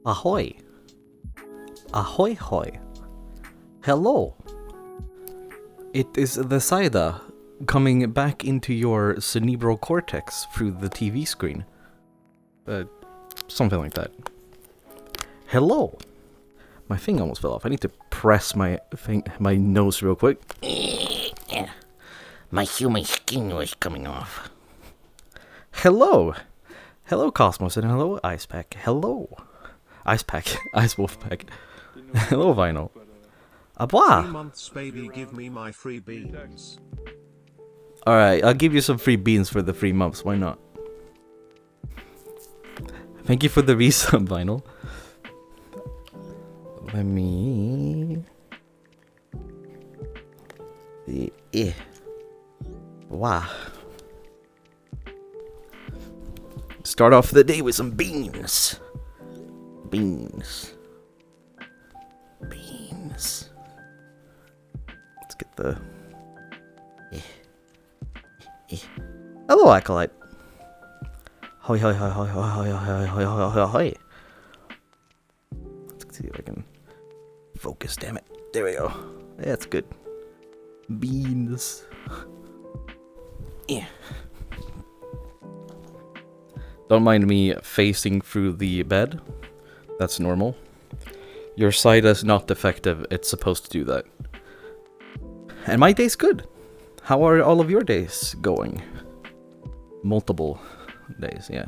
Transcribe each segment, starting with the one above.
Ahoy! Ahoy hoy! Hello! It is the Saida coming back into your cerebral cortex through the TV screen. Something like that. Hello! My thing almost fell off. I need to press my nose real quick. My human skin was coming off. Hello! Hello, Cosmos, and hello, Ice Pack. Hello! Ice Pack. Ice Wolf Pack. Hello, Vinyl. Bwah! 3 months, baby, give me my free beans. Alright, I'll give you some free beans for the 3 months. Why not? Thank you for the resub, Vinyl. Let me... Wow. Start off the day with some beans. Beans. Beans. Let's get the... Hello, Acolyte. Hoi hoi hoi hoi hoi hoi hoi hoi hoi hoi hoi. Let's see if I can focus, damn it. There we go. That's good. Beans. Yeah. Don't mind me facing through the bed. That's normal. Your side is not defective. It's supposed to do that. And my day's good. How are all of your days going? Multiple days, yeah.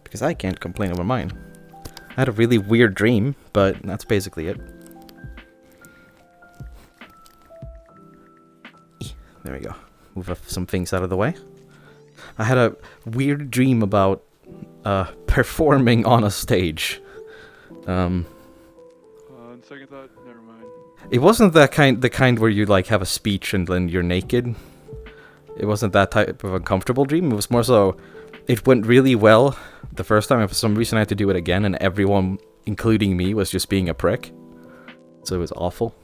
Because I can't complain over mine. I had a really weird dream, but that's basically it. There we go. Move some things out of the way. I had a weird dream about performing on a stage. On second thought, never mind. It wasn't the kind where you like have a speech and then you're naked. It wasn't that type of uncomfortable dream. It was more so, it went really well the first time, and for some reason I had to do it again, and everyone, including me, was just being a prick. So it was awful.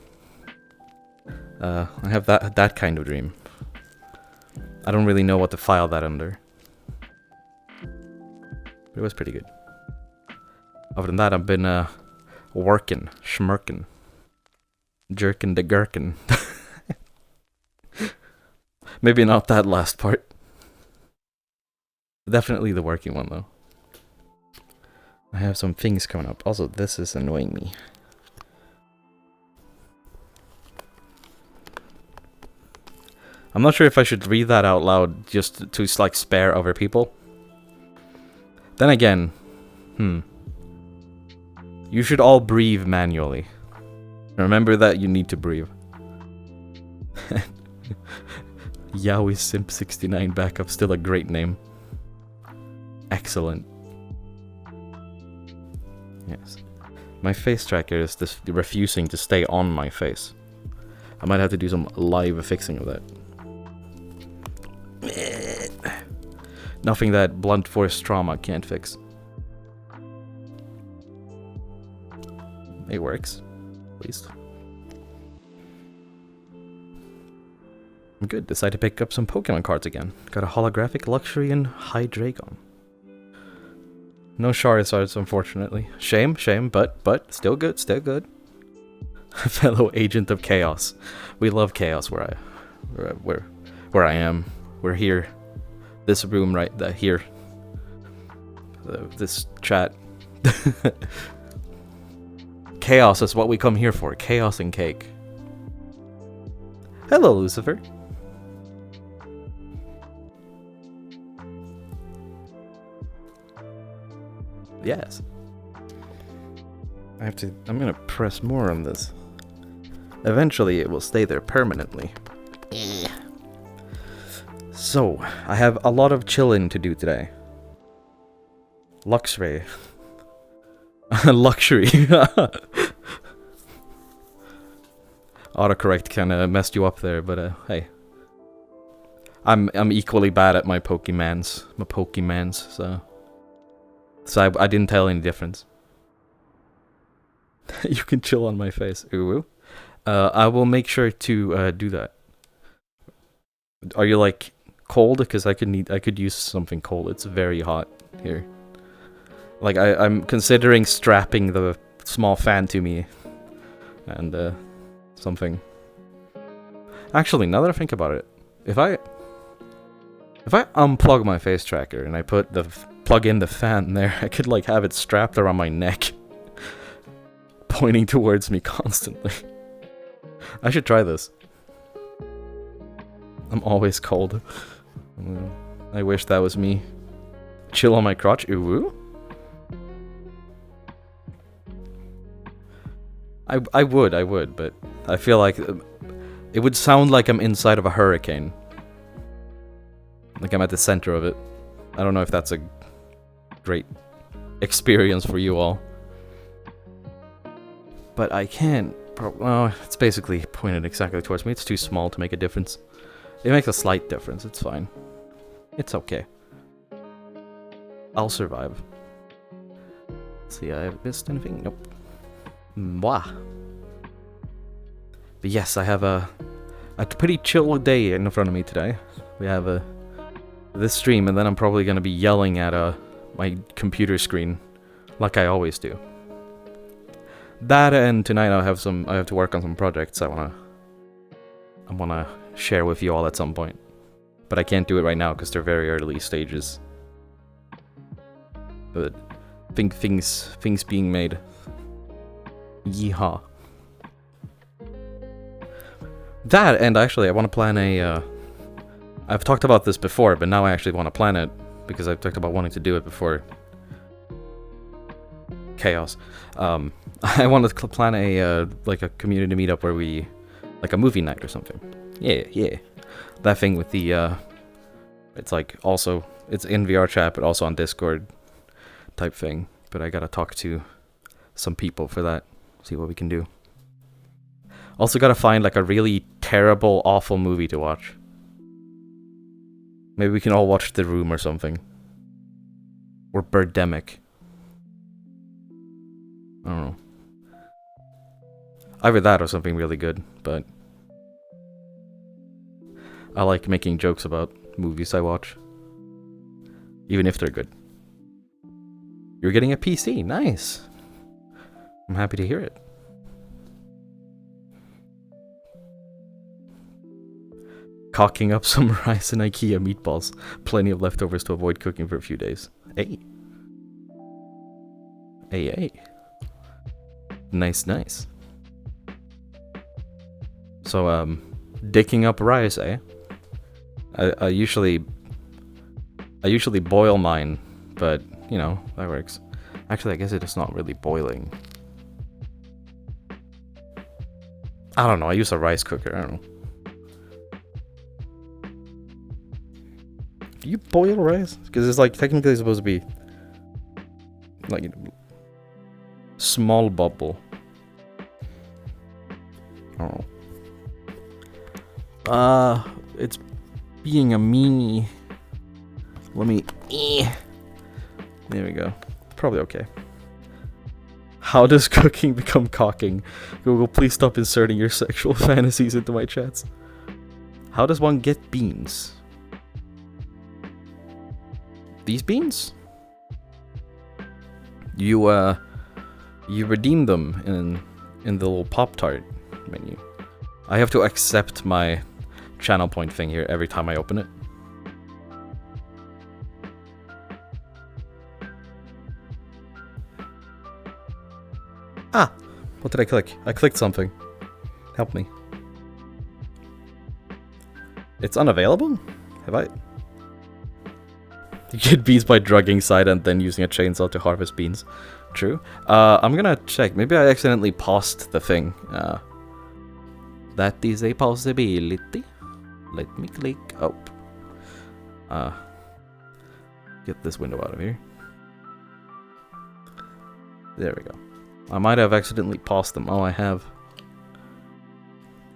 I have that kind of dream. I don't really know what to file that under. But it was pretty good. Other than that, I've been working, schmirking, jerking the gherkin. Maybe not that last part. Definitely the working one, though. I have some things coming up. Also, this is annoying me. I'm not sure if I should read that out loud just to like spare other people. Then again, you should all breathe manually. Remember that you need to breathe. Yaoi Simp 69 backup, still a great name. Excellent. Yes. My face tracker is just refusing to stay on my face. I might have to do some live fixing of that. Nothing that blunt force trauma can't fix. It works, at least. I'm good. Decided to pick up some Pokemon cards again. Got a holographic Luxury and Hydreigon. No Charizards, unfortunately. Shame, but still good, still good. Fellow agent of chaos. We love chaos where I am. We're here. This room right here. This chat. Chaos is what we come here for. Chaos and cake. Hello, Lucifer. Yes. I'm gonna press more on this. Eventually it will stay there permanently. So, I have a lot of chilling to do today. Luxray. Luxury. Autocorrect kinda messed you up there, but hey. I'm equally bad at my Pokemans. So I didn't tell any difference. You can chill on my face. Ooh. I will make sure to do that. Are you like cold? Because I could use something cold. It's very hot here. Like, I'm considering strapping the small fan to me. And, something. Actually, now that I think about it, if I unplug my face tracker and I plug in the fan there, I could like have it strapped around my neck, pointing towards me constantly. I should try this. I'm always cold. I wish that was me. Chill on my crotch. Ooh. I would, but I feel like it would sound like I'm inside of a hurricane. Like I'm at the center of it. I don't know if that's a great experience for you all. But I can't. Well, it's basically pointed exactly towards me. It's too small to make a difference. It makes a slight difference. It's fine. It's okay. I'll survive. Let's see, I missed anything? Nope. Bwah. But yes, I have a pretty chill day in front of me today. We have this stream, and then I'm probably gonna be yelling at my computer screen, like I always do. That, and tonight I have to work on some projects I wanna share with you all at some point. But I can't do it right now because they're very early stages. But think things being made. Yeehaw. That, and actually I want to plan I've talked about this before, but now I actually want to plan it because I've talked about wanting to do it before. Chaos. I want to plan a community meetup where we, like a movie night or something. Yeah. That thing with the it's like also it's in VRChat but also on Discord type thing. But I gotta talk to some people for that. See what we can do. Also gotta find like a really terrible, awful movie to watch. Maybe we can all watch The Room or something. Or Birdemic. I don't know. Either that or something really good, but I like making jokes about movies I watch. Even if they're good. You're getting a PC, nice! I'm happy to hear it. Cocking up some rice and IKEA meatballs. Plenty of leftovers to avoid cooking for a few days. Hey. Hey. Nice. So, dicking up rice, eh? I usually boil mine, but, you know, that works. Actually, I guess it is not really boiling. I don't know, I use a rice cooker, I don't know. Do you boil rice? Because it's like technically supposed to be like small bubble. I don't know. It's being a meanie. Let me. There we go. Probably okay. How does cooking become cocking? Google, please stop inserting your sexual fantasies into my chats. How does one get beans? These beans? You redeem them in the little Pop-Tart menu. I have to accept my channel point thing here every time I open it. Ah! What did I click? I clicked something. Help me. It's unavailable? Have I... You get beans by drugging side and then using a chainsaw to harvest beans. True. I'm gonna check. Maybe I accidentally paused the thing. That is a possibility. Let me click. Oh. Get this window out of here. There we go. I might have accidentally paused them. Oh, I have.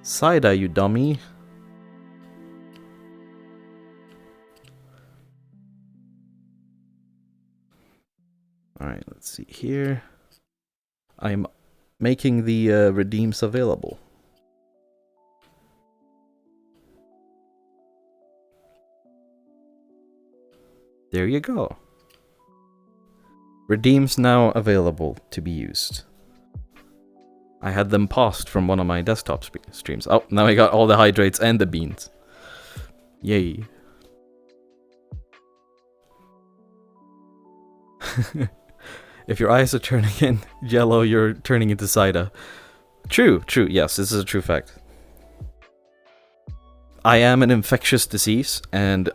Side-eye, you dummy. Alright, let's see here. I'm making the redeems available. There you go. Redeems now available to be used. I had them paused from one of my desktop streams. Oh, now I got all the hydrates and the beans. Yay. If your eyes are turning in yellow, you're turning into cider. True, true. Yes, this is a true fact. I am an infectious disease, and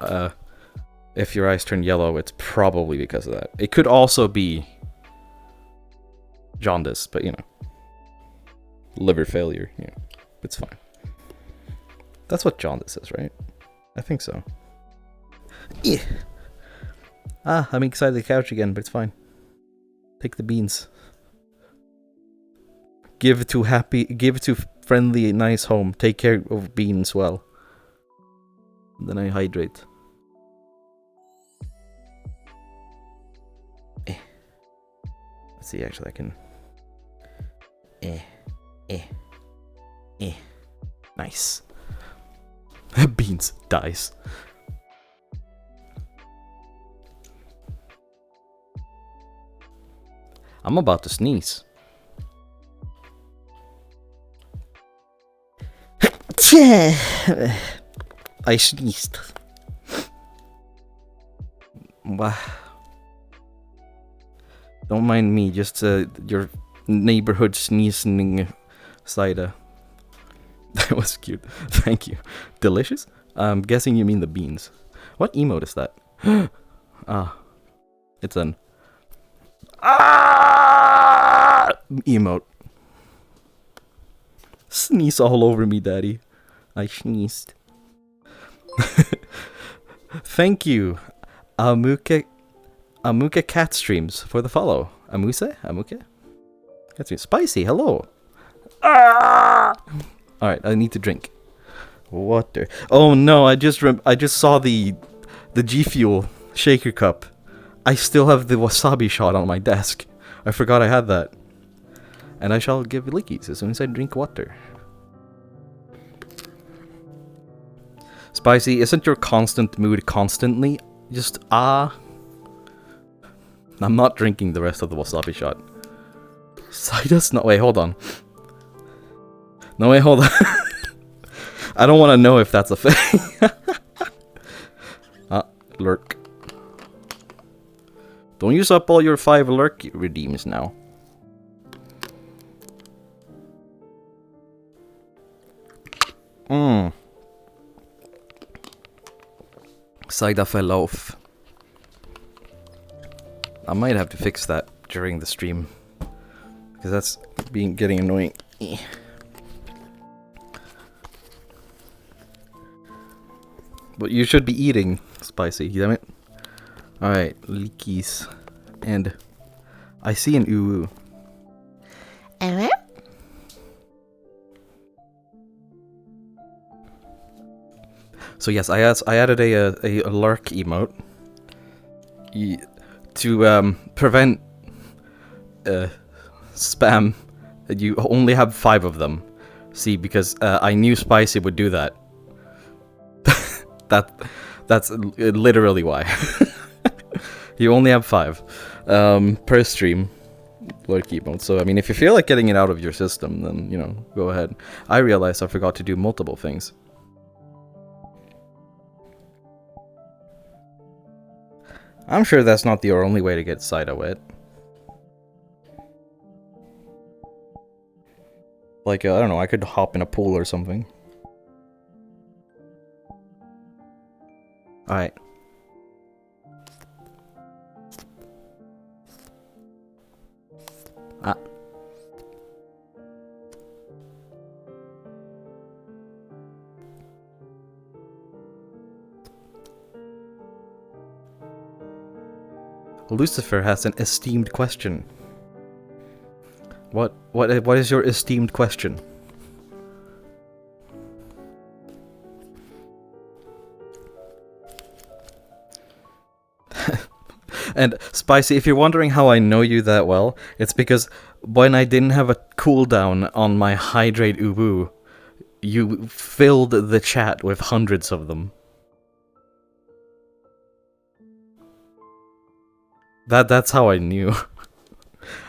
if your eyes turn yellow, it's probably because of that. It could also be jaundice, but you know, liver failure. Yeah, it's fine. That's what jaundice is, right? I think so. Yeah. Ah, I'm inside the couch again, but it's fine. Take the beans. Give to friendly, nice home. Take care of beans well. Then I hydrate. Let's see, actually, I can. Nice. Beans dies. I'm about to sneeze. I sneezed. Wow. Don't mind me, just your neighborhood sneezing cider. That was cute. Thank you. Delicious? I'm guessing you mean the beans. What emote is that? Ah. It's an emote. Sneeze all over me, daddy. I sneezed. Thank you, Amuke Cat Streams, for the follow. Amuke? Cat Streams. Spicy, hello. Alright, I need to drink water. Oh no, I just saw the G Fuel shaker cup. I still have the wasabi shot on my desk. I forgot I had that. And I shall give lickies as soon as I drink water. Spicy, isn't your constant mood constantly just I'm not drinking the rest of the wasabi shot. Citus? No, wait, hold on. No, wait, hold on. I don't want to know if that's a thing. Lurk. Don't use up all your 5 lurk redeems now. Saida fell off. I might have to fix that during the stream, because that's getting annoying. But you should be eating, Spicy, damn it. Alright, leakies. And I see an uwu. So yes, I added a lurk emote to prevent spam. You only have 5 of them. See, because I knew Spicy would do that. That's literally why. You only have 5 per stream. Lurk emote. So I mean, if you feel like getting it out of your system, then you know, go ahead. I realized I forgot to do multiple things. I'm sure that's not the only way to get cider wet. Like, I don't know, I could hop in a pool or something. Alright. Lucifer has an esteemed question. What is your esteemed question? And Spicy, if you're wondering how I know you that well, it's because when I didn't have a cooldown on my hydrate uwu, you filled the chat with hundreds of them. That's how I knew.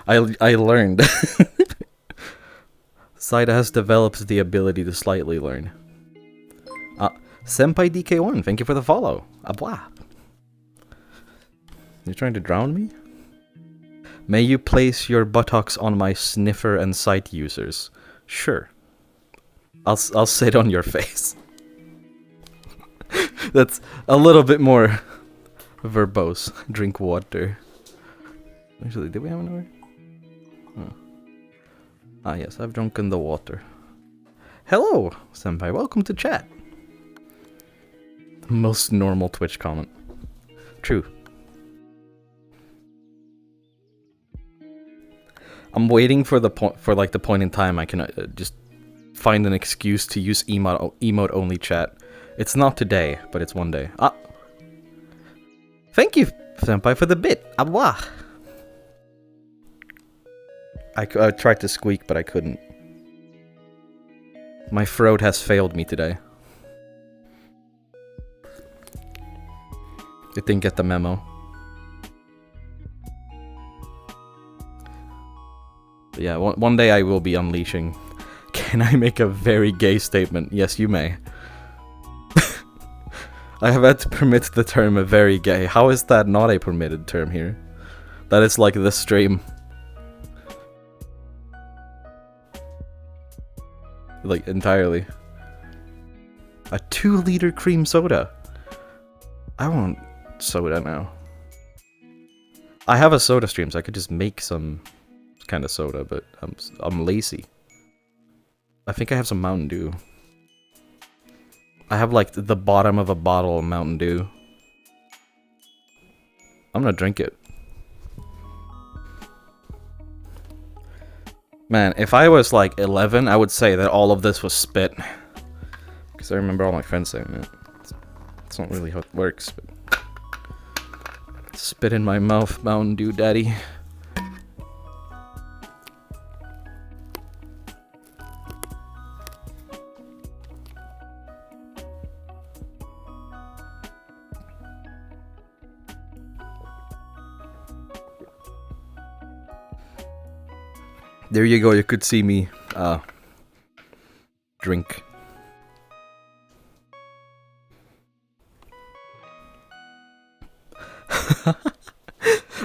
I learned. Saida has developed the ability to slightly learn. Senpai DK1, thank you for the follow. Bwah. You're trying to drown me? May you place your buttocks on my sniffer and sight users. Sure. I'll sit on your face. That's a little bit more verbose. Drink water. Actually, did we have another? Oh. Ah, yes, I've drunken the water. Hello, Senpai. Welcome to chat. Most normal Twitch comment. True. I'm waiting for the point in time I can just find an excuse to use emote only chat. It's not today, but it's one day. Ah. Thank you, Senpai, for the bit. Bwah. I tried to squeak, but I couldn't. My throat has failed me today. It didn't get the memo. But yeah, one day I will be unleashing. Can I make a very gay statement? Yes, you may. I have had to permit the term very gay. How is that not a permitted term here? That is like this stream. Like, entirely. A 2-liter cream soda. I want soda now. I have a soda stream, so I could just make some kind of soda, but I'm lazy. I think I have some Mountain Dew. I have like the bottom of a bottle of Mountain Dew. I'm gonna drink it. Man, if I was like 11, I would say that all of this was spit. Because I remember all my friends saying it. It's not really how it works, but... Spit in my mouth, Mountain Dew daddy. There you go, you could see me, drink.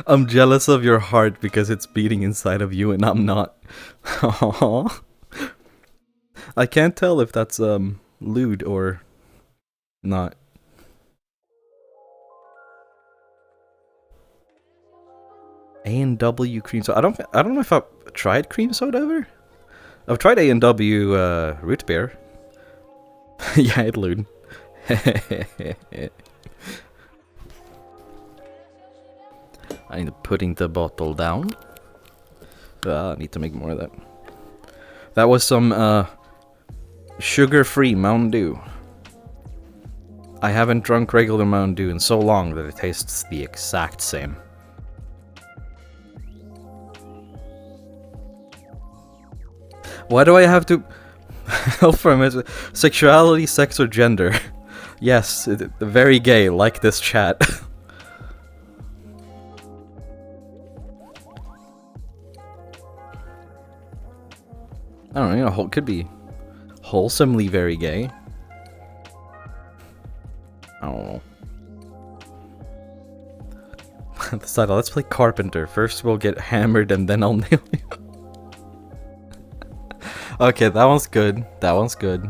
I'm jealous of your heart because it's beating inside of you and I'm not. Aww. I can't tell if that's, lewd or not. A&W cream soda. I don't know if I've tried cream soda ever. I've tried A&W root beer. Yeah, it lewd. I need putting the bottle down. I need to make more of that. That was some sugar-free Mountain Dew. I haven't drunk regular Mountain Dew in so long that it tastes the exact same. Why do I have to help from it? Sexuality, sex, or gender? Yes, very gay, like this chat. I don't know, you know, it could be wholesomely very gay. I don't know. Decided, let's play Carpenter. First we'll get hammered and then I'll nail you. Okay, that one's good. That one's good.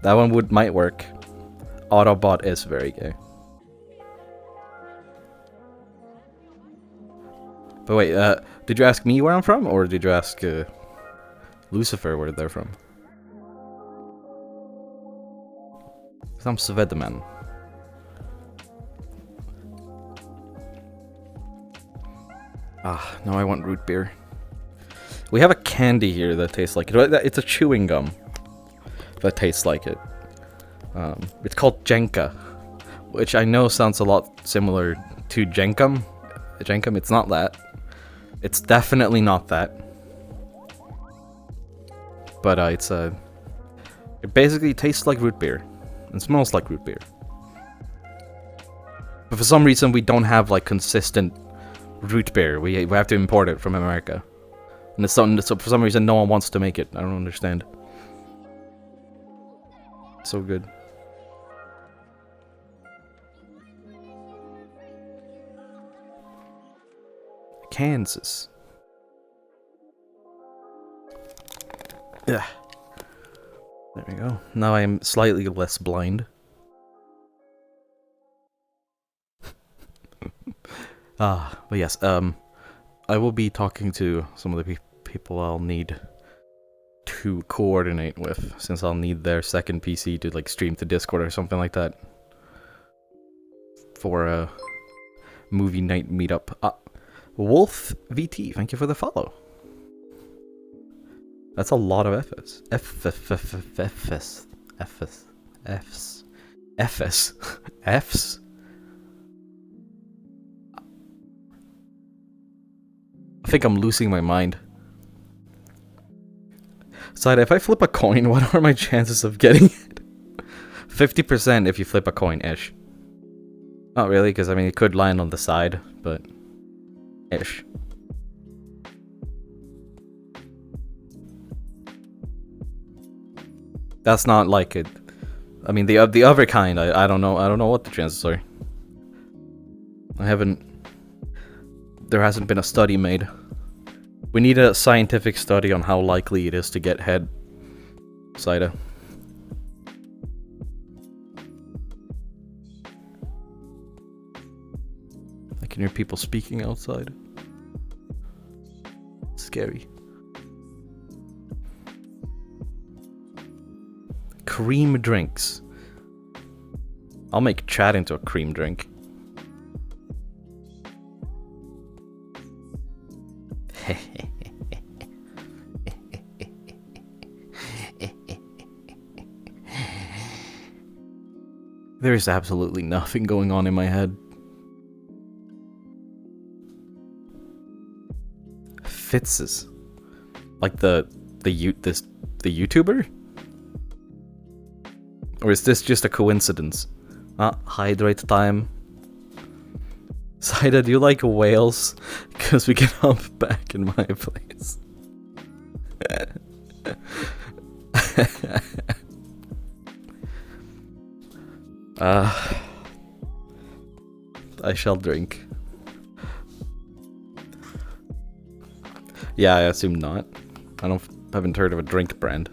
That one might work. Autobot is very gay. But wait, did you ask me where I'm from, or did you ask Lucifer where they're from? 'Cause I'm Svedman. Ah, now I want root beer. We have a candy here that tastes like it. It's a chewing gum that tastes like it. It's called Jenka, which I know sounds a lot similar to Jenkum. Jenkum, it's not that. It's definitely not that. But it basically tastes like root beer and smells like root beer. But for some reason, we don't have like consistent root beer. We have to import it from America. And it's something, so for some reason, no one wants to make it. I don't understand. So good. Kansas. Yeah. There we go. Now I'm slightly less blind. But yes, I will be talking to some of the people I'll need to coordinate with, since I'll need their second PC to like stream to Discord or something like that for a movie night meetup. Wolf VT, thank you for the follow. That's a lot of Fs. Fs. I think I'm losing my mind. Side, if I flip a coin, what are my chances of getting it? 50% if you flip a coin-ish. Not really, because I mean, it could land on the side, but... ish. That's not like it. I mean, the other kind, I don't know. I don't know what the chances are. I haven't... There hasn't been a study made. We need a scientific study on how likely it is to get head. Saida. I can hear people speaking outside. Scary. Cream drinks. I'll make chat into a cream drink. There is absolutely nothing going on in my head. Fitzes. Like the YouTuber? Or is this just a coincidence? Hydrate time. Saida, do you like whales? Because we can hop back in my place. I shall drink. Yeah, I assume not. I haven't heard of a drink brand.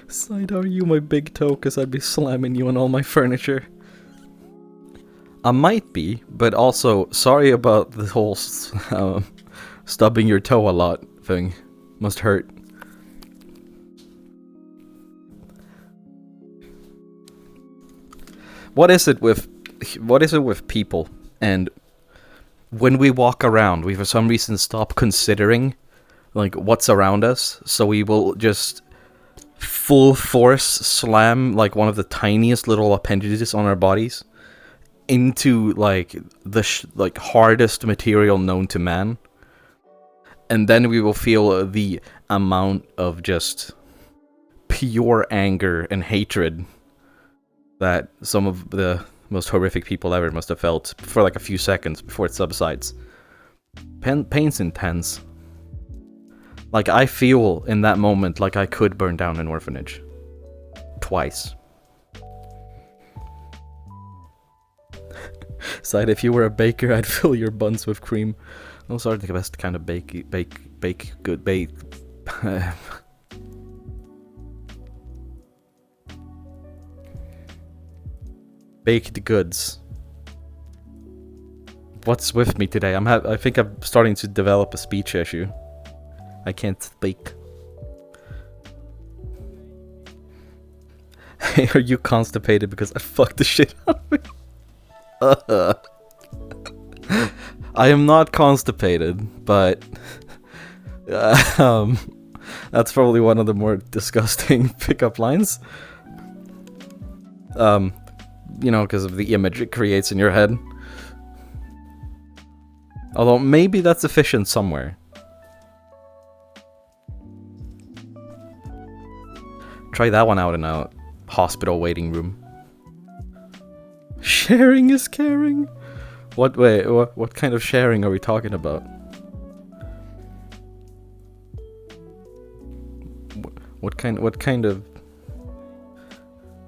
Side, are you my big toe? Cause I'd be slamming you on all my furniture. I might be, but also sorry about the whole stubbing your toe a lot thing. Must hurt. What is it with people and when we walk around, we for some reason stop considering like what's around us, so we will just full force slam like one of the tiniest little appendages on our bodies into like the hardest material known to man, and then we will feel the amount of just pure anger and hatred that some of the most horrific people ever must have felt for like a few seconds before it subsides. Pain's intense. Like, I feel in that moment like I could burn down an orphanage. Twice. Side, if you were a baker, I'd fill your buns with cream. Those are the best kind of bake baked goods. What's with me today? I think I'm starting to develop a speech issue. I can't speak. Hey, are you constipated because I fucked the shit out of me? I am not constipated, but that's probably one of the more disgusting pickup lines. you know, because of the image it creates in your head. Although maybe that's efficient somewhere. Try that one out in a hospital waiting room. Sharing is caring? What kind of sharing are we talking about? What kind of...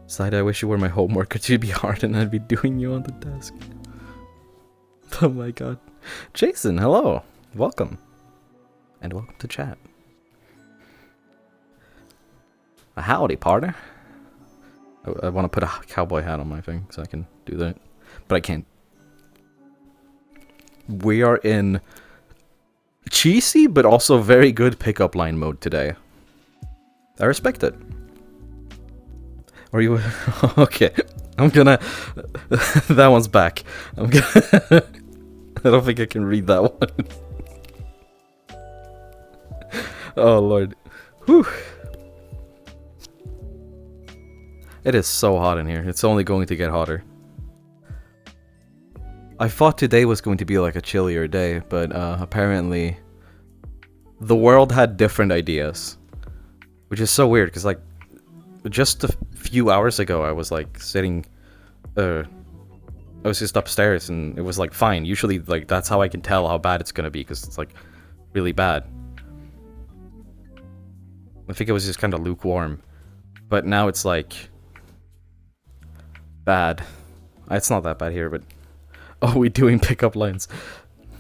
Side, I wish you were my homework, because you'd be hard and I'd be doing you on the desk. Oh my god. Jason, hello. Welcome. And welcome to chat. A howdy, partner. I want to put a cowboy hat on my thing so I can do that. But I can't. We are in cheesy, but also very good pickup line mode today. I respect it. Are you... Okay. I'm gonna... That one's back. I'm gonna... I don't think I can read that one. Oh, Lord. Whew. It is so hot in here. It's only going to get hotter. I thought today was going to be like a chillier day, but apparently the world had different ideas. Which is so weird, because like just a few hours ago I was like sitting... I was just upstairs and it was like fine. Usually like that's how I can tell how bad it's gonna be, because it's like really bad. I think it was just kind of lukewarm. But now it's like... bad. It's not that bad here, but... Oh, we doing pickup lines.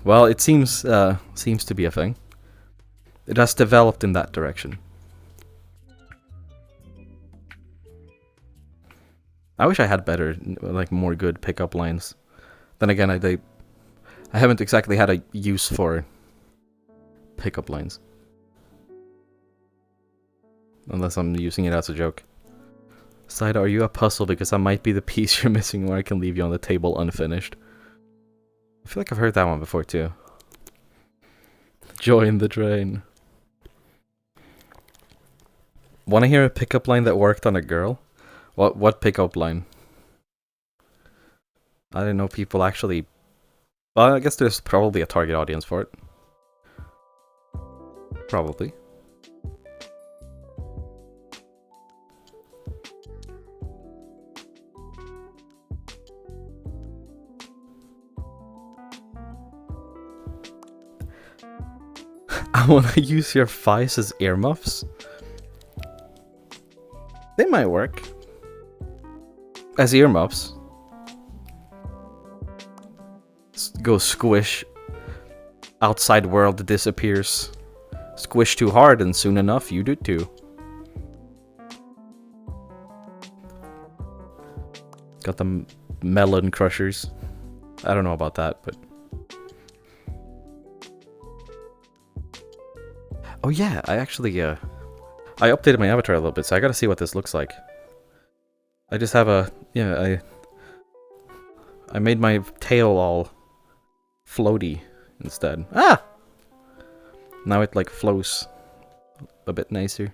Well, it seems to be a thing. It has developed in that direction. I wish I had better, like, more good pickup lines. Then again, I haven't exactly had a use for pickup lines. Unless I'm using it as a joke. Side, are you a puzzle? Because that might be the piece you're missing where I can leave you on the table unfinished. I feel like I've heard that one before too. Join the train. Wanna hear a pickup line that worked on a girl? What pickup line? I didn't know people actually... Well, I guess there's probably a target audience for it. Probably. I want to use your thighs as earmuffs. They might work. As earmuffs. Go squish. Outside world disappears. Squish too hard and soon enough you do too. Got the melon crushers. I don't know about that, but... Oh yeah, I actually, I updated my avatar a little bit, so I gotta see what this looks like. I just have a, yeah, I made my tail all floaty instead. Ah! Now it, like, flows a bit nicer.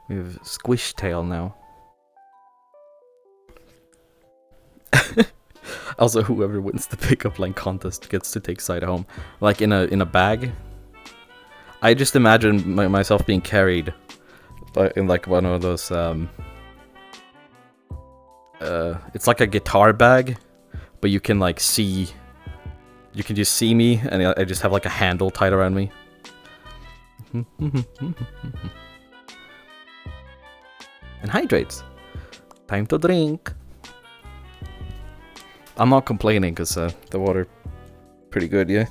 We have squish tail now. Also, whoever wins the pickup line contest gets to take side home, like in a bag. I just imagine myself being carried, but in like one of those. It's like a guitar bag, but you can like see. You can just see me, and I just have like a handle tied around me. And hydrates. Time to drink. I'm not complaining because the water pretty good, yeah.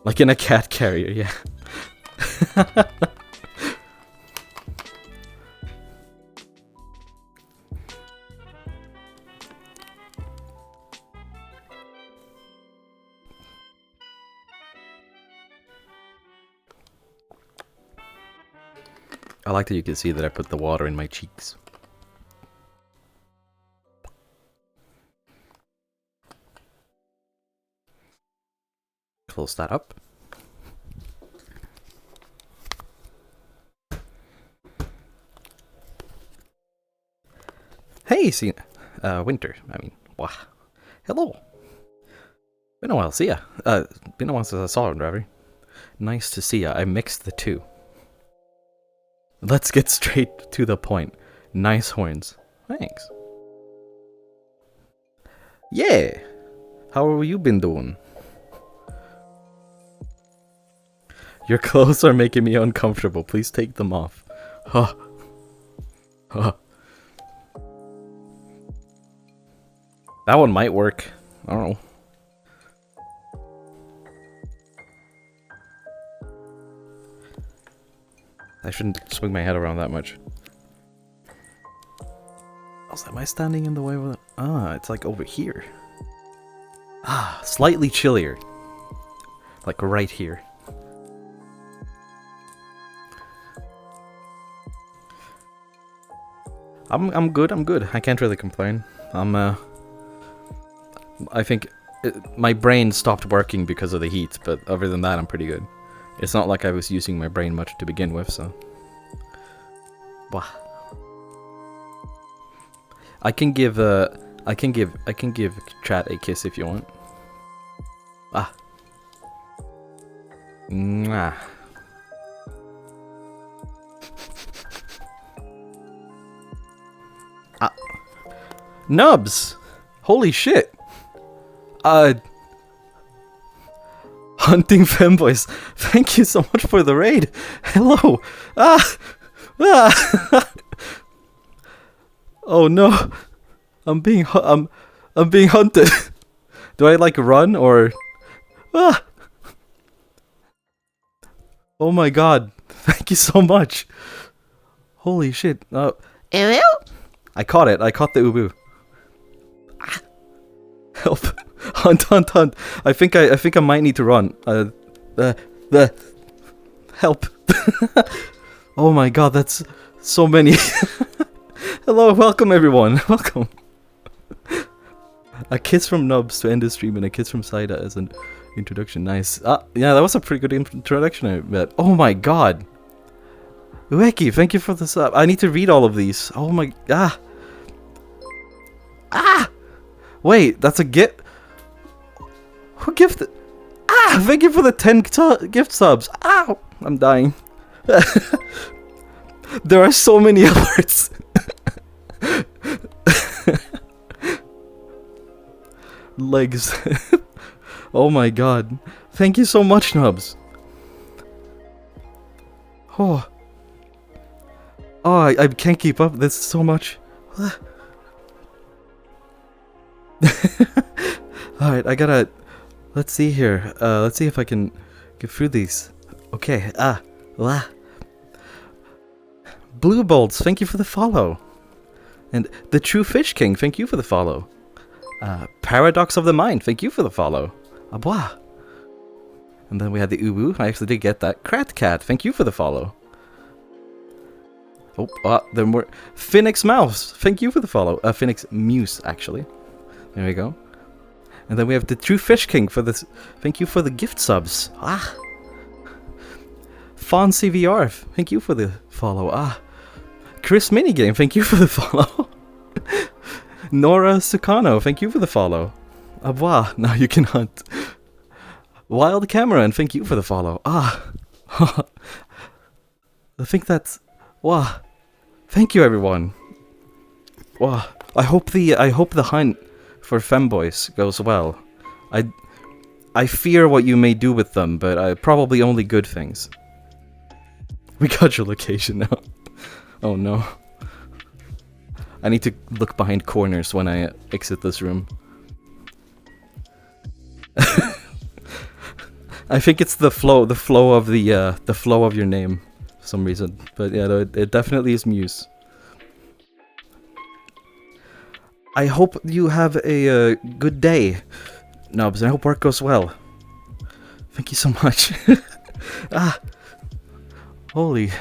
Like in a cat carrier, yeah. I like that you can see that I put the water in my cheeks. Close that up. Hey, see, Winter. I mean, Bwah. Hello. Been a while. See ya. Been a while since I saw him, Driver. Nice to see ya. I mixed the two. Let's get straight to the point. Nice horns. Thanks. Yeah. How have you been doing? Your clothes are making me uncomfortable. Please take them off. Huh. Huh. That one might work. I don't know. I shouldn't swing my head around that much. Also, am I standing in the way with it? Ah, it's like over here. Ah, slightly chillier. Like right here. I'm good, I'm good. I can't really complain. I think my brain stopped working because of the heat, but other than that, I'm pretty good. It's not like I was using my brain much to begin with, so. Bwah. I can give chat a kiss if you want. Ah. Mwah. Ah. Nubs! Holy shit! Hunting Femboys, thank you so much for the raid. Hello. Ah. Ah. Oh no. I'm being hunted. Do I like run or ah. Oh my god. Thank you so much. Holy shit. Hello? I caught it. I caught the ubu. Ah. Help. Hunt, hunt, hunt. I think I might need to run. Help. Oh my god, that's so many. Hello, welcome everyone. Welcome. A kiss from Nubs to end the stream and a kiss from Saida as an introduction. Nice. Yeah, that was a pretty good introduction, I bet. Oh my god. Ueki, thank you for the sub. I need to read all of these. Oh my... Ah! Ah! Wait, that's a gift... Who gifted... Ah! Thank you for the 10 gift subs. Ow! I'm dying. There are so many alerts. Legs. Oh my god. Thank you so much, Nubs. Oh. Oh, I can't keep up. There's so much. Alright, I gotta... Let's see here. Let's see if I can get through these. Okay, Blue Bolts, thank you for the follow. And The True Fish King, thank you for the follow. Paradox of the Mind, thank you for the follow. Bwah. And then we had the Ubu, I actually did get that. Krat Cat, thank you for the follow. Oh, there were Phoenix Mouse, thank you for the follow. Phoenix Muse, actually. There we go. And then we have the True Fish King for this. Thank you for the gift subs. Ah. Fawn CVR, thank you for the follow. Chris Minigame, thank you for the follow. Nora Sukano, thank you for the follow. Bwah, now you can hunt. Wild Cameron, thank you for the follow. I think that's... Wow. Thank you, everyone. Wow. I hope the hunt for femboys goes well. I fear what you may do with them, but probably only good things. We got your location now. Oh no. I need to look behind corners when I exit this room. I think it's the flow of the flow of your name for some reason. But yeah, it definitely is Muse. I hope you have a good day, Nubs, and I hope work goes well. Thank you so much. Holy.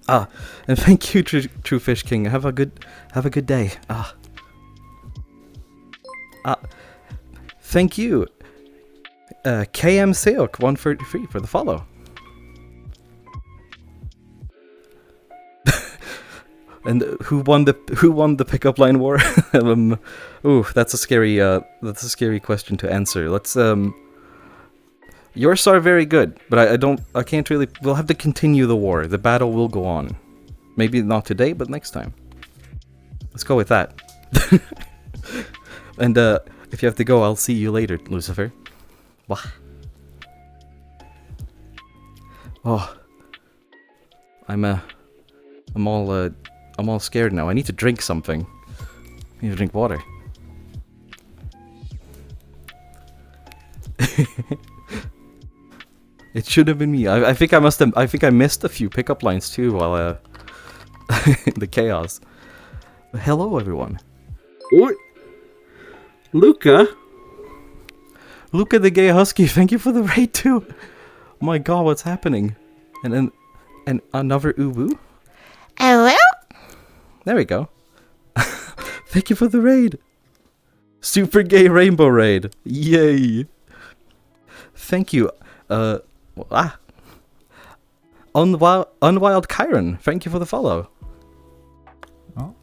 And thank you, True Fish King. Have a good day. Thank you, KM Seok 133 for the follow. And who won the pickup line war? Ooh, that's a scary question to answer. Let's yours are very good, but I can't really. We'll have to continue the war. The battle will go on. Maybe not today, but next time. Let's go with that. And if you have to go, I'll see you later, Lucifer. Bwah. Oh, I'm all scared now. I need to drink something. I need to drink water. It should have been me. I think I missed a few pickup lines too while the chaos. Hello, everyone. What? Luca the gay husky. Thank you for the raid too. My God, what's happening? And another uwu. Hello? There we go. Thank you for the raid. Super gay rainbow raid. Yay. Thank you. Unwild Chiron. Thank you for the follow. Oh.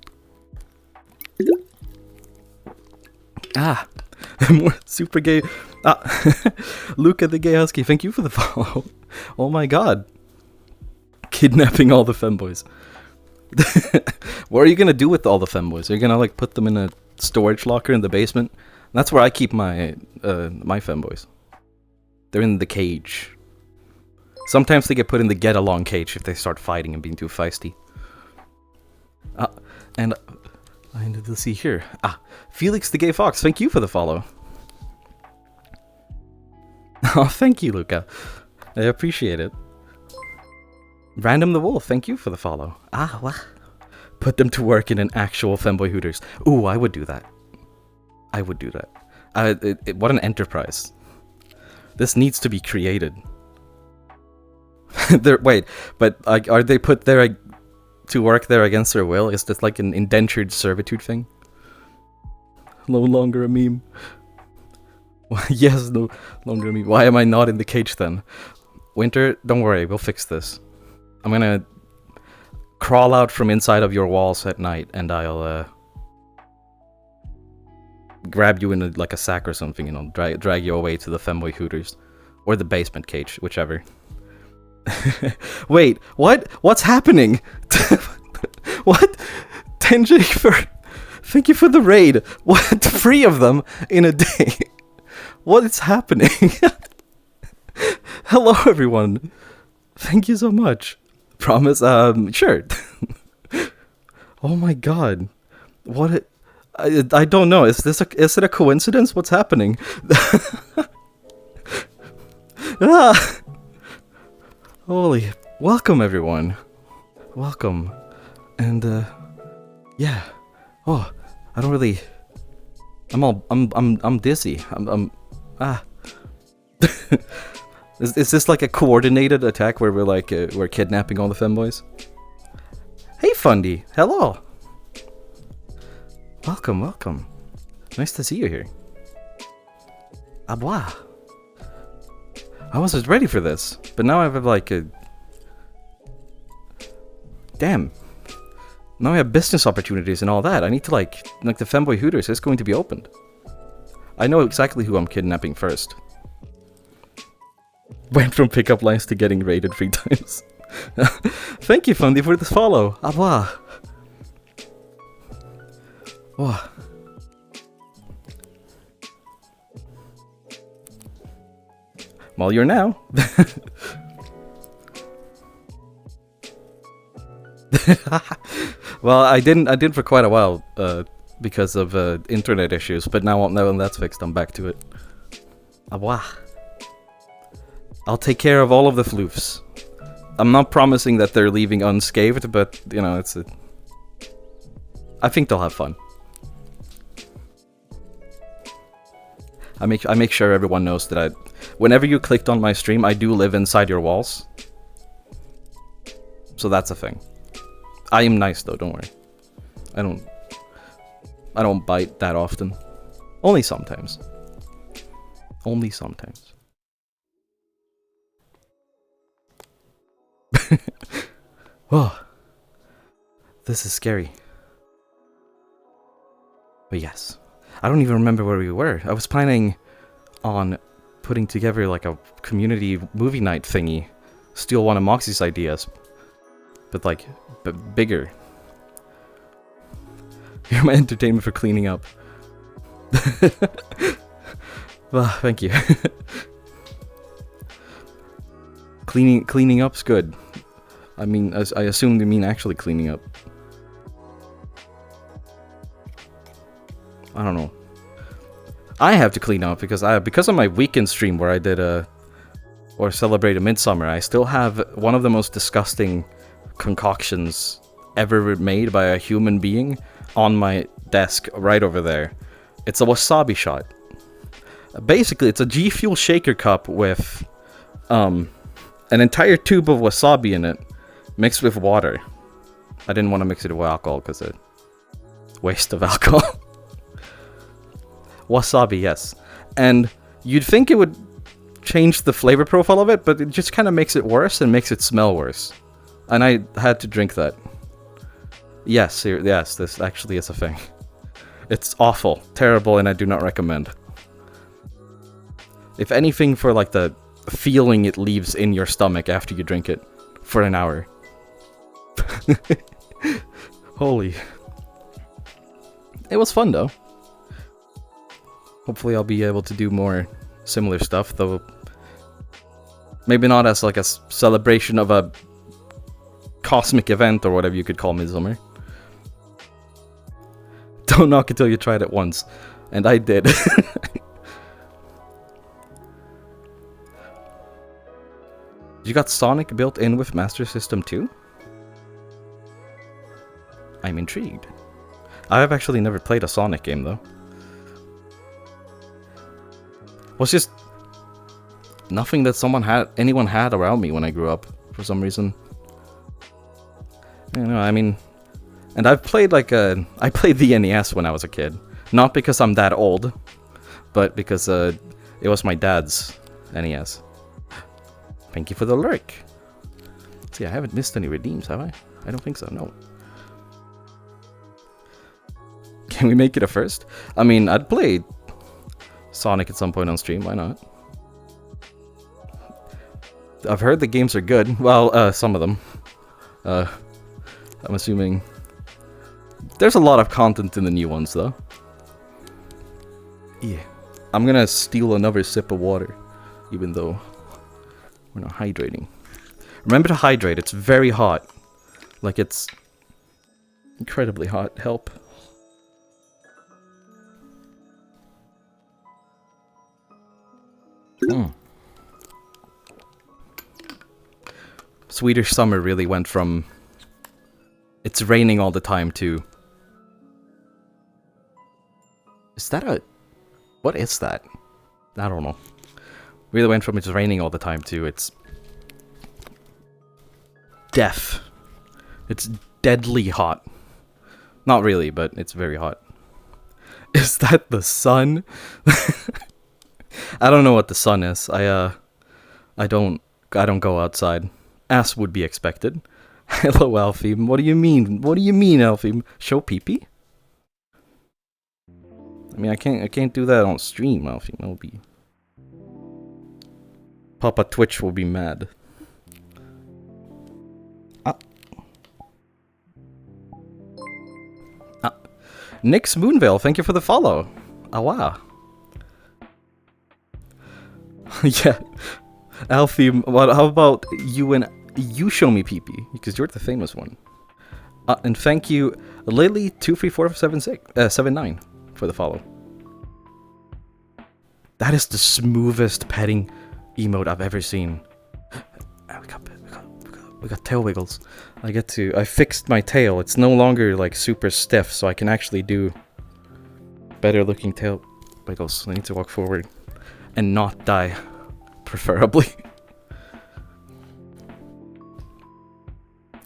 More super gay. Luca the gay husky. Thank you for the follow. Oh my God. Kidnapping all the femboys. What are you gonna do with all the femboys? Are you gonna like put them in a storage locker in the basement? That's where I keep my my femboys. They're in the cage. Sometimes they get put in the get along cage if they start fighting and being too feisty. And I ended to see here. Felix the gay fox. Thank you for the follow. Oh, thank you, Luca. I appreciate it. Random the Wolf, thank you for the follow. Bwah. Put them to work in an actual femboy Hooters. Ooh, I would do that. I would do that. What an enterprise. This needs to be created. Wait, but are they put there to work there against their will? Is this like an indentured servitude thing? No longer a meme. Yes, no longer a meme. Why am I not in the cage then? Winter, don't worry, we'll fix this. I'm gonna crawl out from inside of your walls at night, and I'll grab you in like a sack or something, and I'll drag you away to the femboy Hooters, or the basement cage, whichever. Wait, what? What's happening? What? Tenji thank you for the raid. What? 3 of them in a day. What is happening? Hello, everyone. Thank you so much. Promise, sure. Oh my God. What I don't know. Is it a coincidence? What's happening? Holy, welcome everyone. Welcome. And yeah. Oh, I don't really I'm dizzy. Is this like a coordinated attack where we're kidnapping all the femboys? Hey Fundy, hello. Welcome. Nice to see you here. Bwah. I wasn't ready for this, but now I have like a... Damn. Now I have business opportunities and all that. I need to like the femboy Hooters is going to be opened. I know exactly who I'm kidnapping first. Went from pickup lines to getting raided 3 times. Thank you, Fundy, for this follow. Bwah. Oh. Well, you're now. Well, I didn't for quite a while because of internet issues, but now that's fixed, I'm back to it. Bwah. I'll take care of all of the floofs. I'm not promising that they're leaving unscathed, but you know, I think they'll have fun. I make sure everyone knows that whenever you clicked on my stream, I do live inside your walls. So that's a thing. I am nice though, don't worry. I don't bite that often. Only sometimes. Only sometimes. Oh. This is scary. But yes. I don't even remember where we were. I was planning on putting together like a community movie night thingy. Steal one of Moxie's ideas. But like, bigger. You're my entertainment for cleaning up. Well, thank you. Cleaning up's good. I mean, I assume you mean actually cleaning up. I don't know. I have to clean up because of my weekend stream where I did or celebrated Midsummer. I still have one of the most disgusting concoctions ever made by a human being on my desk right over there. It's a wasabi shot. Basically, it's a G Fuel shaker cup with an entire tube of wasabi in it, mixed with water. I didn't want to mix it with alcohol because it's waste of alcohol. Wasabi, yes. And you'd think it would change the flavor profile of it, but it just kind of makes it worse and makes it smell worse. And I had to drink that. Yes, this actually is a thing. It's awful, terrible, and I do not recommend. If anything, for like the feeling it leaves in your stomach after you drink it for an hour. Holy. It was fun though. Hopefully I'll be able to do more similar stuff, though maybe not as like a celebration of a cosmic event or whatever you could call Midsummer. Don't knock until you tried it once. And I did. You got Sonic built in with Master System 2? I'm intrigued. I have actually never played a Sonic game though. Was just nothing that anyone had around me when I grew up for some reason. You know, I mean, and I've played I played the NES when I was a kid, not because I'm that old, but because it was my dad's NES. Thank you for the lurk. See, I haven't missed any redeems, have I? I don't think so. No. Can we make it a first? I mean, I'd play Sonic at some point on stream, why not? I've heard the games are good. Well, some of them. I'm assuming there's a lot of content in the new ones, though. Yeah. I'm gonna steal another sip of water, even though we're not hydrating. Remember to hydrate, it's very hot. Like, it's incredibly hot. Help. Swedish summer really went from it's raining all the time to is that a what is that? I don't know. Really went from it's raining all the time to it's death. It's deadly hot. Not really, but it's very hot. Is that the sun? I don't know what the sun is. I don't go outside, as would be expected. Hello, Alfie. What do you mean? What do you mean, Alfie? Show pee-pee? I mean, I can't do that on stream, Alfie. That'll be Papa Twitch will be mad. Nix Moonvale, thank you for the follow. Ah, wow. Yeah. Alfie, how about you show me pee-pee? Because you're the famous one. And thank you, Lily2347679 for the follow. That is the smoothest petting emote I've ever seen. We got tail wiggles. I fixed my tail. It's no longer like super stiff, so I can actually do better looking tail wiggles. I need to walk forward and not die, preferably.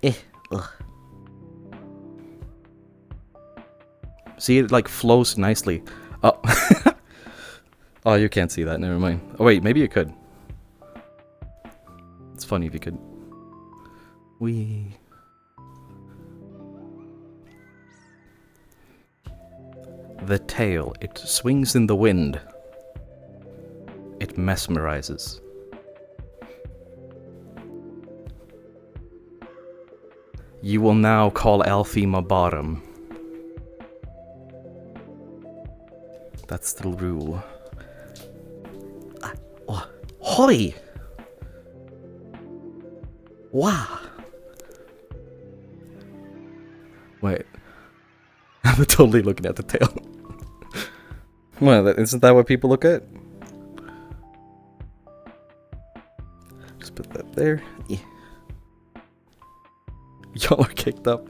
Ugh. See, it like flows nicely. Oh. Oh, you can't see that. Never mind. Oh wait, maybe you could. It's funny if you could. Wee. The tail, it swings in the wind. It mesmerizes. You will now call Alfie my bottom. That's the rule. Hoi! Wow! Wait. I'm totally looking at the tail. Well, isn't that what people look at? Just put that there. Yeah. Y'all are kicked up.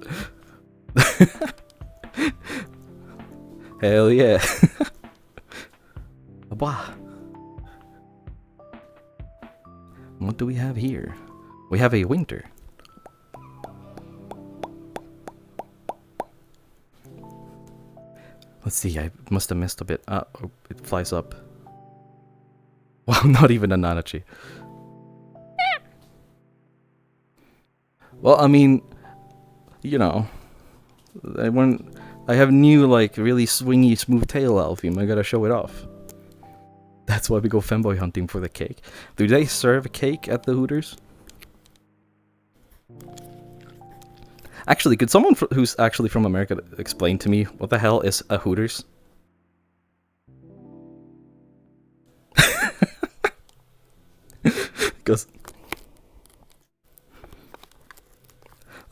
Hell yeah. Bwah. What do we have here? We have a winter. Let's see, I must have missed a bit. Oh, it flies up. Wow, not even a Nanachi. Well, I mean, you know, I have new, like, really swingy, smooth tail Alfheim. I gotta show it off. That's why we go femboy hunting for the cake. Do they serve cake at the Hooters? Actually, could someone who's actually from America explain to me what the hell is a Hooters? Because,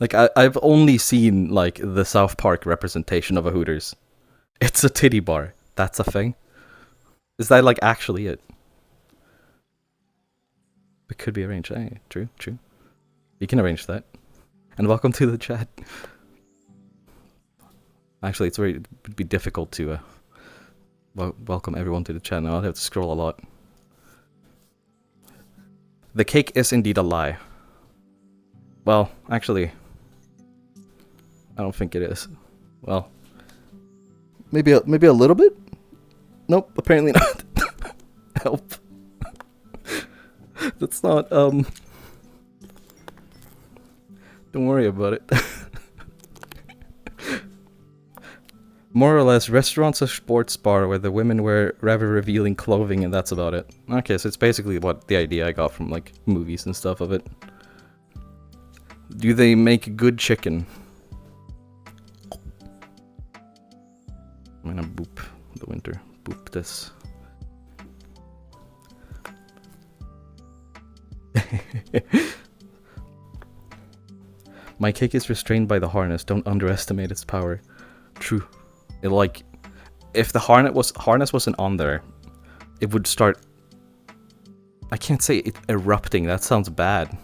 like, I've only seen, like, the South Park representation of a Hooters. It's a titty bar. That's a thing. Is that, like, actually it? It could be arranged. Hey, true. You can arrange that. And welcome to the chat. Actually, it would be difficult to welcome everyone to the chat now. I'll have to scroll a lot. The cake is indeed a lie. Well, actually, I don't think it is. Well, maybe a little bit? Nope, apparently not. Help. That's not, don't worry about it. More or less, restaurants are sports bar where the women wear rather revealing clothing and that's about it. Okay, so it's basically what the idea I got from, like, movies and stuff of it. Do they make good chicken? I'm gonna boop the winter. Boop this. My cake is restrained by the harness. Don't underestimate its power. True. It, like, if the harness wasn't on there, it would start. I can't say it erupting. That sounds bad.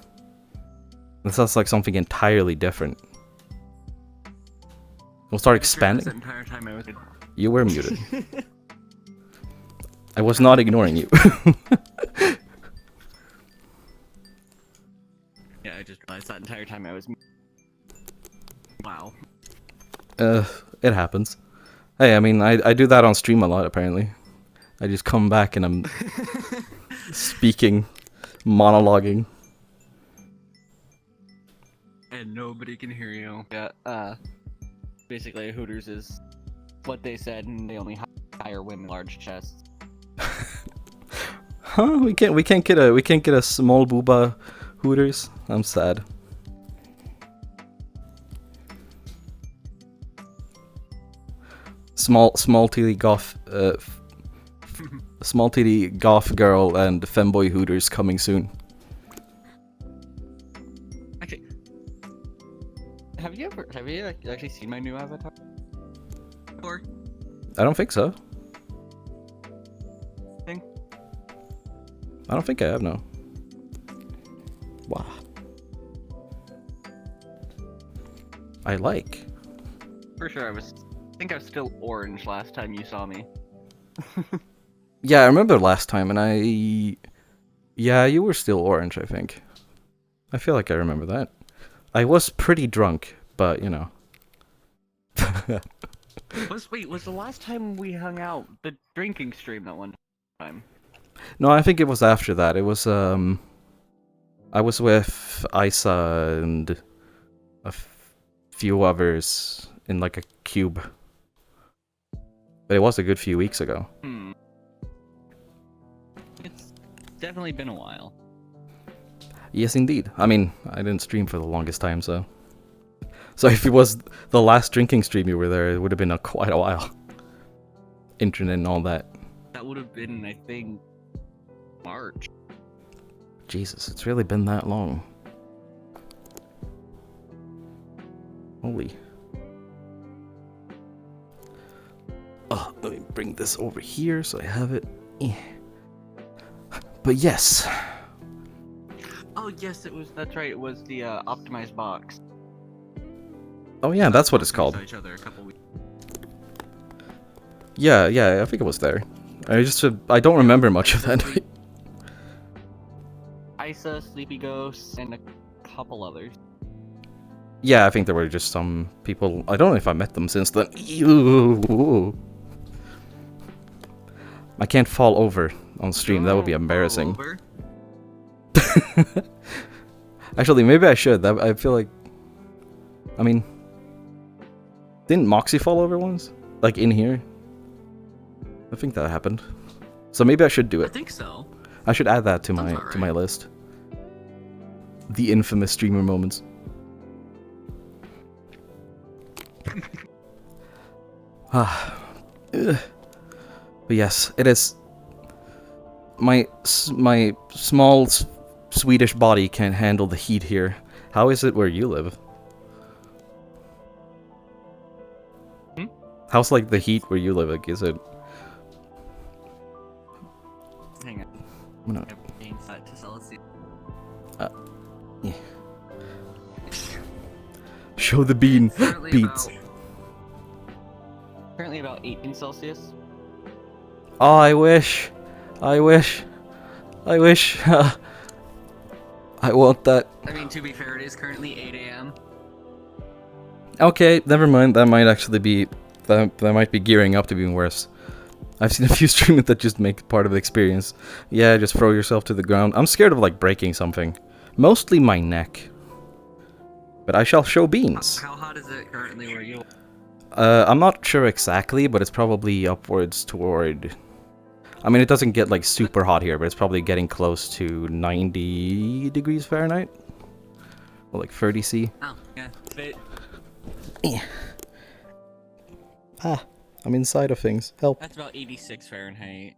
That sounds like something entirely different. It'll start expanding. Entire time I was... You were muted. I was not ignoring you. Yeah, I just realized that entire time I was... Wow. It happens. Hey, I mean, I do that on stream a lot, apparently. I just come back and I'm speaking, monologuing. And nobody can hear you. Yeah, basically Hooters is what they said, and they only hire women large chests. Huh? We can't get a small booba Hooters? I'm sad. Small titty goth small titty goth girl and femboy Hooters coming soon. Actually, have you actually seen my new avatar? Or I don't think so. thing? I don't think I have, no. Wow. I like. For sure, I think I was still orange last time you saw me. Yeah, I remember last time, and yeah, you were still orange, I think. I feel like I remember that. I was pretty drunk, but, you know. Was the last time we hung out the drinking stream that one time? No, I think it was after that. It was, I was with Isa and a few others in, like, a cube. But it was a good few weeks ago. It's definitely been a while. Yes, indeed. I mean, I didn't stream for the longest time, so... So if it was the last drinking stream you were there, it would have been quite a while. Internet and all that. That would have been, I think, March. Jesus, it's really been that long. Holy. Oh, let me bring this over here so I have it. But yes. Oh yes, it was. That's right. It was the optimized box. Oh yeah, that's what it's called. Each other a couple weeks. Yeah, I think it was there. I don't remember much of that night. Isa, Sleepy Ghost, and a couple others. Yeah, I think there were just some people. I don't know if I met them since then. Ew. I can't fall over on stream. That would be embarrassing. Actually, maybe I should. I feel like... I mean... Didn't Moxie fall over once? Like, in here? I think that happened. So maybe I should do it. I think so. I should add that to my list. The infamous streamer moments. But yes, it is... My small Swedish body can't handle the heat here. How is it where you live? How's like the heat where you live? Like, is it? Hang on. I'm gonna... Change that to Celsius. Yeah. Show the bean beats. Currently about 18 Celsius. Oh, I wish. I want that. I mean, to be fair, it is currently 8 a.m. Okay, never mind. That might actually be... That might be gearing up to being worse. I've seen a few streamers that just make part of the experience. Yeah, just throw yourself to the ground. I'm scared of, like, breaking something. Mostly my neck. But I shall show beans. How hot is it currently where you... I'm not sure exactly, but it's probably upwards toward... I mean, it doesn't get, like, super hot here, but it's probably getting close to 90 degrees Fahrenheit. Or, like, 30 C. Oh, yeah. Yeah. Ah, I'm inside of things. Help. That's about 86 Fahrenheit.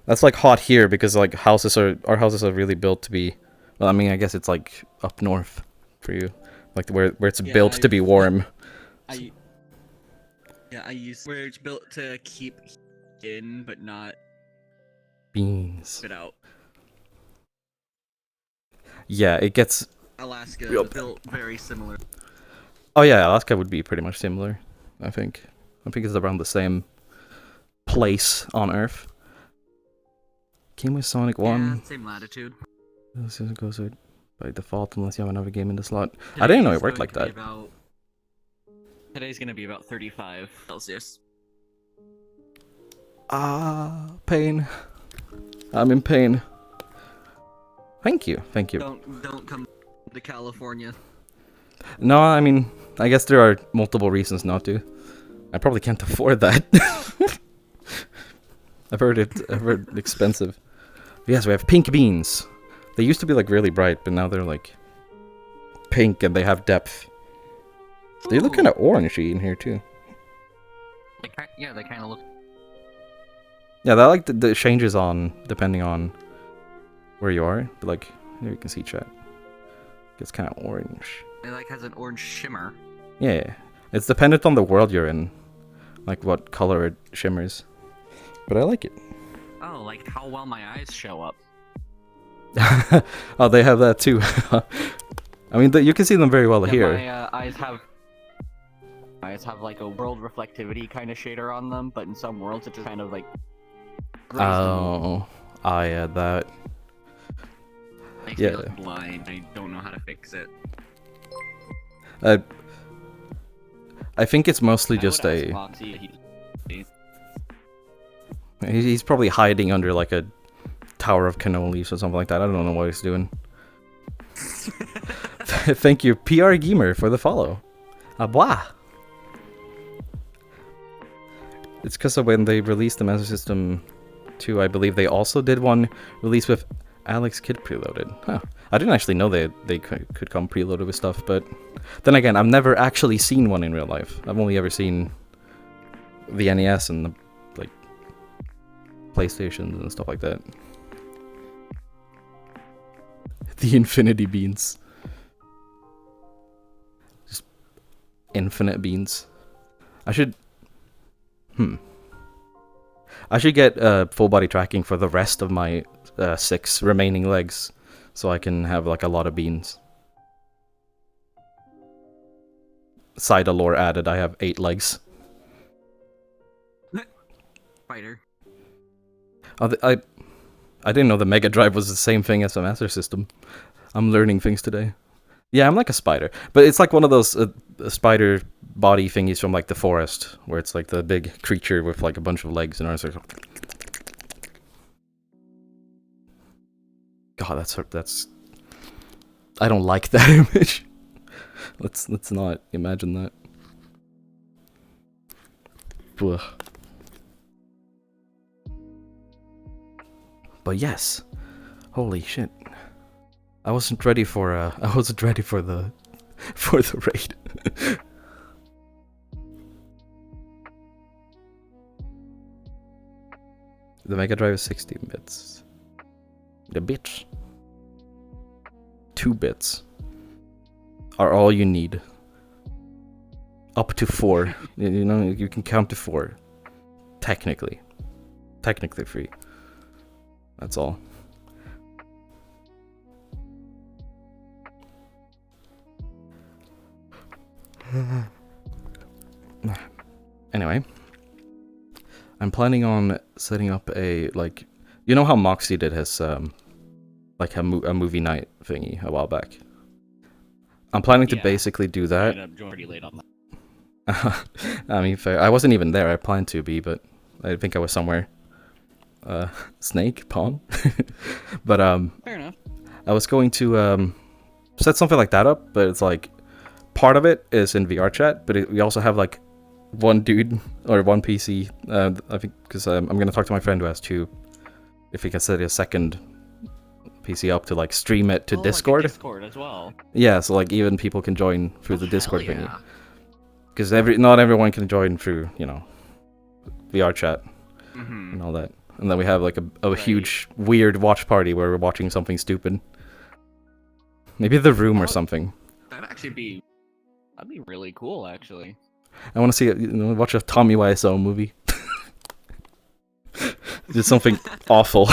That's like hot here because like our houses are really built to be. Well, I mean, I guess it's like up north for you, like where it's built to be warm. I use where it's built to keep in but not Beans. spit out. Yeah, it gets. Alaska built very similar. Oh yeah, Alaska would be pretty much similar. I think it's around the same place on Earth. Came with Sonic 1. Yeah, same latitude. This goes out by default unless you have another game in the slot. I didn't know it worked like that. Today's gonna be about 35 Celsius. Ah, pain. I'm in pain. Thank you. Don't come to California. No, I mean, I guess there are multiple reasons not to. I probably can't afford that. I've heard it's expensive. Yes, we have pink beans. They used to be like really bright, but now they're like pink and they have depth. They look kind of orangey in here too. Yeah, they kind of look. Yeah, that like the changes on depending on where you are. But like here you can see chat. It's kind of orange. It like has an orange shimmer. Yeah, it's dependent on the world you're in, like what color it shimmers. But I like it. Oh, like how well my eyes show up. Oh, they have that too. I mean, you can see them very well here. My eyes have like a world reflectivity kind of shader on them, but in some worlds it's just kind of like. Oh, yeah, that. Makes me look blind. I don't know how to fix it. I think it's mostly just a. He's probably hiding under like a tower of cannolis or something like that. I don't know what he's doing. Thank you, PR Gamer, for the follow. Bwah. It's because of when they released the Master System 2, I believe they also did one release with Alex Kidd preloaded. Huh. I didn't actually know they could come preloaded with stuff, but then again, I've never actually seen one in real life. I've only ever seen the NES and the like PlayStations and stuff like that. The Infinity Beans. Just infinite beans. I should get full body tracking for the rest of my 6 remaining legs, so I can have like a lot of beans. Side of lore added, I have 8 legs. Spider. Oh, I didn't know the Mega Drive was the same thing as the Master System. I'm learning things today. Yeah, I'm like a spider, but it's like one of those spider body thingies from like the forest, where it's like the big creature with like a bunch of legs and arms. God, that's. I don't like that image. Let's not imagine that. Bwah. But yes, holy shit! I wasn't ready for the raid. The Mega Drive is 16 bits. The bits. 2 bits are all you need. Up to 4. You know, you can count to 4. Technically free. That's all. Anyway, I'm planning on setting up a, like, you know how Moxie did his like a movie night thingy a while back. I'm planning to basically do that. I ended up pretty late on that. I mean, fair. I wasn't even there. I planned to be, but I think I was somewhere. Snake Pawn. But fair enough. I was going to set something like that up, but it's like part of it is in VRChat, but we also have like one dude or one PC. I think because I'm gonna talk to my friend who has 2, if he can set a second PC up to like stream it to Discord. Like Discord as well. Yeah, so like even people can join through the Discord thingy. Because not everyone can join through, you know, VRChat and all that. And then we have like a huge weird watch party where we're watching something stupid. Maybe The Room or something. That'd be really cool, actually. I want to see watch a Tommy Wiseau movie. Just something awful.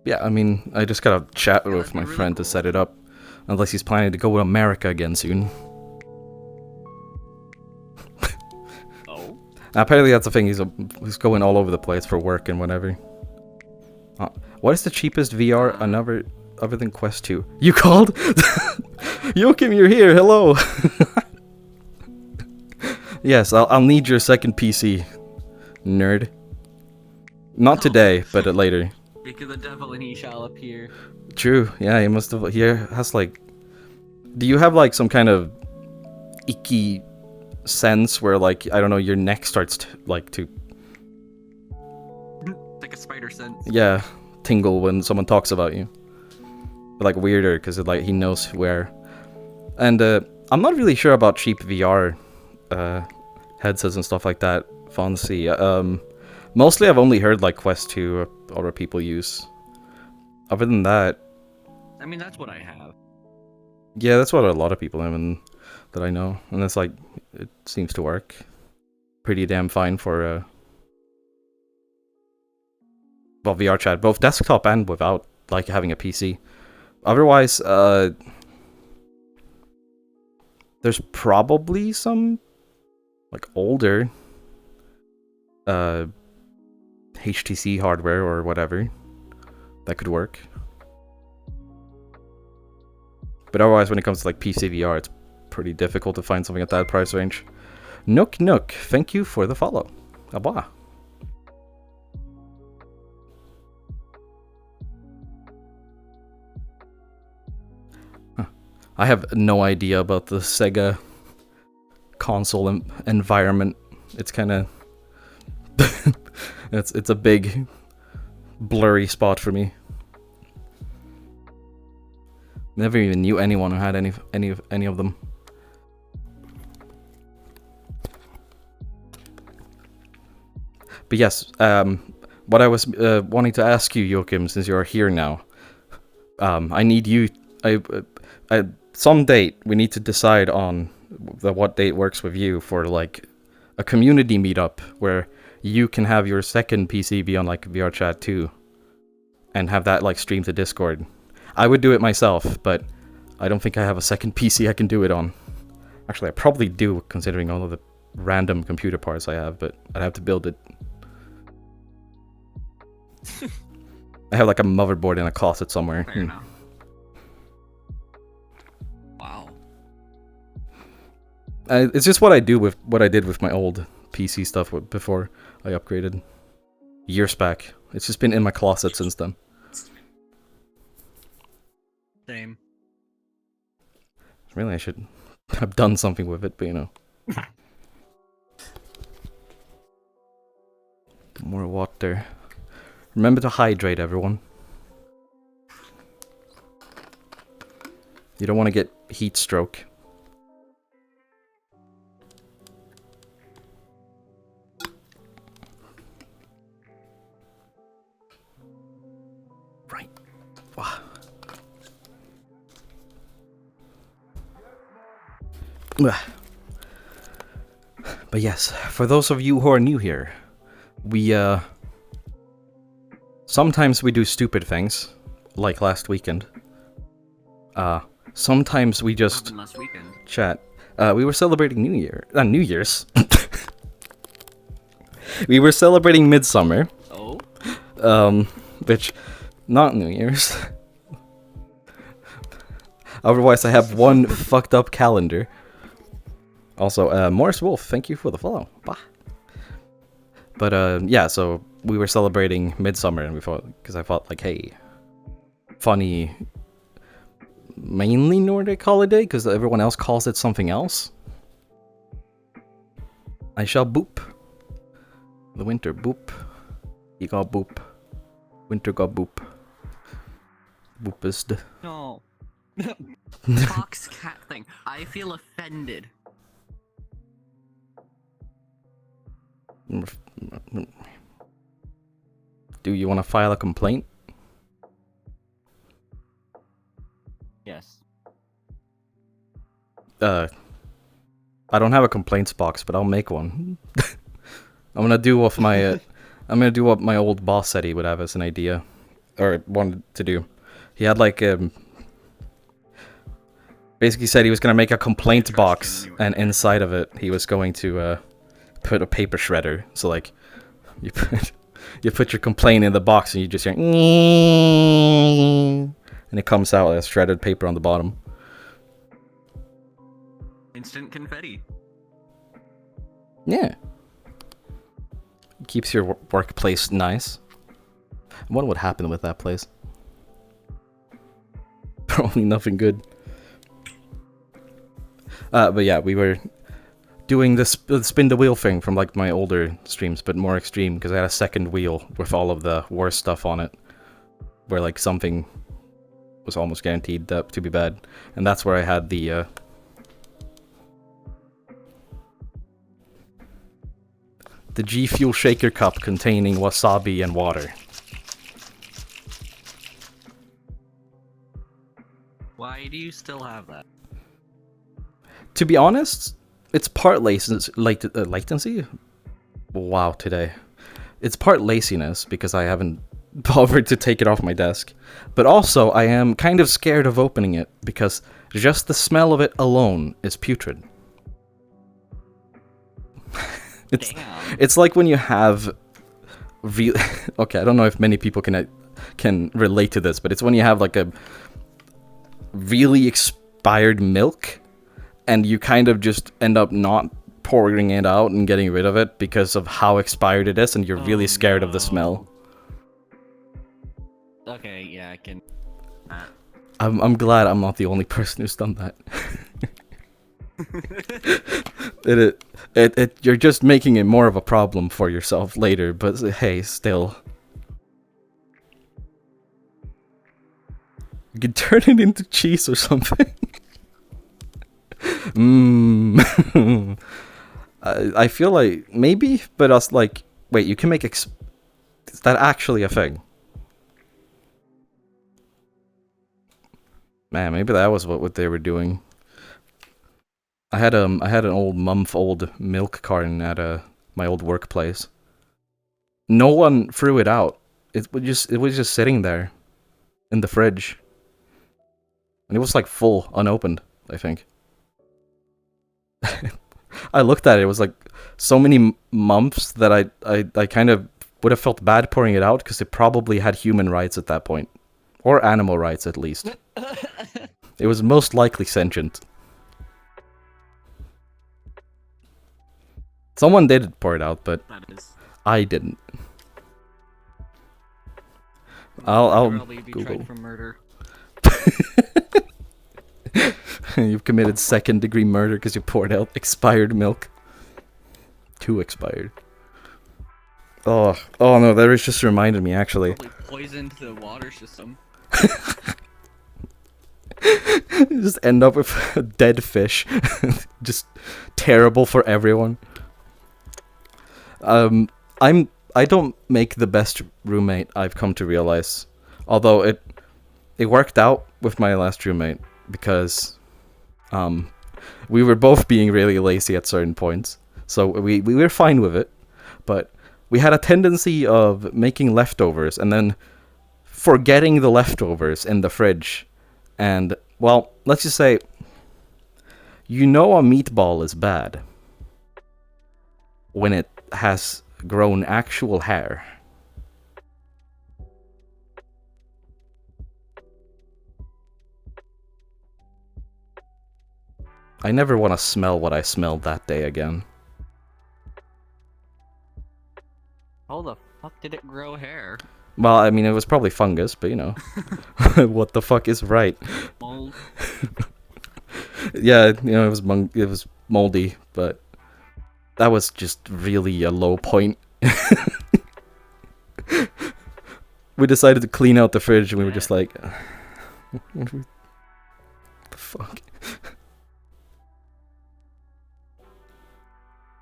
Yeah, I mean, I just gotta chat with my friend to set it up. Unless he's planning to go to America again soon. Oh? Apparently that's the thing, he's going all over the place for work and whatever. What is the cheapest VR other than Quest 2? You called? Joachim, you're here, hello! Yes, I'll need your second PC, nerd. Not today, but later. Speak of the devil and he shall appear. True, yeah, he must have. He has like. Do you have like some kind of icky sense where like I don't know your neck starts to like like a spider sense. Yeah, tingle when someone talks about you. But like weirder because like he knows where. And I'm not really sure about cheap VR headsets and stuff like that. Fonzie. Mostly I've only heard like Quest 2 or other people use. Other than that, I mean that's what I have. Yeah, that's what a lot of people have that I know, and it's like it seems to work pretty damn fine for well, VRChat, both desktop and without like having a PC. Otherwise, there's probably some like older HTC hardware or whatever that could work. But otherwise, when it comes to like PC VR, it's pretty difficult to find something at that price range. Nook, thank you for the follow. Bwah. I have no idea about the Sega console environment. It's kind of it's a big blurry spot for me. Never even knew anyone who had any of them. But yes, what I was wanting to ask you, Joachim, since you're here now, I need you. Some date we need to decide on what date works with you for like a community meetup where you can have your second PC be on like VRChat too, and have that like stream to Discord. I would do it myself, but I don't think I have a second PC I can do it on. Actually, I probably do, considering all of the random computer parts I have, but I'd have to build it. I have like a motherboard in a closet somewhere. Fair enough. Wow. It's just what I did with my old PC stuff before I upgraded. Years back. It's just been in my closet since then. Same. Really, I should have done something with it, but you know. More water. Remember to hydrate, everyone. You don't want to get heat stroke. Right. Wow. But yes, for those of you who are new here, we sometimes we do stupid things, like last weekend. Sometimes we just Last weekend. chat. We were celebrating New Year's. We were celebrating Midsummer. Oh. Which, not New Year's. Otherwise, I have one fucked up calendar. Also, Morris Wolf, thank you for the follow. Bah. But yeah, so we were celebrating Midsummer, and we thought, because I thought like, hey, funny, mainly Nordic holiday, because everyone else calls it something else. I shall boop. The winter boop. He got boop. Winter got boop. Boopist. No. Fox cat thing. I feel offended. Do you want to file a complaint? Yes. I don't have a complaints box, but I'll make one. I'm gonna do what my old boss said he would have as an idea, or wanted to do. He had like basically said he was gonna make a complaint box, and inside of it he was going to put a paper shredder. So like, you put your complaint in the box, and you just hear, and it comes out as shredded paper on the bottom. Instant confetti. Yeah. Keeps your workplace nice. What would happen with that place? Probably nothing good. But yeah, we were doing this spin the wheel thing from like my older streams, but more extreme, because I had a second wheel with all of the worst stuff on it, where like something was almost guaranteed to be bad, and that's where I had the G Fuel shaker cup containing wasabi and water. Why do you still have that? To be honest, it's part latency. Wow, today. It's part laziness because I haven't bothered to take it off my desk. But also, I am kind of scared of opening it because just the smell of it alone is putrid. It's like when you have okay, I don't know if many people can relate to this, but it's when you have like a really expired milk, and you kind of just end up not pouring it out and getting rid of it because of how expired it is, and you're really scared of the smell. Okay, yeah, I can. I'm glad I'm not the only person who's done that. You're just making it more of a problem for yourself later, but hey, still. You could turn it into cheese or something. I feel like maybe, but us like, wait, you can make is that actually a thing? Man, maybe that was what they were doing. I had an month-old milk carton at my old workplace. No one threw it out. It was just sitting there in the fridge. And it was like full, unopened, I think. I looked at it, it was like so many months that I kind of would have felt bad pouring it out because it probably had human rights at that point. Or animal rights, at least. It was most likely sentient. Someone did pour it out, but I didn't. I'll Google. For murder. You've committed second-degree murder because you poured out expired milk. Too expired. Oh no, that was just reminded me, actually. Probably poisoned the water system. You just end up with a dead fish. Just terrible for everyone. I don't make the best roommate, I've come to realize. Although it worked out with my last roommate because we were both being really lazy at certain points. So we were fine with it, but we had a tendency of making leftovers and then forgetting the leftovers in the fridge. And, well, let's just say, you know a meatball is bad when it has grown actual hair. I never want to smell what I smelled that day again. How the fuck did it grow hair? Well, I mean, it was probably fungus, but you know. What the fuck is right? Mold. Yeah, you know, it was moldy, but that was just really a low point. We decided to clean out the fridge and we were just like, what the fuck?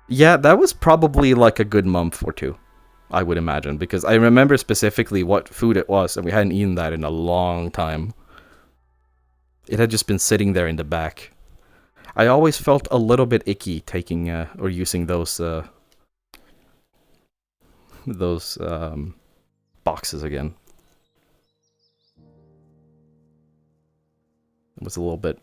Yeah, that was probably like a good month or two, I would imagine, because I remember specifically what food it was, and we hadn't eaten that in a long time. It had just been sitting there in the back. I always felt a little bit icky taking or using those boxes again. It was a little bit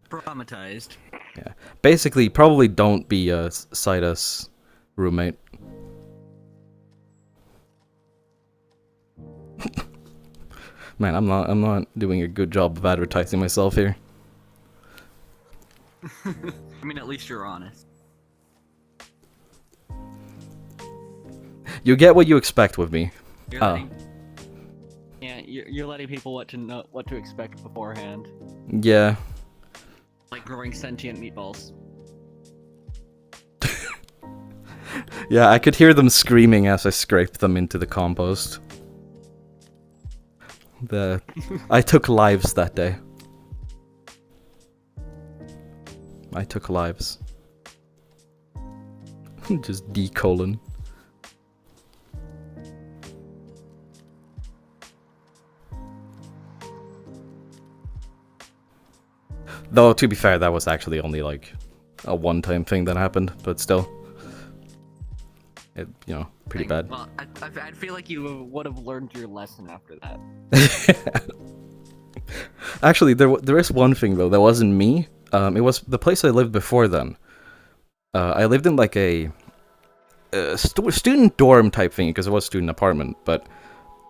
Traumatized. Yeah. Basically, probably don't be a Citus roommate. Man, I'm not doing a good job of advertising myself here. I mean, at least you're honest. You get what you expect with me. You're letting, yeah, you're letting people what to expect beforehand. Yeah. Like growing sentient meatballs. Yeah, I could hear them screaming as I scraped them into the compost. I took lives that day. I took lives. Just D:. Though, to be fair, that was actually only like a one-time thing that happened, but still. It, you know, pretty bad. Well, I feel like you would have learned your lesson after that. Actually, there is one thing, though, that wasn't me. It was the place I lived before then. I lived in like a student dorm type thing, because it was a student apartment, but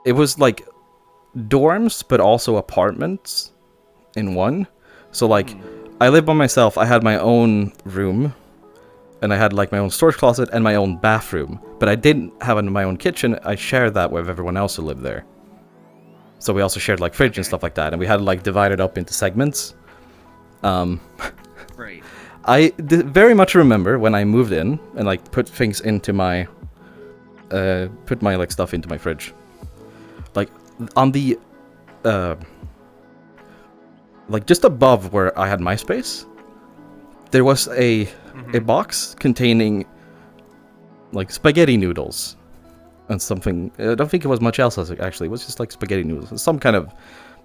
it was like dorms, but also apartments in one. So like, I lived by myself, I had my own room, and I had like my own storage closet and my own bathroom, but I didn't have my own kitchen, I shared that with everyone else who lived there. So we also shared like fridge and stuff like that, and we had like divided up into segments. Right. Very much remember when I moved in and like put things into my put my like stuff into my fridge. Like on the like just above where I had my space, there was a box containing like spaghetti noodles and something. I don't think it was much else actually. It was just like spaghetti noodles, some kind of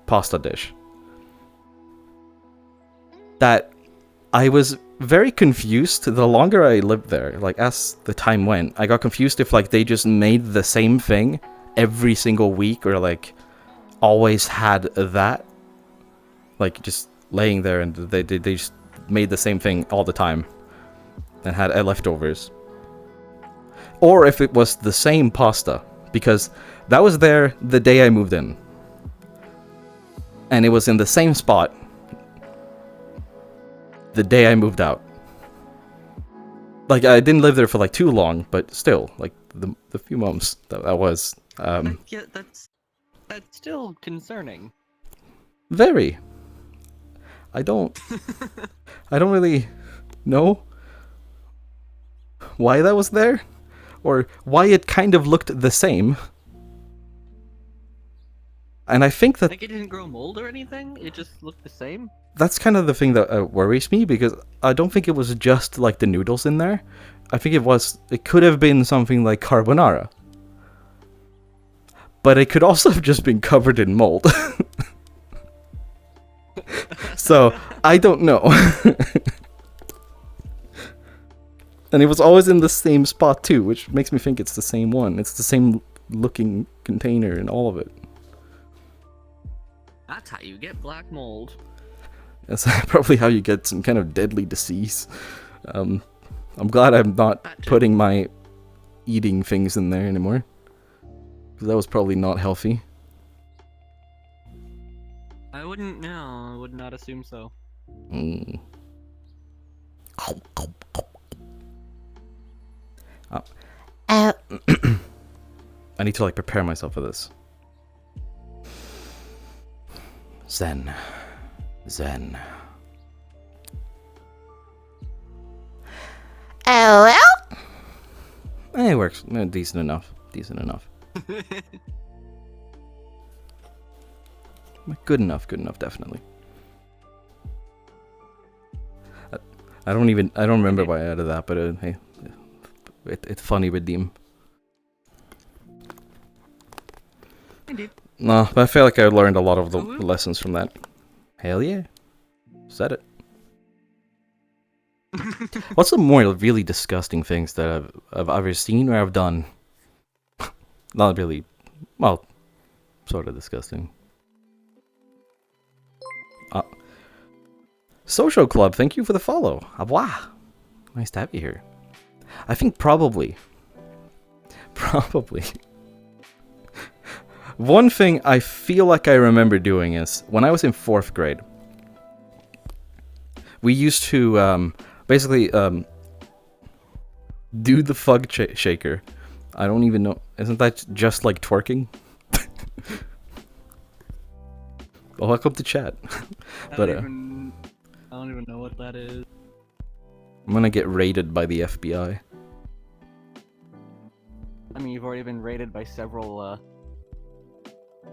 pasta dish. That I was very confused the longer I lived there. Like as the time went, I got confused if like they just made the same thing every single week or like always had that like just laying there, and they just made the same thing all the time and had leftovers. Or if it was the same pasta, because that was there the day I moved in. And it was in the same spot the day I moved out. Like, I didn't live there for like too long, but still, like the few months that was. Yeah, that's still concerning. Very. I don't really know why that was there, or why it kind of looked the same. And I think that Like it didn't grow mold or anything? It just looked the same? that's kind of the thing that worries me, because I don't think it was just like the noodles in there. I think it could have been something like carbonara. But it could also have just been covered in mold. So, I don't know. And it was always in the same spot too, which makes me think it's the same one. It's the same looking container and all of it. That's how you get black mold. That's probably how you get some kind of deadly disease. I'm glad I'm not putting my eating things in there anymore, because that was probably not healthy. I wouldn't know. I would not assume so. Mm. I need to like prepare myself for this. Zen. Oh well. It works. Decent enough. Good enough, definitely. I don't remember why I added that, but hey, it's funny with Deem. Indeed. No, but I feel like I learned a lot of the lessons from that. Hell yeah. Said it. What's some more really disgusting things that I've either seen or I've done? Not really. Well, sort of disgusting. Social Club, thank you for the follow. Bwah. Nice to have you here. I think probably. One thing I feel like I remember doing is, when I was in 4th grade, we used to basically do the fug shaker. I don't even know. Isn't that just like twerking? Well, welcome to chat. But I don't even know what that is. I'm gonna get raided by the FBI. I mean, you've already been raided by several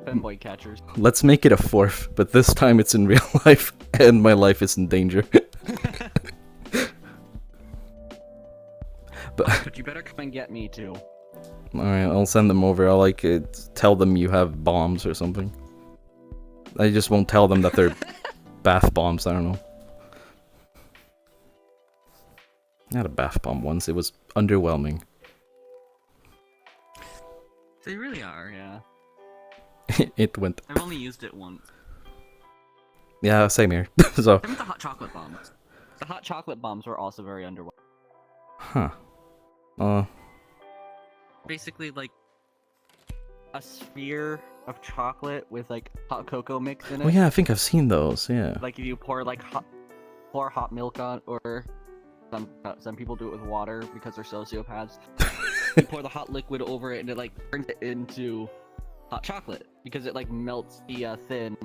FEMBOY catchers. Let's make it a 4th, but this time it's in real life, and my life is in danger. But you better come and get me too. Alright, I'll send them over. I'll like tell them you have bombs or something. I just won't tell them that they're bath bombs, I don't know. I had a bath bomb once, it was underwhelming. They really are, yeah. It went... I've only used it once. Yeah, same here. So... Same with the hot chocolate bombs. The hot chocolate bombs were also very underwhelming. Huh. Basically, like, a sphere of chocolate with, like, hot cocoa mix in it. Oh yeah, I think I've seen those, yeah. Like, if you pour, like, hot milk on, or some people do it with water because they're sociopaths. You pour the hot liquid over it, and it, like, turns it into hot chocolate because it like melts the thin,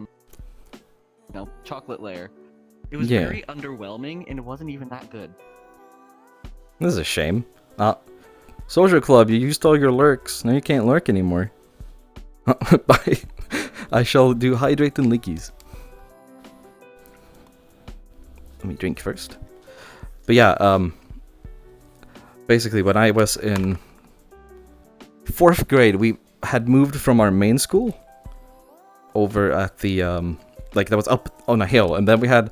chocolate layer. It was Yeah. very underwhelming, and it wasn't even that good. This is a shame. Social Club, you used all your lurks. Now you can't lurk anymore. Bye. I shall do hydrate and lickies. Let me drink first. But yeah, basically when I was in 4th grade, we had moved from our main school over at the, like that was up on a hill, and then we had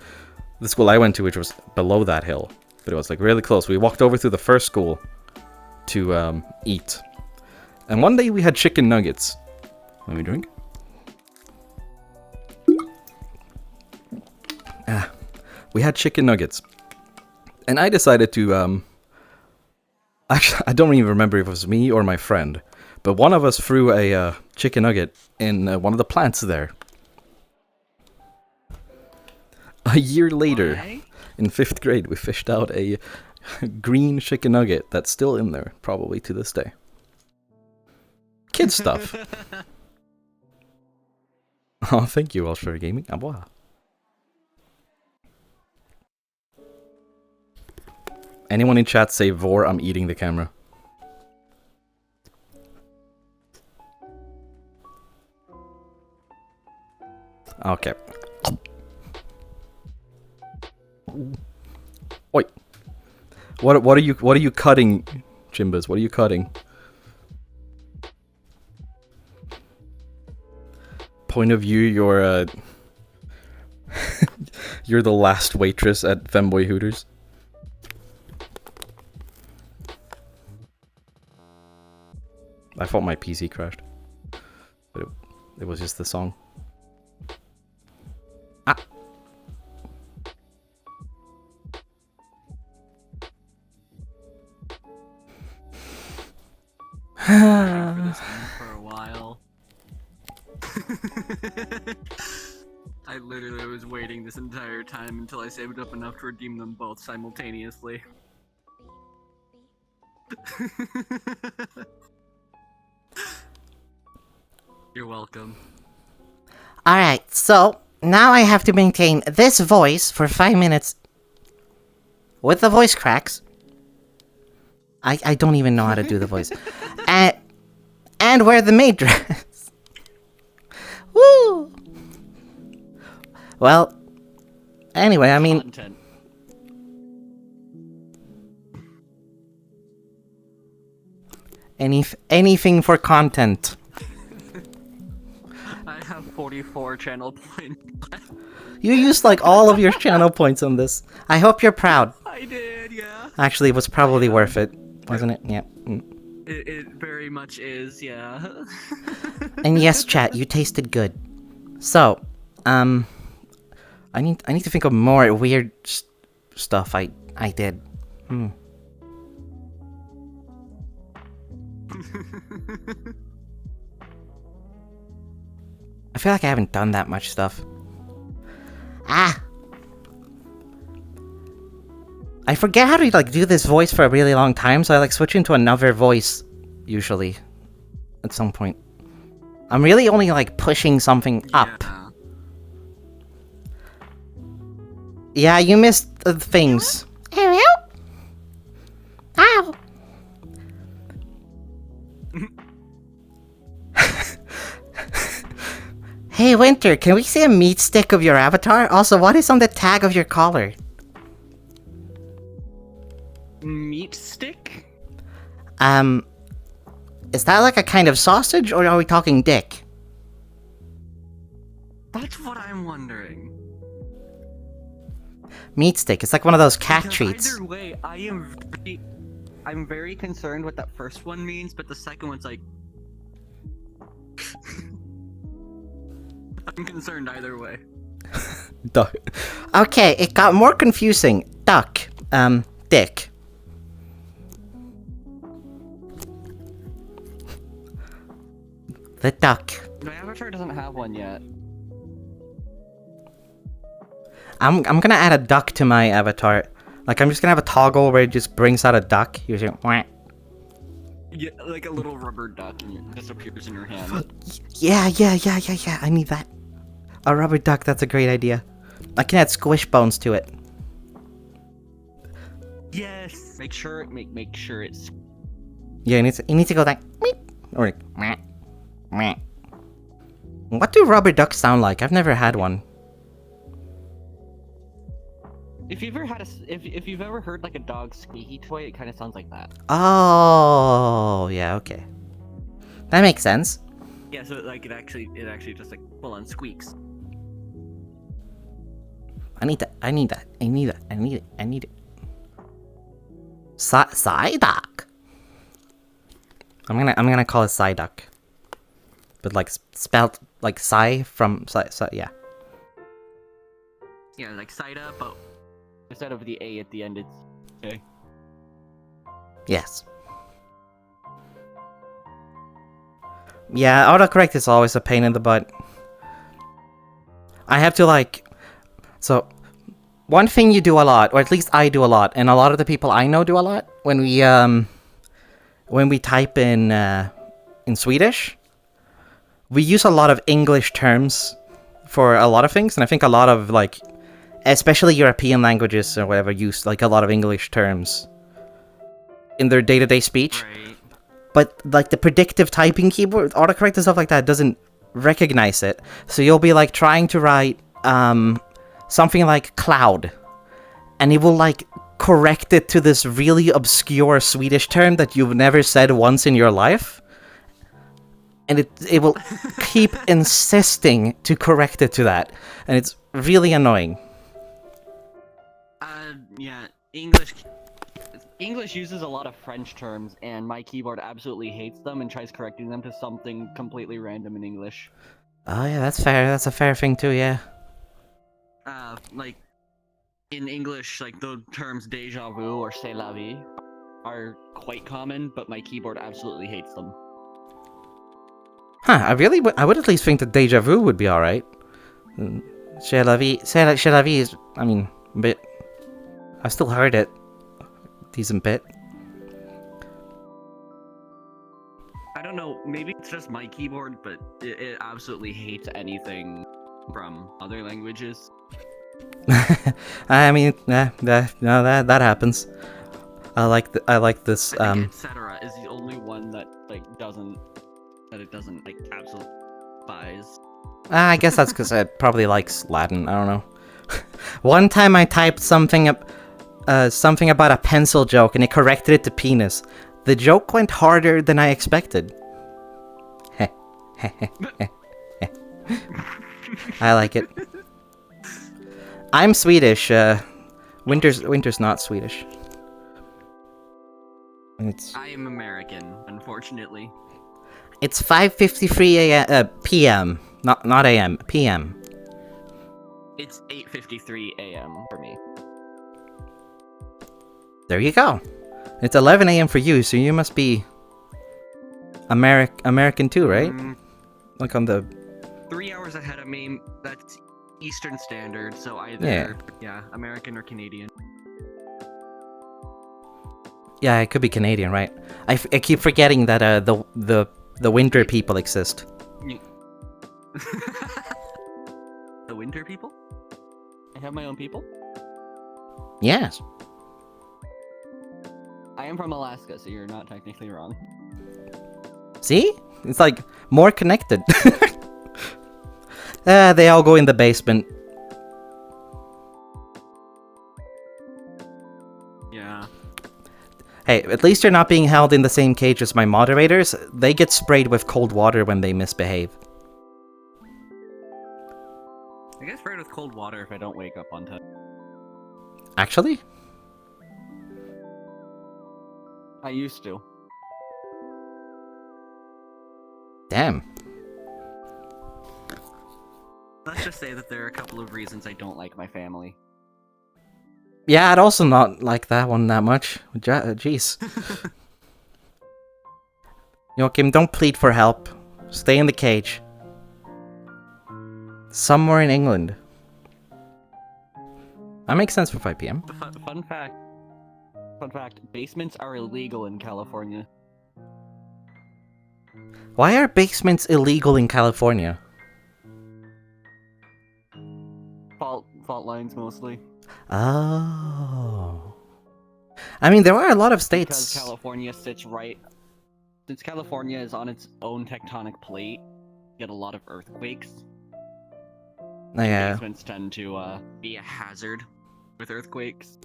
the school I went to, which was below that hill, but it was like really close. We walked over to the first school to eat, and one day we had chicken nuggets. Let me drink. We had chicken nuggets, and I decided to actually, I don't even remember if it was me or my friend, but one of us threw a chicken nugget in one of the plants there. A year later, Why? in 5th grade, we fished out a green chicken nugget that's still in there, probably to this day. Kid stuff. Oh, thank you, Welsh for Gaming. Bwah. Anyone in chat say Vor, I'm eating the camera. Okay. Oi. What are you cutting, Jimbas? What are you cutting? Point of view, you're you're the last waitress at Femboy Hooters. I thought my PC crashed, but it was just the song. Ah. For this game for a while. I literally was waiting this entire time until I saved up enough to redeem them both simultaneously. You're welcome. Alright, so now I have to maintain this voice for 5 minutes with the voice cracks. I don't even know how to do the voice. And wear the maid dress. Woo! Well, anyway, I mean, Content. anything for content. I have 44 channel points. You used like all of your channel points on this. I hope you're proud. I did, yeah. Actually, it was probably worth it, wasn't it? Yeah. It very much is, yeah. And yes, chat, you tasted good. So, I need to think of more weird stuff I did. I feel like I haven't done that much stuff. Ah! I forget how to like do this voice for a really long time, so I like switch into another voice usually at some point. I'm really only like pushing something up. Yeah, you missed the things. Hello? Ow! Hey, Winter, can we see a meat stick of your avatar? Also, what is on the tag of your collar? Meat stick? Is that like a kind of sausage, or are we talking dick? That's what I'm wondering. Meat stick, it's like one of those cat Because treats. Either way, I'm very concerned what that first one means, but the second one's like... I'm concerned either way. Duck. Okay, it got more confusing. Duck. Dick. The duck. My avatar doesn't have one yet. I'm gonna add a duck to my avatar. Like, I'm just gonna have a toggle where it just brings out a duck. Usually, wah. Yeah, like a little rubber duck and it just appears in your hand. Yeah. I need that. A rubber duck, that's a great idea. I can add squish bones to it. Yes. Make sure it's. Yeah, you need to go like meep, or like, meh, meh. What do rubber ducks sound like? I've never had one. If you've ever had if you've ever heard like a dog squeaky toy, it kind of sounds like that. Oh, yeah, okay. That makes sense. Yeah, so like it actually just like full on squeaks. I need that. I need it. Psyduck. I'm gonna call it Psyduck. But like spelled like Psy from yeah. Yeah, like side up, but instead of the A at the end, it's okay. Yes. Yeah, autocorrect is always a pain in the butt. I have to like... So, one thing you do a lot, or at least I do a lot, and a lot of the people I know do a lot, when we type in Swedish, we use a lot of English terms for a lot of things, and I think a lot of, like, especially European languages or whatever, use, like, a lot of English terms in their day-to-day speech. Right. But, like, the predictive typing keyboard, autocorrect and stuff like that, doesn't recognize it. So you'll be, like, trying to write, something like cloud. And it will, like, correct it to this really obscure Swedish term that you've never said once in your life. And it will keep insisting to correct it to that. And it's really annoying. Yeah, English uses a lot of French terms, and my keyboard absolutely hates them and tries correcting them to something completely random in English. Oh yeah, that's fair. That's a fair thing too, yeah. Like, in English, like, the terms déjà vu or c'est la vie are quite common, but my keyboard absolutely hates them. Huh, I would at least think that déjà vu would be alright. C'est la vie is, I mean, a bit... I still heard it. Decent bit. I don't know, maybe it's just my keyboard, but it absolutely hates anything from other languages. I mean, no, that happens. I like this. I think etc. is the only one that it doesn't like absolutely despise. I guess that's because it probably likes Latin. I don't know. One time I typed something about a pencil joke and it corrected it to penis. The joke went harder than I expected. I like it. I'm Swedish. Winter's not Swedish. I am American, unfortunately. It's 5:53 p.m. Not a.m. p.m. It's 8:53 a.m. for me. There you go. It's 11 a.m. for you, so you must be American too, right? Like on the 3 hours ahead of me. That's Eastern Standard, so either American or Canadian. Yeah, it could be Canadian, right? I keep forgetting that the winter people exist. The winter people? I have my own people? Yes. I am from Alaska, so you're not technically wrong. See? It's like more connected. They all go in the basement. Yeah. Hey, at least you're not being held in the same cage as my moderators. They get sprayed with cold water when they misbehave. I get sprayed with cold water if I don't wake up on time. Actually? I used to. Damn. Let's just say that there are a couple of reasons I don't like my family. Yeah, I'd also not like that one that much. Jeez. Joachim, don't plead for help. Stay in the cage. Somewhere in England. That makes sense for 5 p.m. Fun fact, basements are illegal in California. Why are basements illegal in California? Fault lines mostly. Oh. I mean, there are a lot of Because states. California sits right. Since California is on its own tectonic plate, you get a lot of earthquakes. Yeah. Basements tend to be a hazard with earthquakes.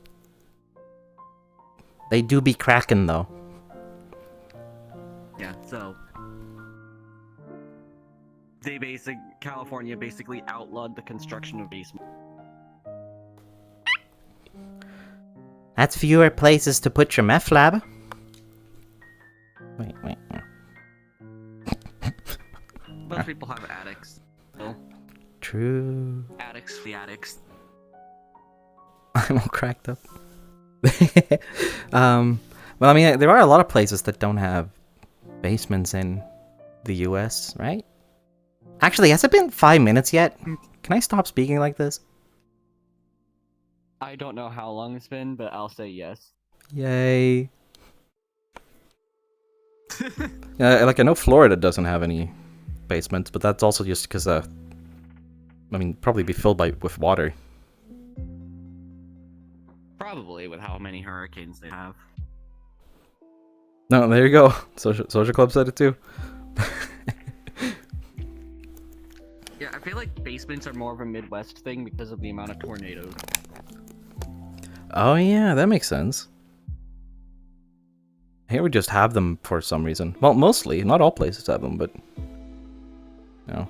They do be cracking though. Yeah, so California basically outlawed the construction of basements. That's fewer places to put your meth lab. Wait. Most people have attics. So True. attics, the attics. I'm all cracked up. Well, I mean, there are a lot of places that don't have basements in the US, right? Actually, has it been 5 minutes yet? Can I stop speaking like this? I don't know how long it's been, but I'll say yes. Yay. Yeah, like I know Florida doesn't have any basements, but that's also just because, I mean, probably be filled with water. Probably with how many hurricanes they have. No, there you go. Social Club said it too. Yeah, I feel like basements are more of a Midwest thing because of the amount of tornadoes. Oh yeah, that makes sense. Here we just have them for some reason. Well, mostly, not all places have them, but you know.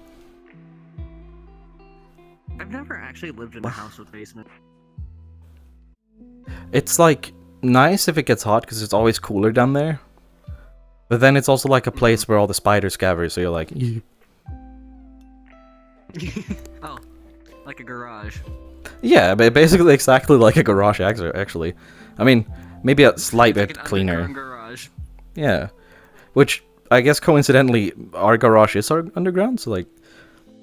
I've never actually lived in a house with basement. It's like nice if it gets hot because it's always cooler down there. But then it's also like a place where all the spiders gather, so you're like, "Ew." Oh, like a garage. Yeah, but basically exactly like a garage actually. I mean, maybe a slight Like bit an cleaner. underground garage. Yeah, which I guess coincidentally our garage is underground. So like,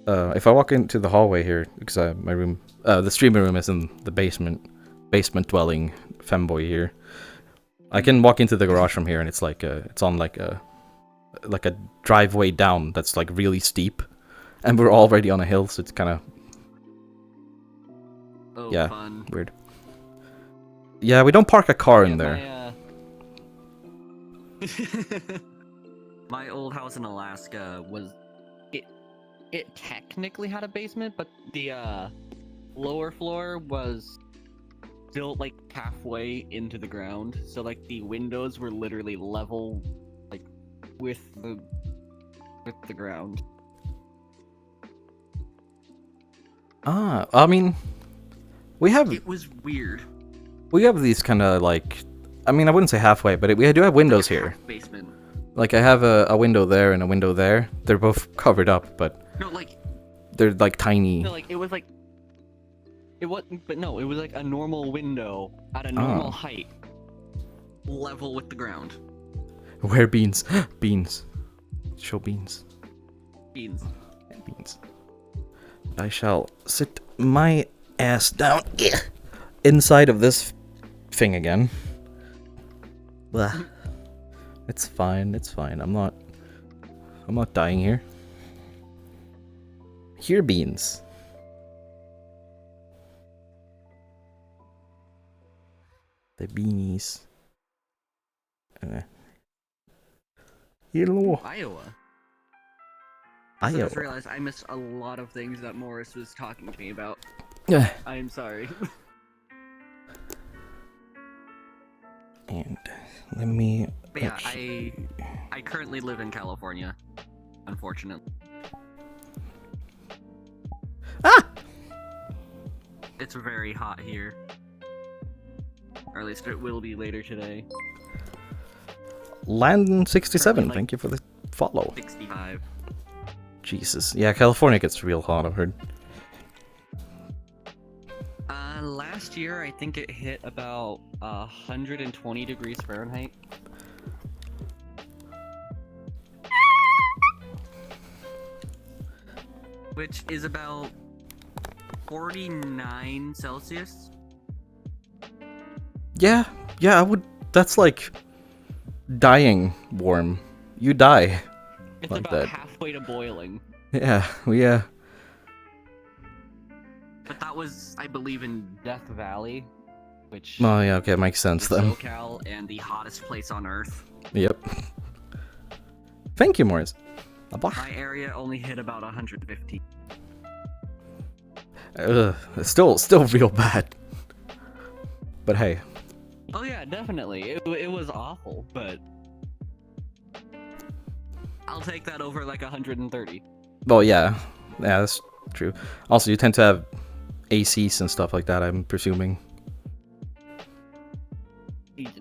if I walk into the hallway here, because my room, the streaming room is in the basement dwelling FEMBOY here. I can walk into the garage from here, and it's like it's on like a driveway down that's like really steep, and we're already on a hill, so it's kind of Oh, fun. weird. Yeah, we don't park a car in there. My old house in Alaska was it technically had a basement, but the lower floor was built like halfway into the ground, so like the windows were literally level like with the ground. Ah, I mean, It was weird. we have these kind of like, I mean, I wouldn't say halfway, but we do have windows here. Basement. Like I have a window there and a window there. They're both covered up, but No, like they're like tiny. no, like it was like it wasn't, but no, it was like a normal window at a normal height, level with the ground. Where beans? Beans. Show beans. Beans. Beans. I shall sit my ass down inside of this thing again. Blah. It's fine. It's fine. I'm not dying here. Here, beans. The beanies. Hello. Iowa. Iowa. I just realized I missed a lot of things that Morris was talking to me about. Yeah. I am sorry. And let me. But yeah, I currently live in California, unfortunately. Ah! It's very hot here. Or at least it will be later today. Land67, Like- thank you for the follow. 65. Jesus. Yeah, California gets real hot, I've heard. Last year I think it hit about 120 degrees Fahrenheit. Which is about 49 Celsius. Yeah, I would. That's like dying warm. You die. It's like about that. halfway to boiling. Yeah, yeah. But that was, I believe, in Death Valley, which Oh yeah, okay, makes sense is then. SoCal and the hottest place on Earth. Yep. Thank you, Morris. Bwah. My area only hit about 150. It's still real bad. But hey. Oh yeah, definitely. It was awful, but I'll take that over like 130. Well, yeah, that's true. Also, you tend to have ACs and stuff like that, I'm presuming.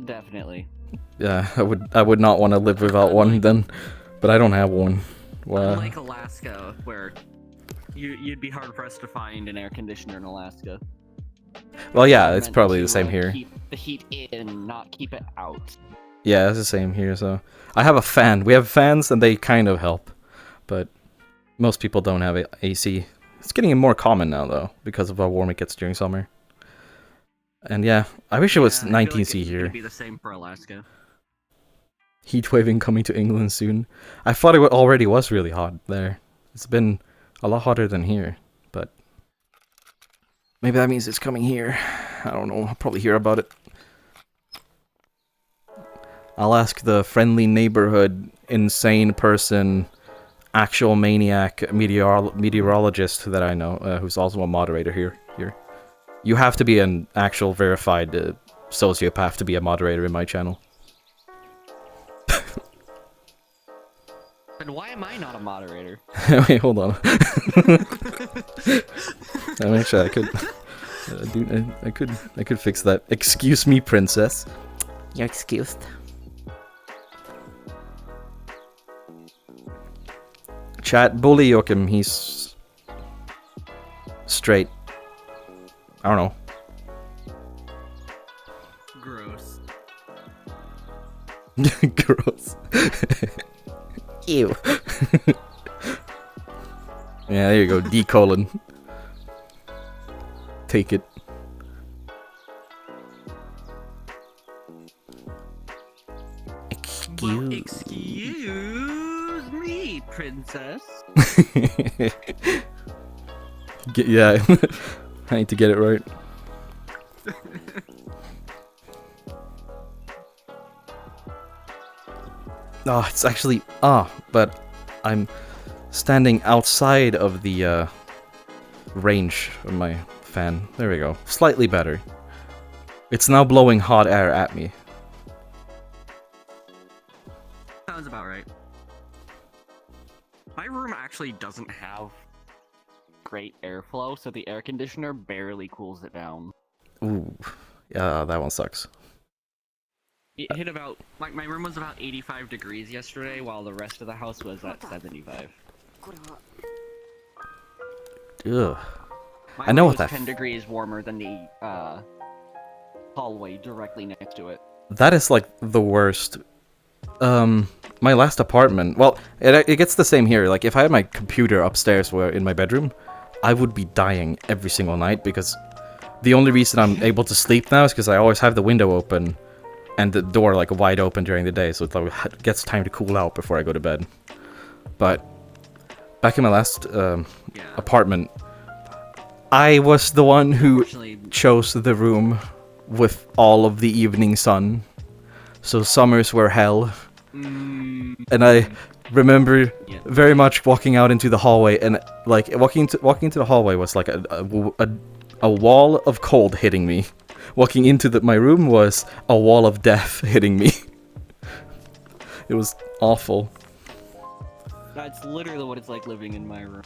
Definitely. Yeah, I would not want to live without one then, but I don't have one. Well, Unlike Alaska, where you'd be hard pressed to find an air conditioner in Alaska. well, yeah, it's Meant probably to, the same here. Keep the heat in, not keep it out. Yeah, it's the same here. So I have a fan. We have fans, and they kind of help, but most people don't have AC. It's getting more common now, though, because of how warm it gets during summer. And yeah, I wish it was Yeah, I feel 19C like here. It'd be the same for Alaska. Heatwave incoming to England soon. I thought it already was really hot there. It's been a lot hotter than here, but maybe that means it's coming here. I don't know. I'll probably hear about it. I'll ask the friendly neighborhood, insane person, actual maniac meteorologist that I know, who's also a moderator here. You have to be an actual verified sociopath to be a moderator in my channel. Then why am I not a moderator? Wait, hold on. Actually, I could fix that. Excuse me, princess. You're excused. Chat, bully Joachim, he's straight. I don't know. Gross. Gross. Ew. Yeah, there you go, D colon. Take it. Well, excuse me, princess. Yeah, I need to get it right. Oh, it's actually but I'm standing outside of the range of my fan. There we go. Slightly better. It's now blowing hot air at me. Sounds about right. My room actually doesn't have great airflow, so the air conditioner barely cools it down. Ooh, yeah, that one sucks. It hit about, like, my room was about 85 degrees yesterday, while the rest of the house was at 75. Ugh. My I know room what was that 10 degrees warmer than the hallway directly next to it. That is like the worst. My last apartment. Well, it gets the same here. Like if I had my computer upstairs where in my bedroom, I would be dying every single night because the only reason I'm able to sleep now is because I always have the window open and the door like wide open during the day, so it gets time to cool out before I go to bed. But back in my last apartment, I was the one who chose the room with all of the evening sun. So summers were hell. And I remember very much walking out into the hallway, and like walking into the hallway was like a wall of cold hitting me. Walking into my room was a wall of death hitting me. It was awful. That's literally what it's like living in my room.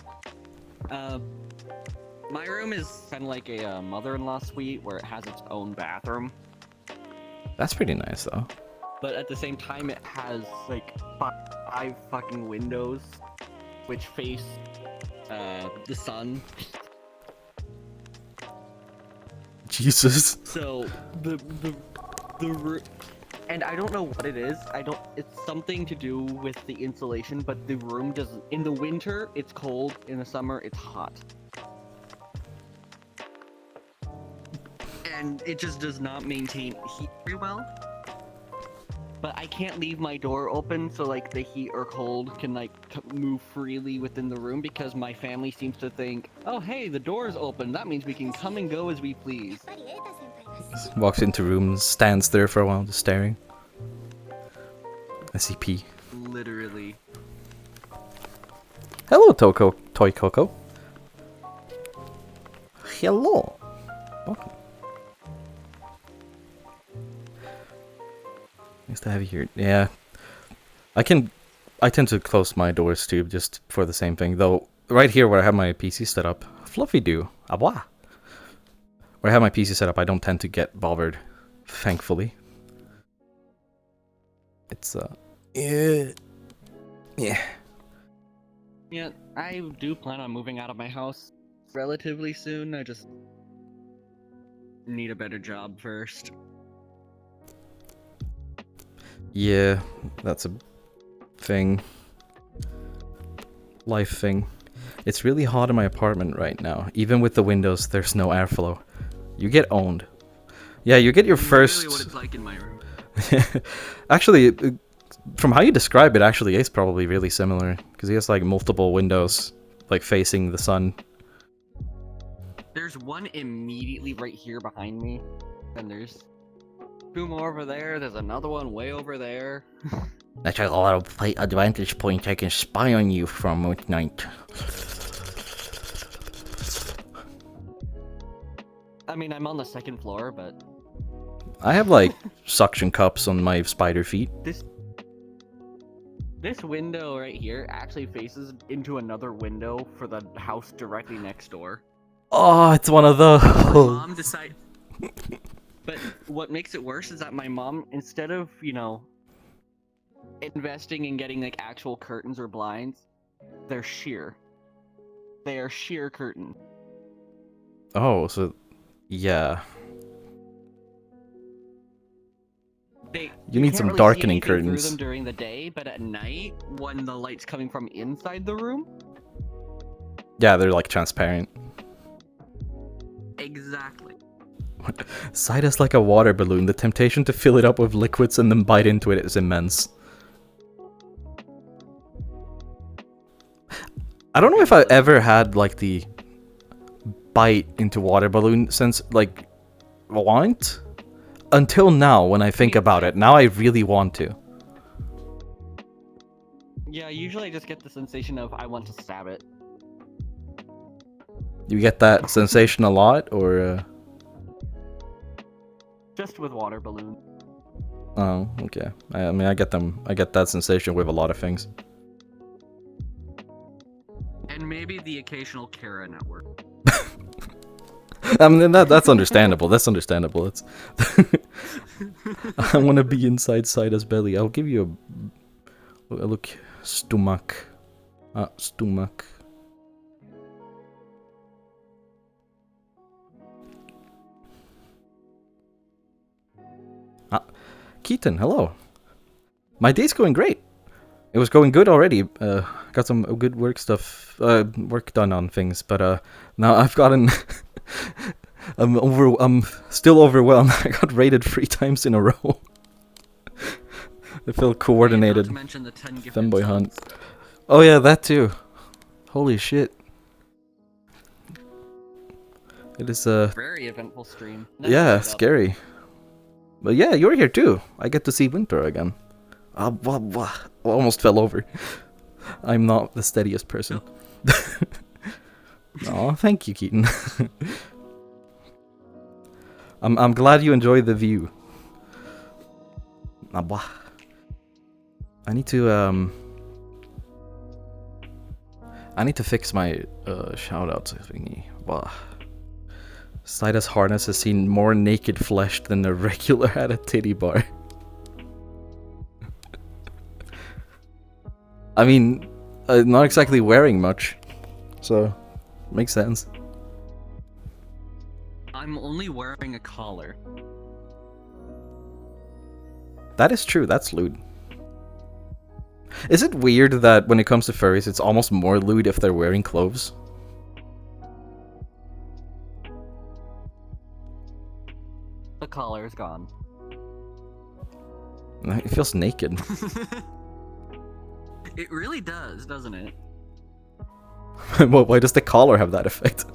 My room is kind of like a mother-in-law suite where it has its own bathroom. That's pretty nice though. But at the same time, it has like 5 fucking windows, which face the sun. Jesus. So the and I don't know what it is. It's something to do with the insulation, but the room doesn't. In the winter, it's cold. In the summer, it's hot. And it just does not maintain heat very well. but I can't leave my door open so like the heat or cold can like move freely within the room because my family seems to think, oh hey, the door is open. That means we can come and go as we please. Walks into rooms, stands there for a while, just staring. SCP. Literally. Hello, Toy Coco. Hello. Welcome. Nice to have you here. Yeah. I tend to close my doors too, just for the same thing. Though, right here where I have my PC set up, Fluffy do. Bwah. Where I have my PC set up, I don't tend to get bothered. Thankfully. It's, yeah. Yeah, I do plan on moving out of my house relatively soon. I just need a better job first. Yeah, that's a thing. Life thing. It's really hot in my apartment right now. Even with the windows, there's no airflow. You get owned. Yeah, you get your first... Literally what it's like in my room. Actually, from how you describe it, actually, it's probably really similar. Because he has, like, multiple windows, like, facing the sun. There's one immediately right here behind me. And there's two more over there. There's another one way over there. That's a lot of advantage points I can spy on you from at night. I mean, I'm on the second floor, but... I have, like, suction cups on my spider feet. This window right here actually faces into another window for the house directly next door. Oh, it's one of those. My mom decided... But what makes it worse is that my mom, instead of, you know, investing in getting, like, actual curtains or blinds, they're sheer. They are sheer curtain. Oh, so... Yeah. You need can't some really see darkening anything through curtains. them during the day, but at night, when the light's coming from inside the room... Yeah, they're, like, transparent. Exactly. Sight is like a water balloon. The temptation to fill it up with liquids and then bite into it is immense. I don't know if I ever had, like, the bite into water balloon since, like, want? Until now, when I think about it. Now I really want to. Yeah, usually I just get the sensation of I want to stab it. You get that sensation a lot, or... Just with water balloon. Oh, okay. I mean, I get that sensation with a lot of things. And maybe the occasional Kara network. I mean, that's understandable. That's understandable. It's I want to be inside Sida's belly. I'll give you a look. Stomach. Stomach. Keaton, hello. My day's going great. It was going good already. Got some good work done on things, but now I've gotten I'm still overwhelmed. I got raided 3 times in a row. I feel coordinated. Not to mention the 10 gifted FEMBOY hunt. subs. Oh yeah, that too. Holy shit. It is Very eventful stream. yeah, scary. But yeah, you're here too. I get to see Winter again. Almost fell over. I'm not the steadiest person. Aw, thank you, Keaton. I'm glad you enjoyed the view. Bwah. I need to fix my shoutouts thingy. Bwah. Sida's harness has seen more naked flesh than a regular at a titty bar. I mean, not exactly wearing much, so makes sense. I'm only wearing a collar. That is true, that's lewd. Is it weird that when it comes to furries, it's almost more lewd if they're wearing clothes? The collar is gone. It feels naked. It really does, doesn't it? Well, why does the collar have that effect?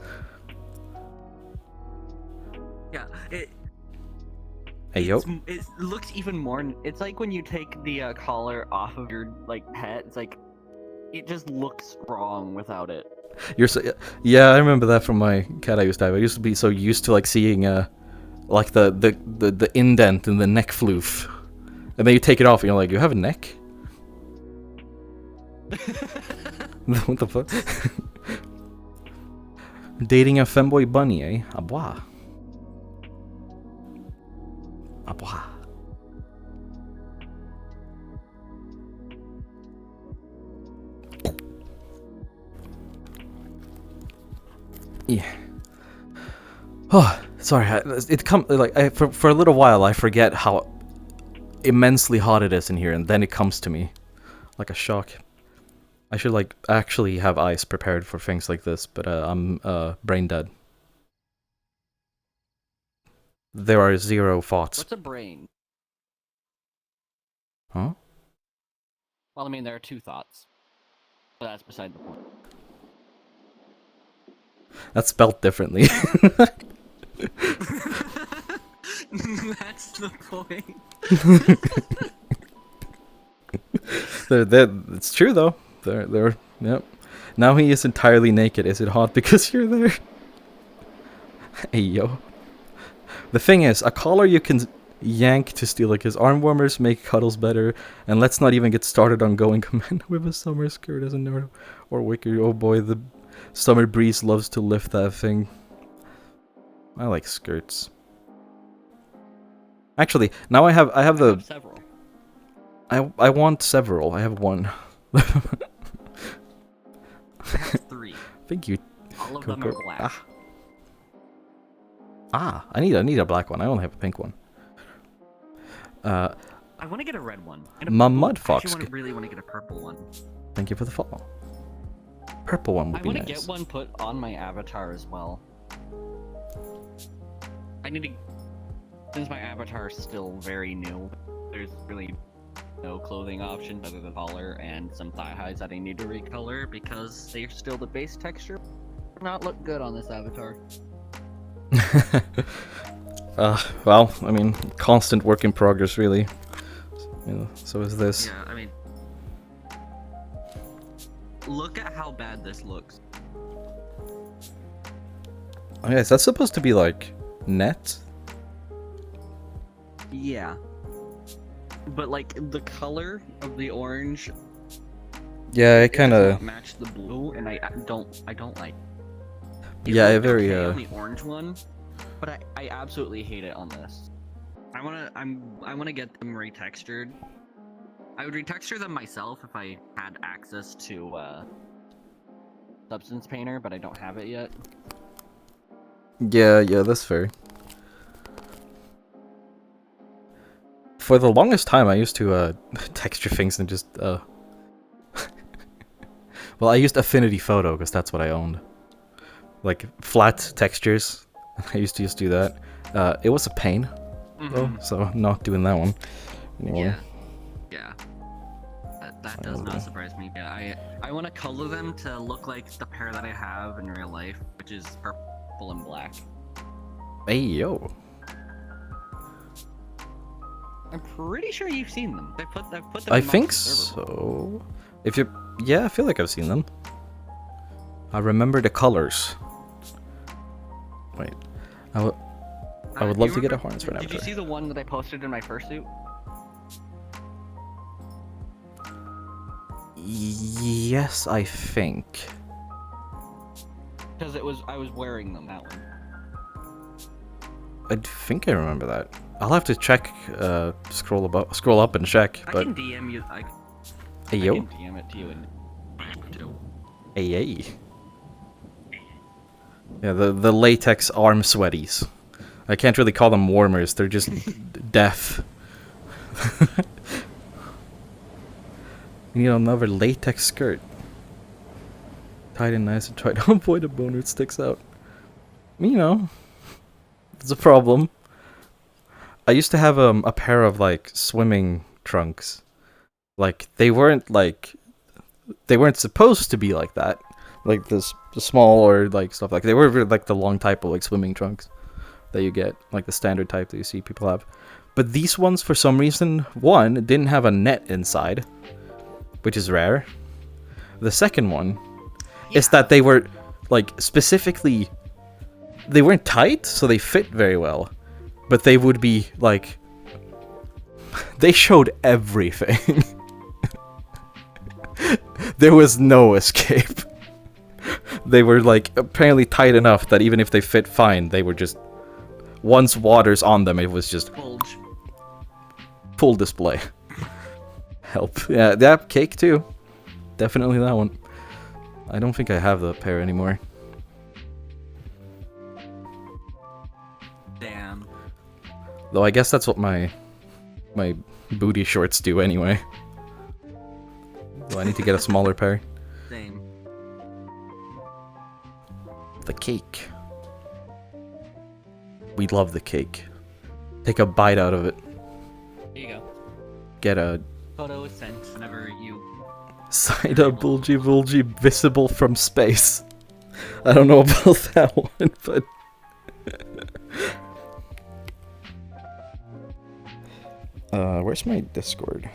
Yeah, Hey yo. it looks even more. It's like when you take the collar off of your like pet. It's like it just looks wrong without it. You're so, yeah, I remember that from my cat I used to have. I used to be so used to like seeing like the indent in the neck floof, and then you take it off and you're like, you have a neck? What the fuck? Dating a femboy bunny, eh? Bwah. Bwah. Yeah. Oh, sorry. For a little while I forget how immensely hot it is in here, and then it comes to me like a shock. I should like actually have ice prepared for things like this, but I'm brain dead. There are 0 thoughts. What's a brain? Huh? Well, I mean, there are 2 thoughts, but that's beside the point. That's spelled differently. That's the point. It's true though. Yep. Now he is entirely naked. Is it hot because you're there? Hey yo. The thing is, a collar you can yank to steal like his arm warmers, make cuddles better, and let's not even get started on going command with a summer skirt as a nerd or wicker. Oh boy, the summer breeze loves to lift that thing. I like skirts. Actually, now I have the several. I want several. I have one. I have 3. Thank you. All of them are black. I need a black one. I only have a pink one. I want to get a red one. And My mud fox. I really want to get a purple one. Thank you for the follow. Purple one would I be want nice. to get one put on my avatar as well. I need to, since my avatar is still very new, there's really no clothing options other than collar and some thigh highs that I need to recolor because they're still the base texture. Not look good on this avatar. Well, I mean, constant work in progress, really. So is this. Yeah, I mean, look at how bad this looks. Oh, yeah, is that supposed to be like net? Yeah. But like the color of the orange, Yeah, it kind does of. not match the blue, and I don't like. Yeah, It it looked very. okay on the orange one, but I absolutely hate it on this. I wanna get them retextured. I would retexture them myself if I had access to Substance Painter, but I don't have it yet. Yeah, that's fair. For the longest time, I used to texture things and just well, I used Affinity Photo because that's what I owned. Like flat textures. I used to just do that. It was a pain, though, so not doing that one anymore. Yeah. That does not surprise me. Yeah, I want to color them to look like the pair that I have in real life, which is purple and black. Hey yo. I'm pretty sure you've seen them. I've put them. I in my think server. so. If you, yeah, I feel like I've seen them. I remember the colors. Wait, I would Do love you to get a remember- horns for an Did you avatar. see the one that I posted in my fursuit? Yes, I think. Because I was wearing them, that one. I think I remember that. I'll have to check. Scroll up and check. I But can DM you. hey I yo, can DM it to you and hey. Yeah, the latex arm sweaties. I can't really call them warmers. They're just death. You need another latex skirt. Tight and nice and try to avoid a boner that sticks out. You know, it's a problem. I used to have a pair of like swimming trunks. Like they weren't supposed to be like that. Like the small or like stuff like they were like the long type of like swimming trunks that you get, like the standard type that you see people have. But these ones, for some reason, one, didn't have a net inside, which is rare. The second one is that they were like specifically, they weren't tight, so they fit very well, but they would be like, they showed everything. There was no escape. They were like apparently tight enough that even if they fit fine, they were just, once water's on them, it was just Bulge. full display. Help. Yeah, that cake too. Definitely that one. I don't think I have the pair anymore. Damn. Though I guess that's what my booty shorts do anyway. Do I need to get a smaller pair? Same. The cake. We love the cake. Take a bite out of it. Here you go. Get a Photo is sent whenever you. Sida bulgy visible from space. I don't know about that one, but where's my Discord?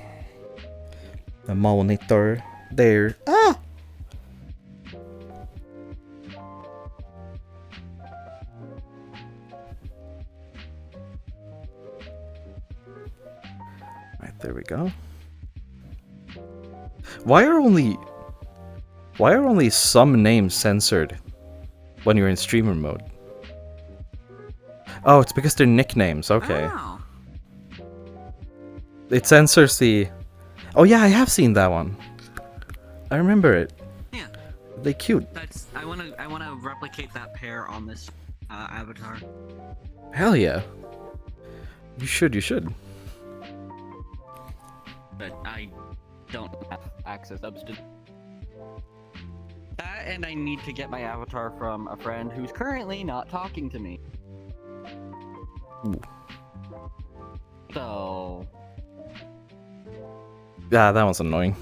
The monitor there. Ah. Right, there we go. Why are only some names censored when you're in streamer mode? Oh, it's because they're nicknames. Okay. Oh. It censors the... Oh yeah, I have seen that one. I remember it. Yeah. They cute. That's. I wanna replicate that pair on this avatar. Hell yeah. You should. But I don't have access to that, and I need to get my avatar from a friend who's currently not talking to me. Ooh. So. Yeah, that one's annoying.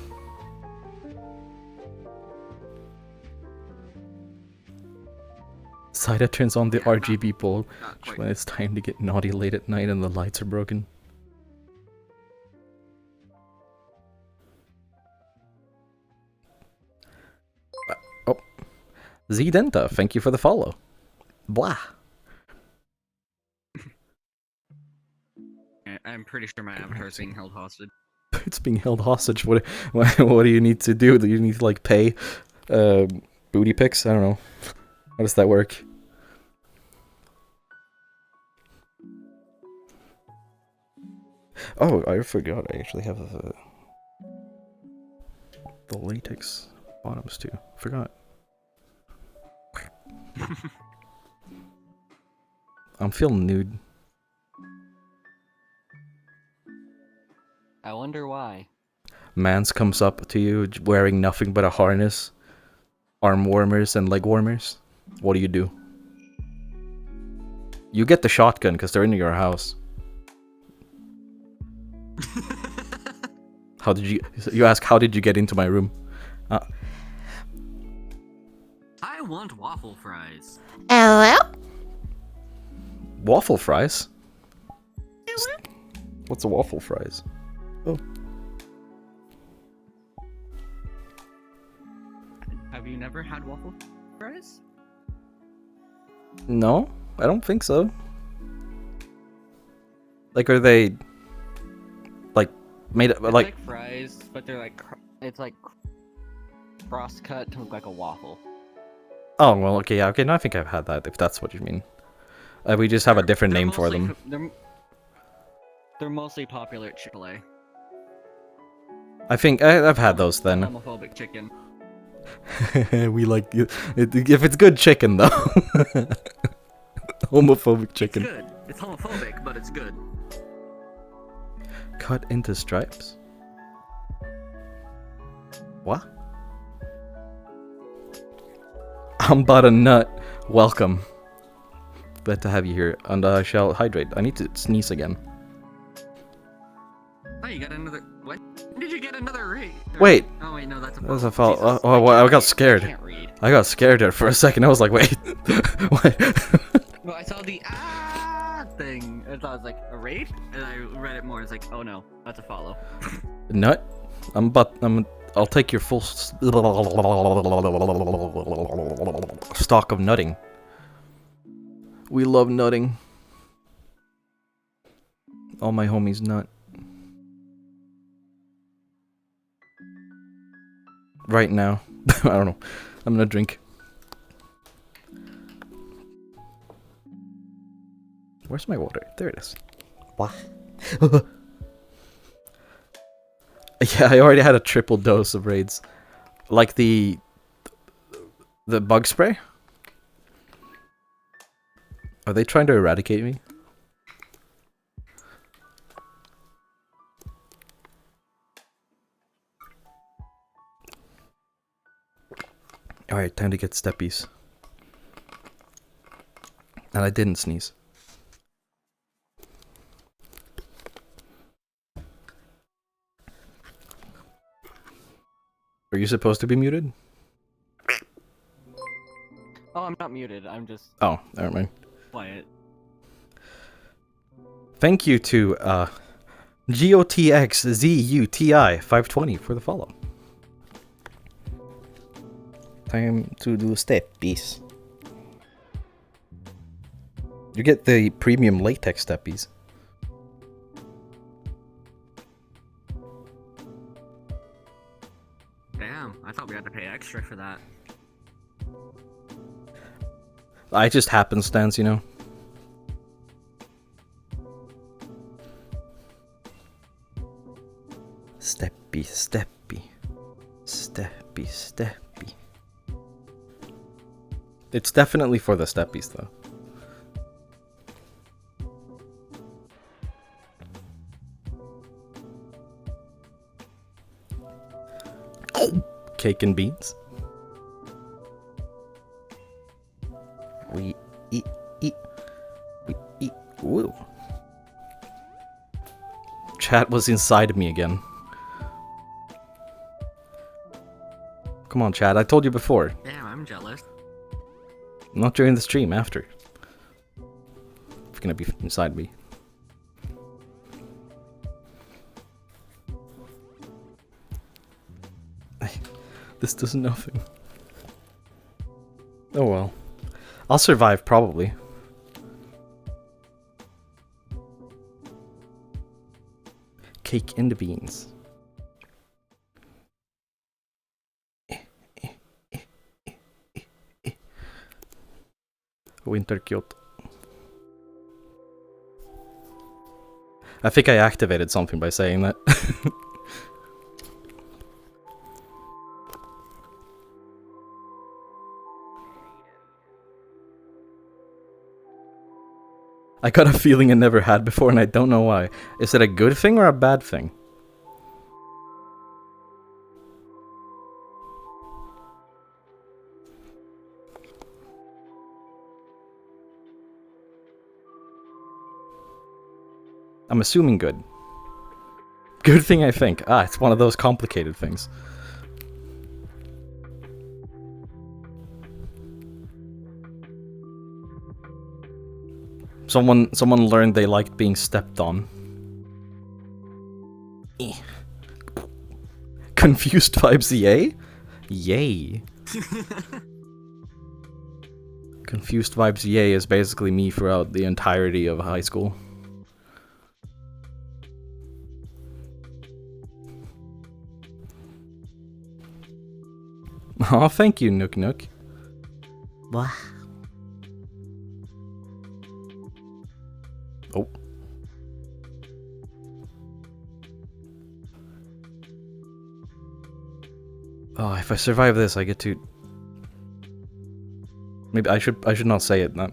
Sida turns on the RGB bulb when it's time to get naughty late at night and the lights are broken. Oh. Z-Denta, thank you for the follow. Bwah. I'm pretty sure my avatar is being held hostage. It's being held hostage. What do you need to do? Do you need to like pay booty pics? I don't know. How does that work? Oh, I forgot. I actually have the latex bottoms too. Forgot. I'm feeling nude. I wonder why. Mans comes up to you wearing nothing but a harness, arm warmers, and leg warmers. What do? You get the shotgun because they're in your house. How did you ask, how did you get into my room? I want waffle fries. Hello? Waffle fries? What's a waffle fries? Oh. Have you never had waffle fries? No, I don't think so. Like, are they like made It's like? like fries, but they're like it's like cross cut to look like a waffle. Oh well, okay, yeah, okay. No, I think I've had that. If that's what you mean, we just have a different name for them. They're mostly popular at Chick-fil-A. I think I've had those then. Homophobic chicken. We like if it's good chicken though. Homophobic chicken. It's good. It's homophobic, but it's good. Cut into stripes. What? I'm but a nut. Welcome. Glad to have you here. And I shall hydrate. I need to sneeze again. Oh, you got another. another raid. Wait. Oh wait, no, that's a That was a follow. follow. Jesus, Oh, I got I scared. can't read. I got scared there for a second. I was like, wait. What? Well, I saw the thing, and I was like, a raid? And I read it more, it's like, oh no, that's a follow. Nut? I'll take your full stock of nutting. We love nutting. All my homies nut. Right now. I don't know. I'm gonna drink. Where's my water? There it is. What? Yeah, I already had a triple dose of raids. Like the bug spray? Are they trying to eradicate me? Alright, time to get steppies. And I didn't sneeze. Are you supposed to be muted? Oh, I'm not muted, I'm just Oh, never mind. quiet. Thank you to GOTXZUTI520 for the follow. Time to do steppies. You get the premium latex steppies. Damn, I thought we had to pay extra for that. I just happenstance, you know. Steppy, steppy. Steppy, steppy. It's definitely for the steppies, though. Cake and beans. We eat. We eat. Woo. Chat was inside of me again. Come on, chat. I told you before. Damn, I'm jealous. Not during the stream, after. It's gonna be inside me. This does nothing. Oh well. I'll survive, probably. Cake and beans. Winter Kyoto. I think I activated something by saying that. I got a feeling I never had before and I don't know why. Is it a good thing or a bad thing? I'm assuming good. Good thing, I think. Ah, it's one of those complicated things. Someone learned they liked being stepped on. Eh. Confused vibes, yay? Yay. Confused vibes, yay is basically me throughout the entirety of high school. Oh, thank you, Nook Nook. Bwah. Oh. Oh, if I survive this, I get to... Maybe I should not say it. No.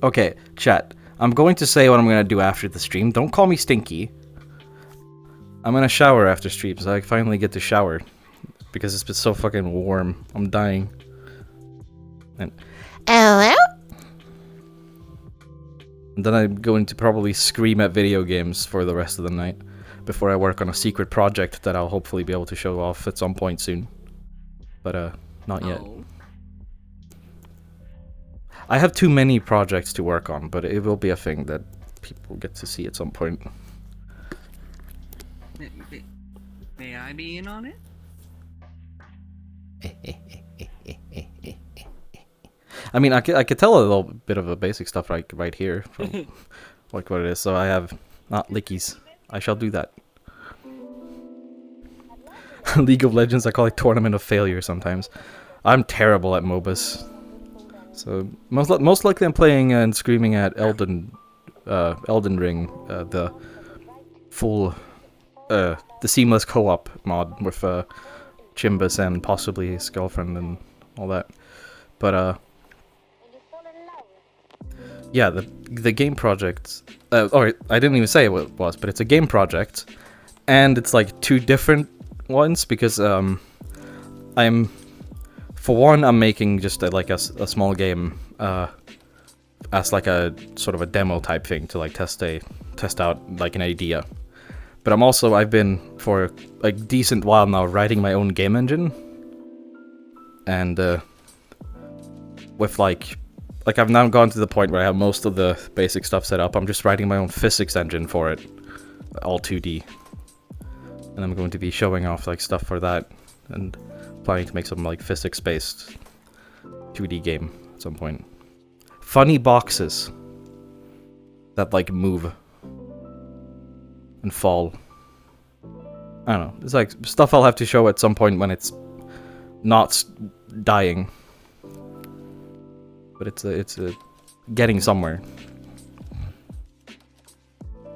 Okay, chat. I'm going to say what I'm going to do after the stream. Don't call me stinky. I'm going to shower after stream, so I finally get to shower. Because it's been so fucking warm. I'm dying. And Hello? And then I'm going to probably scream at video games for the rest of the night before I work on a secret project that I'll hopefully be able to show off at some point soon. But, not yet. Oh. I have too many projects to work on, but it will be a thing that people get to see at some point. May I be in on it? I mean, I could tell a little bit of a basic stuff right here from like what it is. So I have not lickies. I shall do that. League of Legends, I call it Tournament of Failure sometimes. I'm terrible at MOBAs. So most likely I'm playing and screaming at Elden Ring, the full, the seamless co-op mod with Chimbus and possibly his girlfriend and all that. But yeah, the game project. Or I didn't even say what it was, but it's a game project, and it's like two different ones because I'm making just like a small game as like a sort of a demo type thing to like test out like an idea. But I've been for a decent while now writing my own game engine, and with like I've now gone to the point where I have most of the basic stuff set up. I'm just writing my own physics engine for it, all 2D, and I'm going to be showing off like stuff for that and planning to make some like physics-based 2D game at some point. Funny boxes that like move and fall. I don't know. It's like stuff I'll have to show at some point when it's not dying. But it's getting somewhere.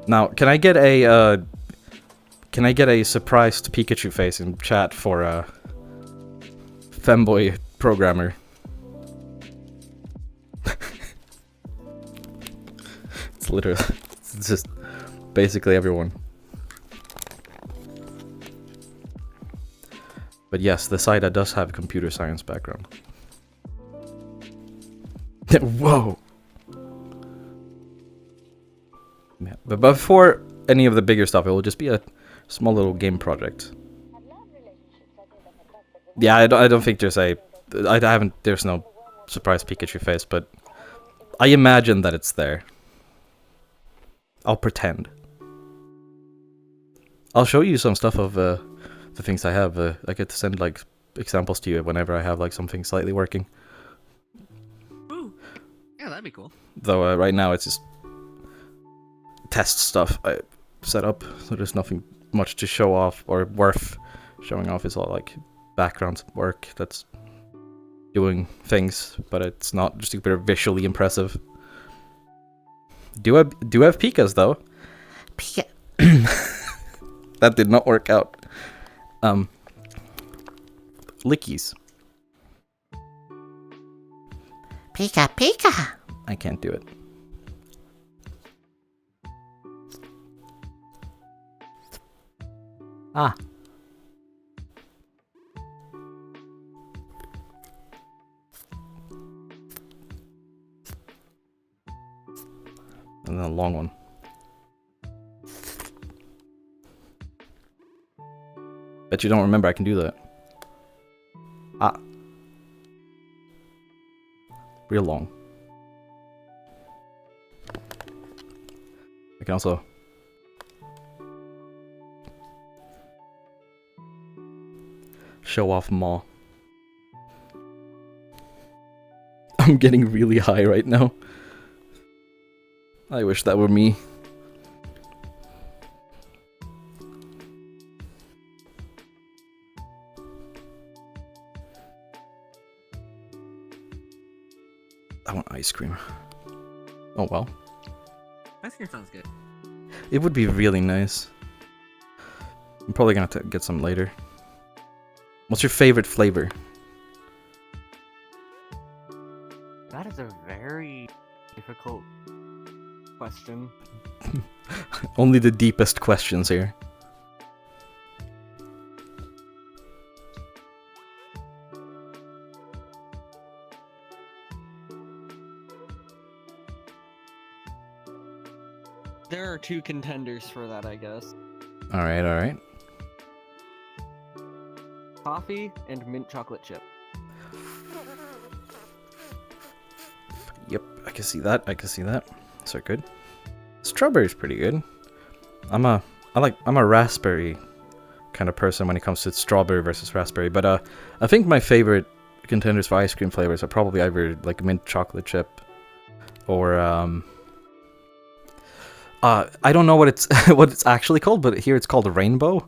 Now, can I get a surprised Pikachu face in chat for FEMBOY programmer? It's literally, it's just basically everyone. But yes, the Saida does have a computer science background. Whoa! Yeah, but before any of the bigger stuff, it will just be a small little game project. Yeah, I don't think there's there's no surprise Pikachu face, but I imagine that it's there. I'll pretend. I'll show you some stuff of the things I have. I get to send like examples to you whenever I have like something slightly working. Ooh. Yeah, that'd be cool. Though right now it's just test stuff I set up, so there's nothing much to show off or worth showing off. It's all like background work that's doing things, but it's not super visually impressive. Do have Pikas though. Pika. That did not work out. Lickies. Pika Pika. I can't do it. Ah. And then a long one. Bet you don't remember I can do that. Ah. Real long. I can also... show off Maw. I'm getting really high right now. I wish that were me. I want ice cream. Oh well. Ice cream sounds good. It would be really nice. I'm probably gonna get some later. What's your favorite flavor? That is a very difficult question. Only the deepest questions here. two contenders for that, I guess. Alright, alright. Coffee and mint chocolate chip. Yep, I can see that. I can see that. So good. Strawberry's pretty good. I'm a raspberry kind of person when it comes to strawberry versus raspberry, but I think my favorite contenders for ice cream flavors are probably either like mint chocolate chip or I don't know what it's what it's actually called, but here it's called a rainbow,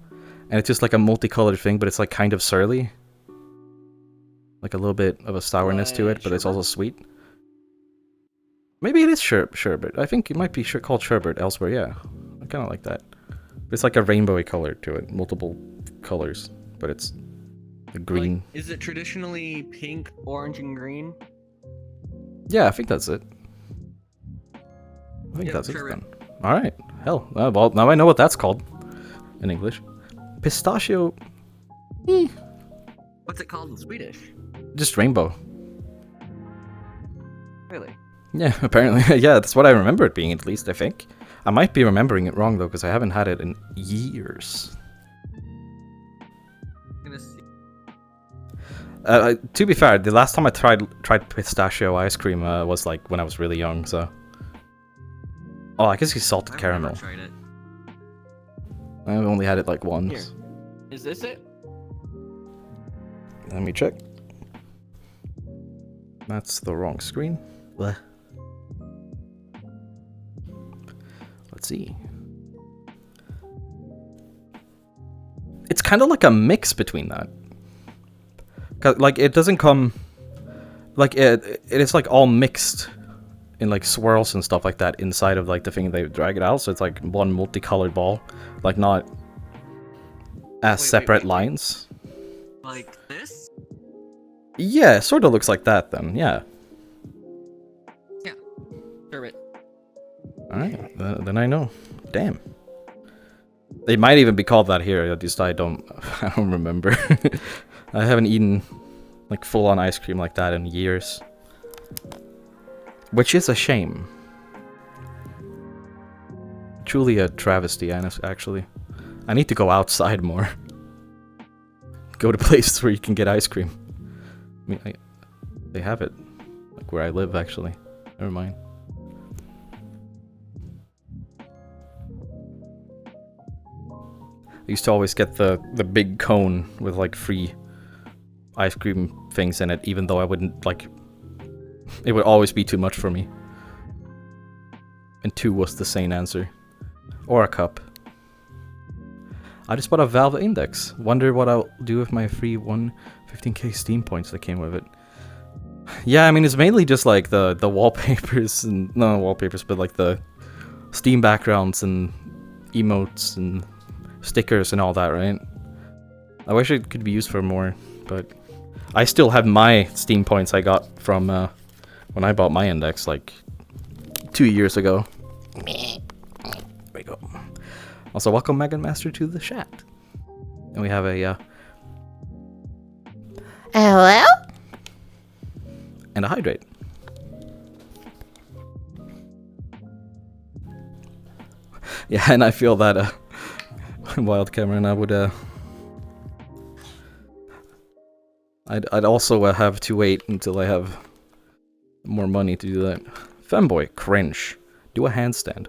and it's just like a multicolored thing, but it's like kind of surly, like a little bit of a sourness to it, but it's also sweet. Maybe it is sherbet. I think it might be called sherbet elsewhere. Yeah, I kind of like that. But it's like a rainbowy color to it, multiple colors, but it's the green. Like, is it traditionally pink, orange, and green? Yeah, I think that's it. I think that's it then. All right. Hell, well, now I know what that's called in English. Pistachio. What's it called in Swedish? Just rainbow. Really? Yeah, apparently. Yeah, that's what I remember it being, at least, I think. I might be remembering it wrong, though, because I haven't had it in years. I'm gonna see. To be fair, the last time I tried pistachio ice cream was, like, when I was really young, so... Oh, I guess it's salted caramel. I've never tried it. I've only had it, like, once. Here. Is this it? Let me check. That's the wrong screen. Blech. Let's see. It's kind of like a mix between that. Like, it doesn't come... Like, it is, like, all mixed in, like, swirls and stuff like that inside of, like, the thing they drag it out. So it's, like, one multicolored ball. Like, not as separate lines. Like this? Yeah, sort of looks like that, then. Yeah. Yeah. Sherbet. Alright, then I know. Damn. They might even be called that here, at least I don't remember. I haven't eaten, like, full-on ice cream like that in years. Which is a shame. Truly a travesty, actually. I need to go outside more. Go to places where you can get ice cream. I mean, they have it. Like, where I live, actually. Never mind. I used to always get the big cone with, like, free ice cream things in it, even though I wouldn't, like... It would always be too much for me. And 2 was the sane answer. Or a cup. I just bought a Valve Index. Wonder what I'll do with my free 115k Steam points that came with it. Yeah, I mean, it's mainly just, like, the wallpapers and... No, wallpapers, but, like, the Steam backgrounds and emotes and stickers and all that, right? I wish it could be used for more, but... I still have my Steam points I got from, when I bought my Index, like, 2 years ago. There we go. Also, welcome Megan Master to the chat. And we have a, Hello? and a hydrate. Yeah, and I feel that, Wild Cameron, I would, I'd also have to wait until I have more money to do that. Femboy, cringe. Do a handstand.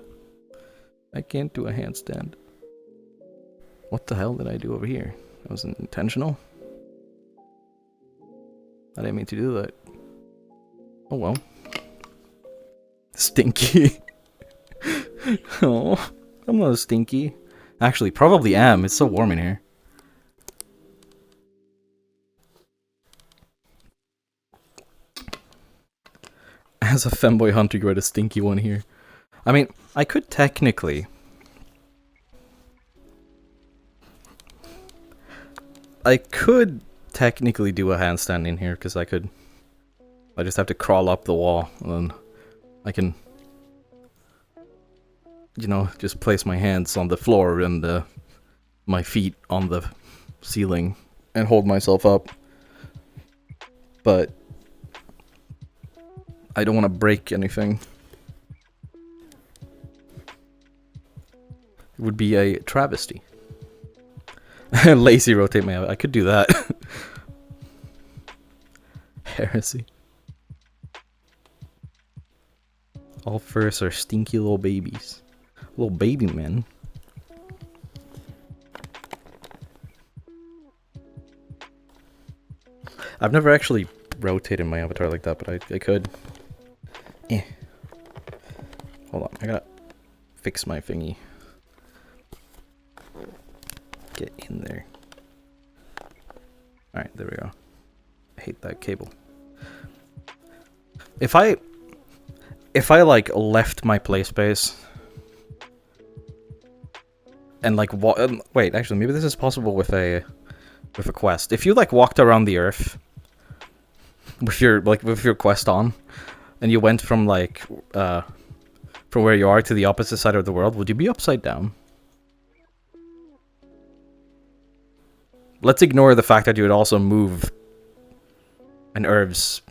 I can't do a handstand. What the hell did I do over here? That wasn't intentional. I didn't mean to do that. Oh well. Stinky. Oh, I'm not stinky. Actually, probably am. It's so warm in here. As a femboy hunter, you're the stinky one here. I mean, I could technically... I could technically do a handstand in here, because I could... I just have to crawl up the wall, and then I can... You know, just place my hands on the floor and my feet on the ceiling and hold myself up. But... I don't want to break anything. It would be a travesty. Lazy rotate my... I could do that. Heresy. All furs are stinky little babies. Little baby men. I've never actually rotated my avatar like that, but I could. Eh. Hold on, I gotta fix my thingy. Get in there. Alright, there we go. I hate that cable. If I like left my play space and like wait, actually maybe this is possible with a quest. If you like walked around the earth with your quest on and you went from like from where you are to the opposite side of the world, would you be upside down? Let's ignore the fact that you would also move an Earth's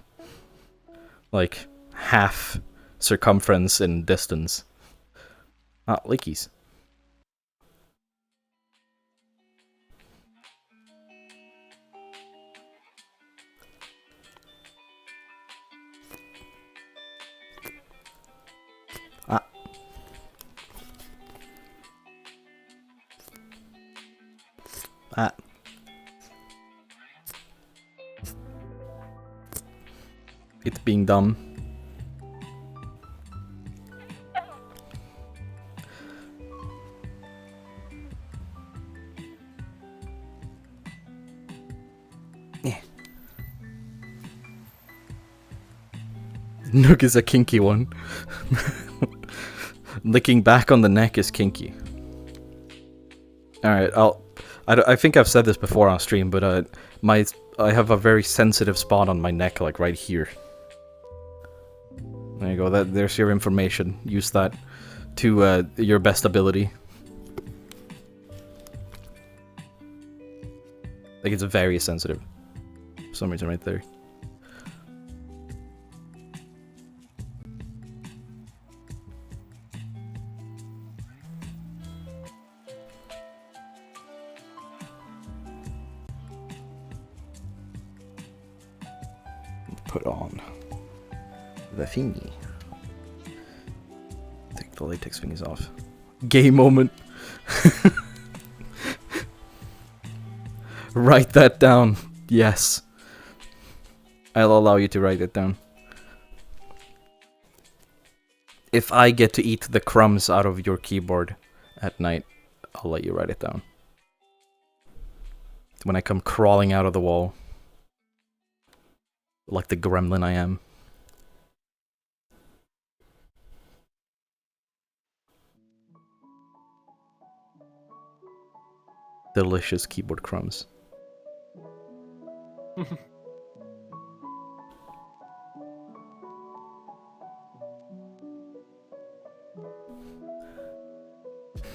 like half circumference in distance. Ah, lickies. Ah. Ah. It's being dumb. Yeah. Nook is a kinky one. Licking back on the neck is kinky. Alright, I think I've said this before on stream, but I have a very sensitive spot on my neck, like right here. There you go, there's your information. Use that to your best ability. Like, it's very sensitive. For some reason right there. Put on the thingy. Take the latex thingies off. Gay moment. Write that down. Yes. I'll allow you to write it down. If I get to eat the crumbs out of your keyboard at night, I'll let you write it down. When I come crawling out of the wall. Like the gremlin I am. Delicious keyboard crumbs.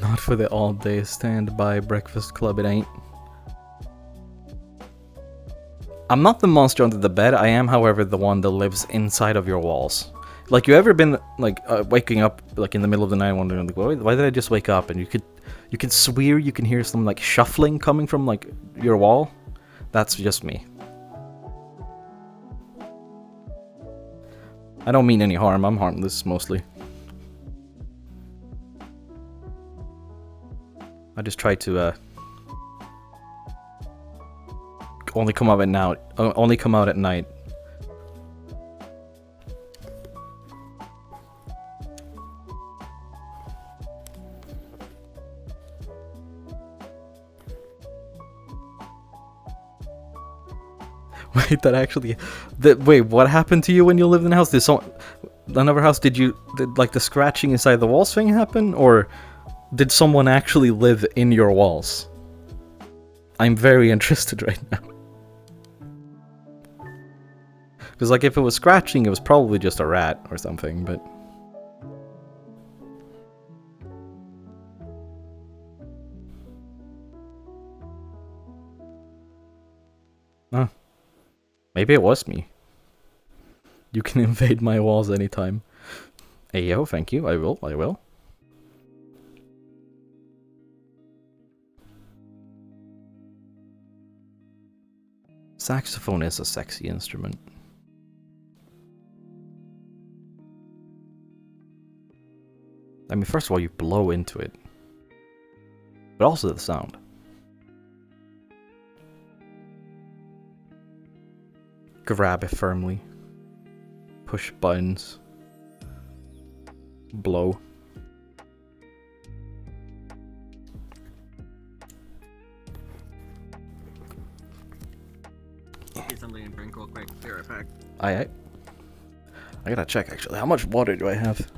Not for the all-day stand-by breakfast club, it ain't. I'm not the monster under the bed. I am, however, the one that lives inside of your walls. Like, you ever been like waking up like in the middle of the night, wondering like, why did I just wake up? And you can swear you can hear some like shuffling coming from like your wall. That's just me. I don't mean any harm. I'm harmless mostly. I just try to only come out at now. Only come out at night. Wait, that actually... wait, what happened to you when you lived in the house? Did another house, did like the scratching inside the walls thing happen? Or did someone actually live in your walls? I'm very interested right now. Because, like, if it was scratching, it was probably just a rat or something, but... Oh. Maybe it was me. You can invade my walls anytime. Hey, yo, thank you. I will. Saxophone is a sexy instrument. I mean, first of all, you blow into it. But also the sound. Grab it firmly. Push buttons. Blow. Get something and drink real quick. Be right back. Aye. I gotta check actually. How much water do I have?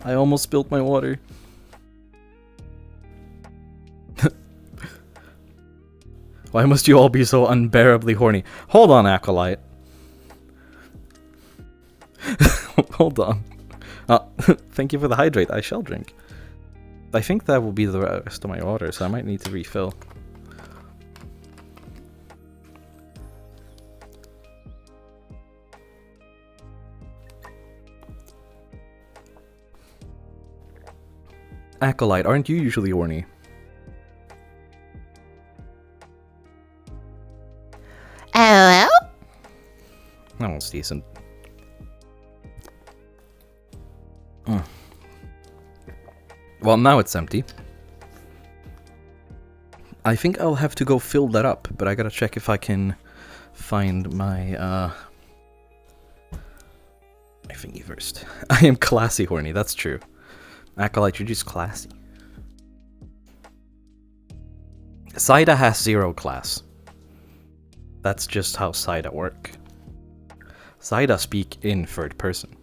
I almost spilled my water. Why must you all be so unbearably horny? Hold on, Acolyte. Hold on. Thank you for the hydrate. I shall drink. I think that will be the rest of my water, so I might need to refill. Acolyte, aren't you usually horny? Hello? That one's decent. Well, now it's empty. I think I'll have to go fill that up, but I gotta check if I can find my thingy first. I am classy horny, that's true. Acolyte, you're just classy. Saida has 0 class. That's just how Saida work. Saida speak in third person.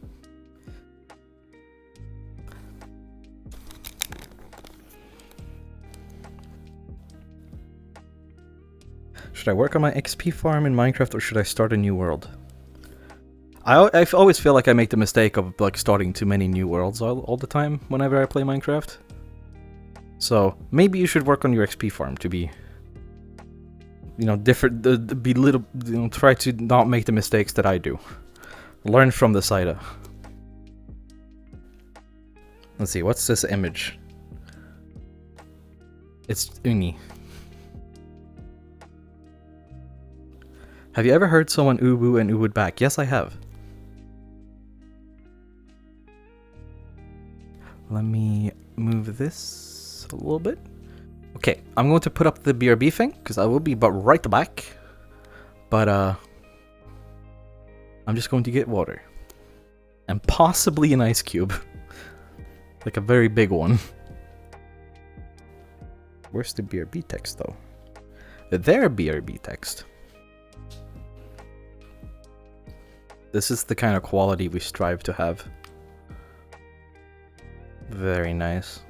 Should I work on my XP farm in Minecraft or should I start a new world? I always feel like I make the mistake of like starting too many new worlds all the time whenever I play Minecraft. So maybe you should work on your XP farm to be, you know, different. Be little, you know, try to not make the mistakes that I do. Learn from the Saida. Let's see, what's this image? It's Uni. Have you ever heard someone uwu and uwu'd back? Yes, I have. Let me move this a little bit. Okay, I'm going to put up the BRB thing, because I will be right back. But, I'm just going to get water. And possibly an ice cube. Like a very big one. Where's the BRB text, though? Their BRB text. This is the kind of quality we strive to have. Very nice.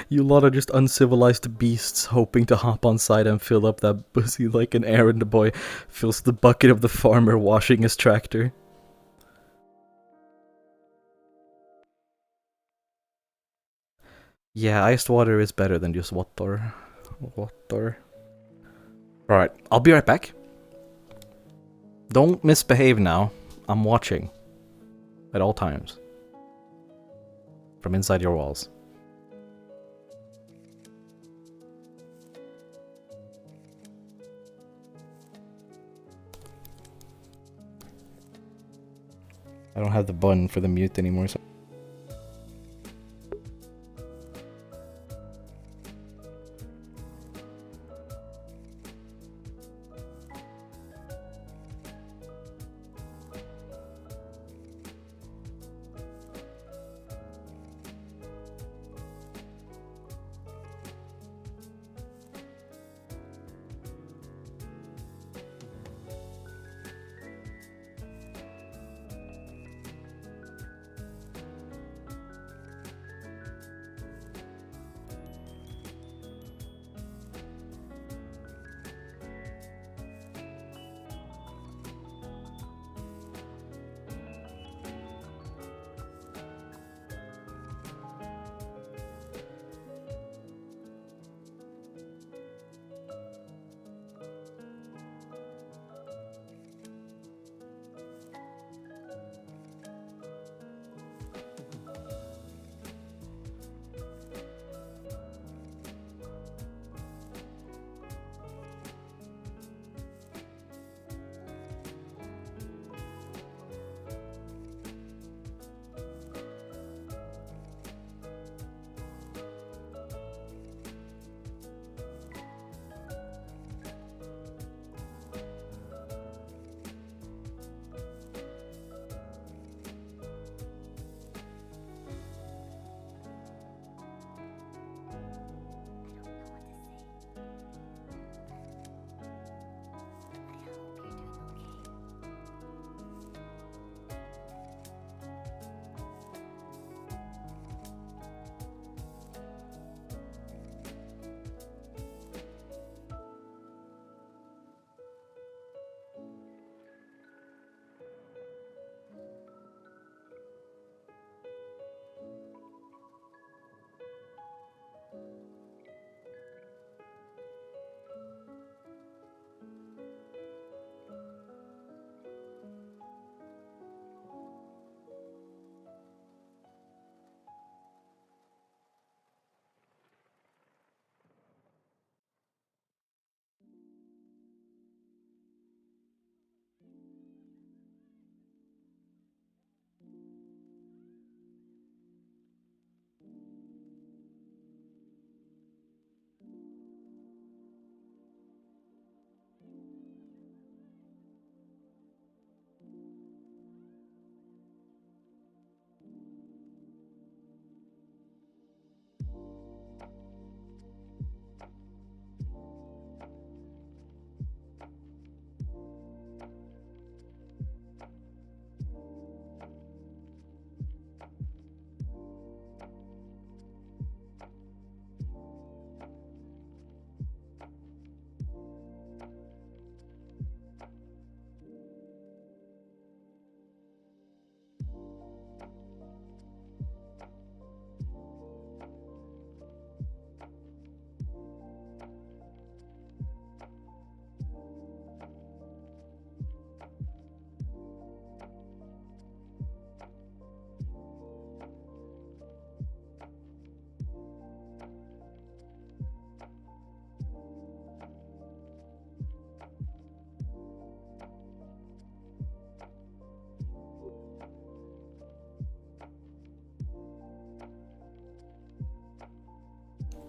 You lot of just uncivilized beasts hoping to hop on side and fill up that pussy like an errand boy fills the bucket of the farmer washing his tractor. Yeah, iced water is better than just water. Water. Alright, I'll be right back. Don't misbehave now. I'm watching. At all times. From inside your walls. I don't have the button for the mute anymore, so...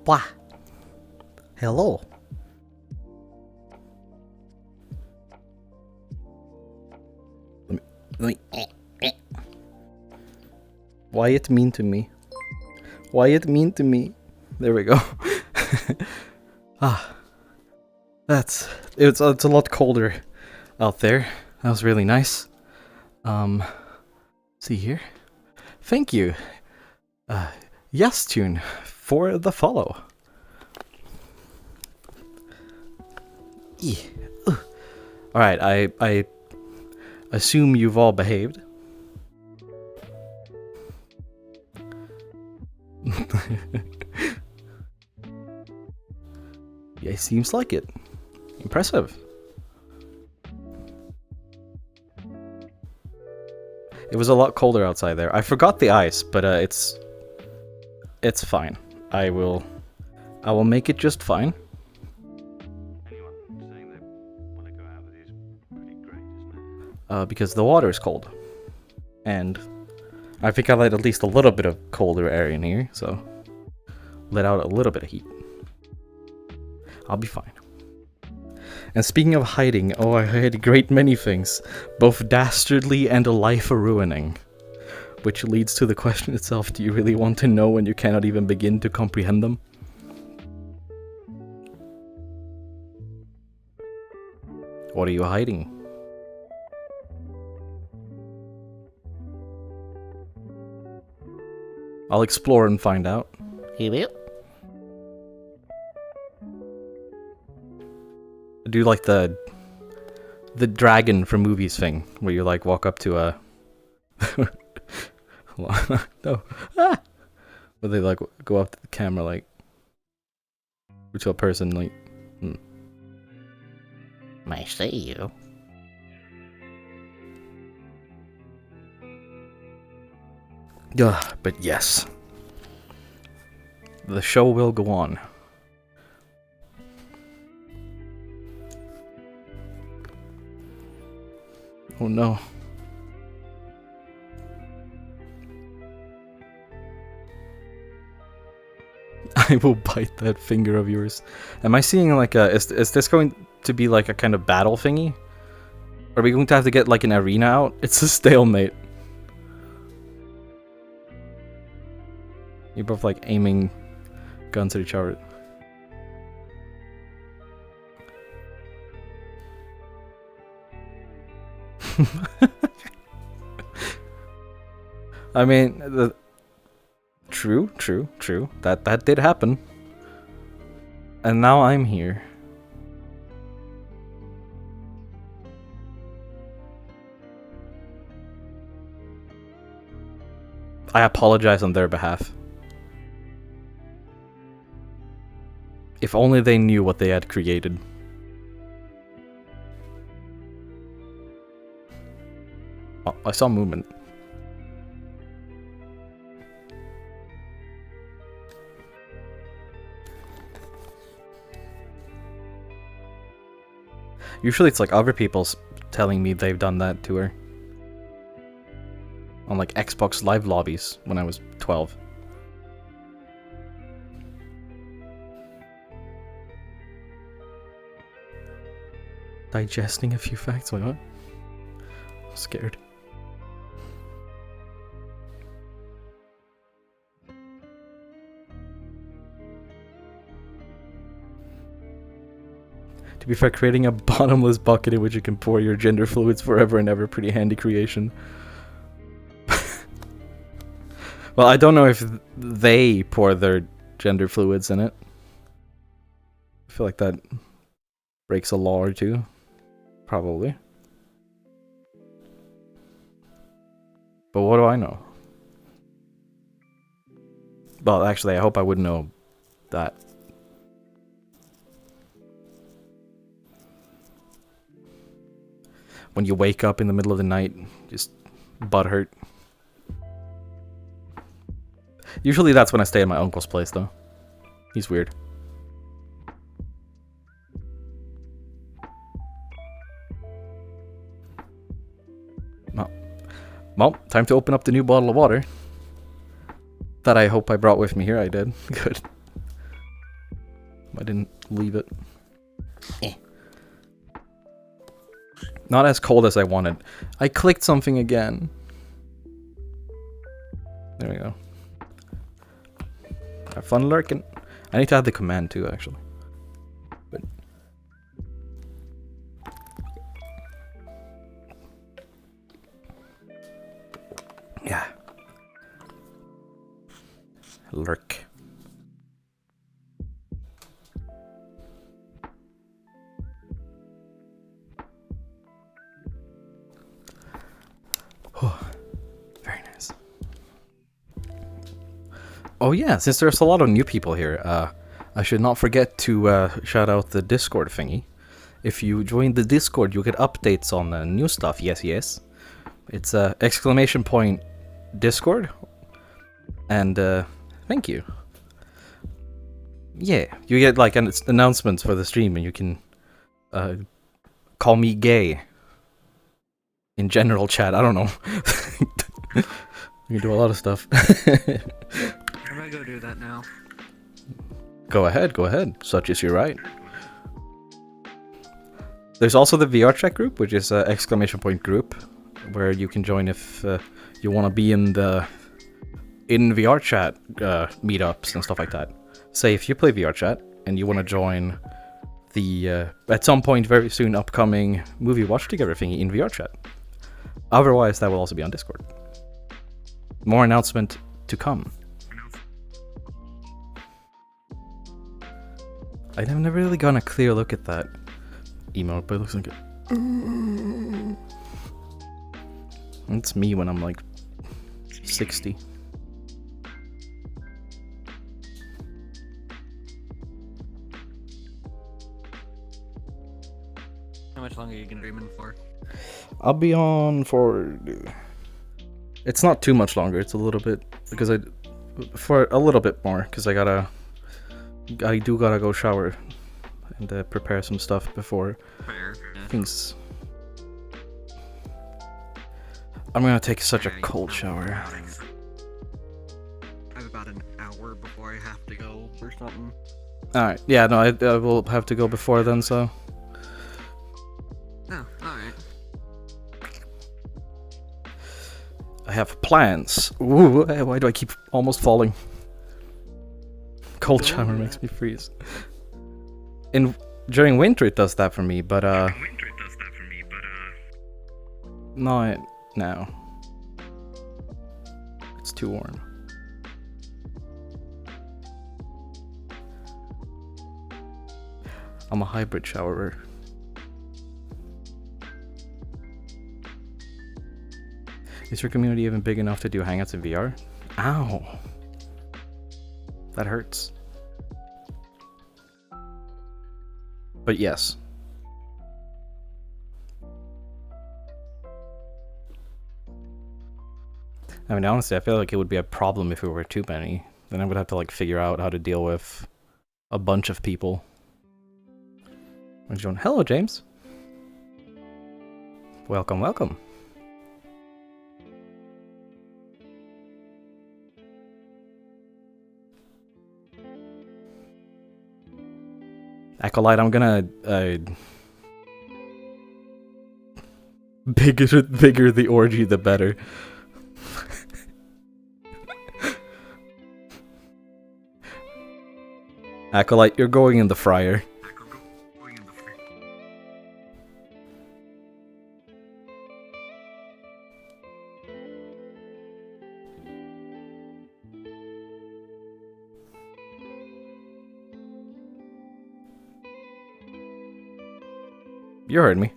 Bwah. Hello. Let me. Why it mean to me? Why it mean to me? There we go. It's a lot colder out there. That was really nice. See here. Thank you. Yes, Tune, for the follow. Alright, I assume you've all behaved. Yeah, seems like it. Impressive. It was a lot colder outside there. I forgot the ice, but it's fine. I will make it just fine. Anyone saying they want to go out with you is pretty great, isn't it? Because the water is cold, and I think I let at least a little bit of colder air in here, so let out a little bit of heat. I'll be fine. And speaking of hiding, oh, I hid a great many things, both dastardly and life-ruining. Which leads to the question itself, do you really want to know when you cannot even begin to comprehend them? What are you hiding? I'll explore and find out. You will? I do like the dragon from movies thing, where you like walk up to a no. Ah! Where they like go up to the camera like to a person like I see you. But yes. The show will go on. Oh no. I will bite that finger of yours. Am I seeing like a... Is this going to be like a kind of battle thingy? Are we going to have to get like an arena out? It's a stalemate. You're both like aiming guns at each other. I mean, true. That did happen. And now I'm here. I apologize on their behalf. If only they knew what they had created. Oh, I saw movement. Usually it's like other people's telling me they've done that to her. On like Xbox Live lobbies when I was 12. Digesting a few facts? Wait, what? I'm scared. To be fair, creating a bottomless bucket in which you can pour your gender fluids forever and ever, pretty handy creation. Well, I don't know if they pour their gender fluids in it. I feel like that breaks a law or two. Probably. But what do I know? Well, actually, I hope I would know that. When you wake up in the middle of the night, just butt hurt. Usually that's when I stay at my uncle's place, though. He's weird. Well, time to open up the new bottle of water. That I hope I brought with me here. I did. Good. I didn't leave it. Eh. Not as cold as I wanted. I clicked something again. There we go. Have fun lurking. I need to add the command too, actually. But yeah. Lurk. Very nice. Oh yeah, since there's a lot of new people here, I should not forget to shout out the Discord thingy. If you join the Discord, you get updates on new stuff. Yes, yes. It's exclamation point Discord. And thank you. Yeah, you get like announcements for the stream, and you can call me gay in general chat. I don't know. You can do a lot of stuff. I'm gonna go do that now. Go ahead, go ahead. Such is your right. There's also the VRChat group, which is an exclamation point group, where you can join if you want to be in VRChat meetups and stuff like that. Say if you play VRChat and you want to join the at some point very soon upcoming movie watch together thingy in VRChat. Otherwise, that will also be on Discord. More announcement to come. I've never really gotten a clear look at that emote, but it looks like it. It's me when I'm like 60. How much longer are you gonna stream in for? I'll be on for... It's not too much longer, it's a little bit, because for a little bit more, because I do gotta go shower and prepare some stuff before things... I'm gonna take such a cold shower. I have about an hour before I have to go or something. Alright, yeah, no, I will have to go before then, so... Oh, alright. I have plans. Ooh, why do I keep almost falling? Cold shower makes me freeze. During winter it does that for me, but not now. It's too warm. I'm a hybrid showerer. Is your community even big enough to do hangouts in VR? Ow! That hurts. But yes. I mean, honestly, I feel like it would be a problem if we were too many. Then I would have to like figure out how to deal with a bunch of people. Hello, James. Welcome, welcome. Acolyte, I'm gonna bigger the orgy the better. Acolyte, you're going in the fryer. You heard me.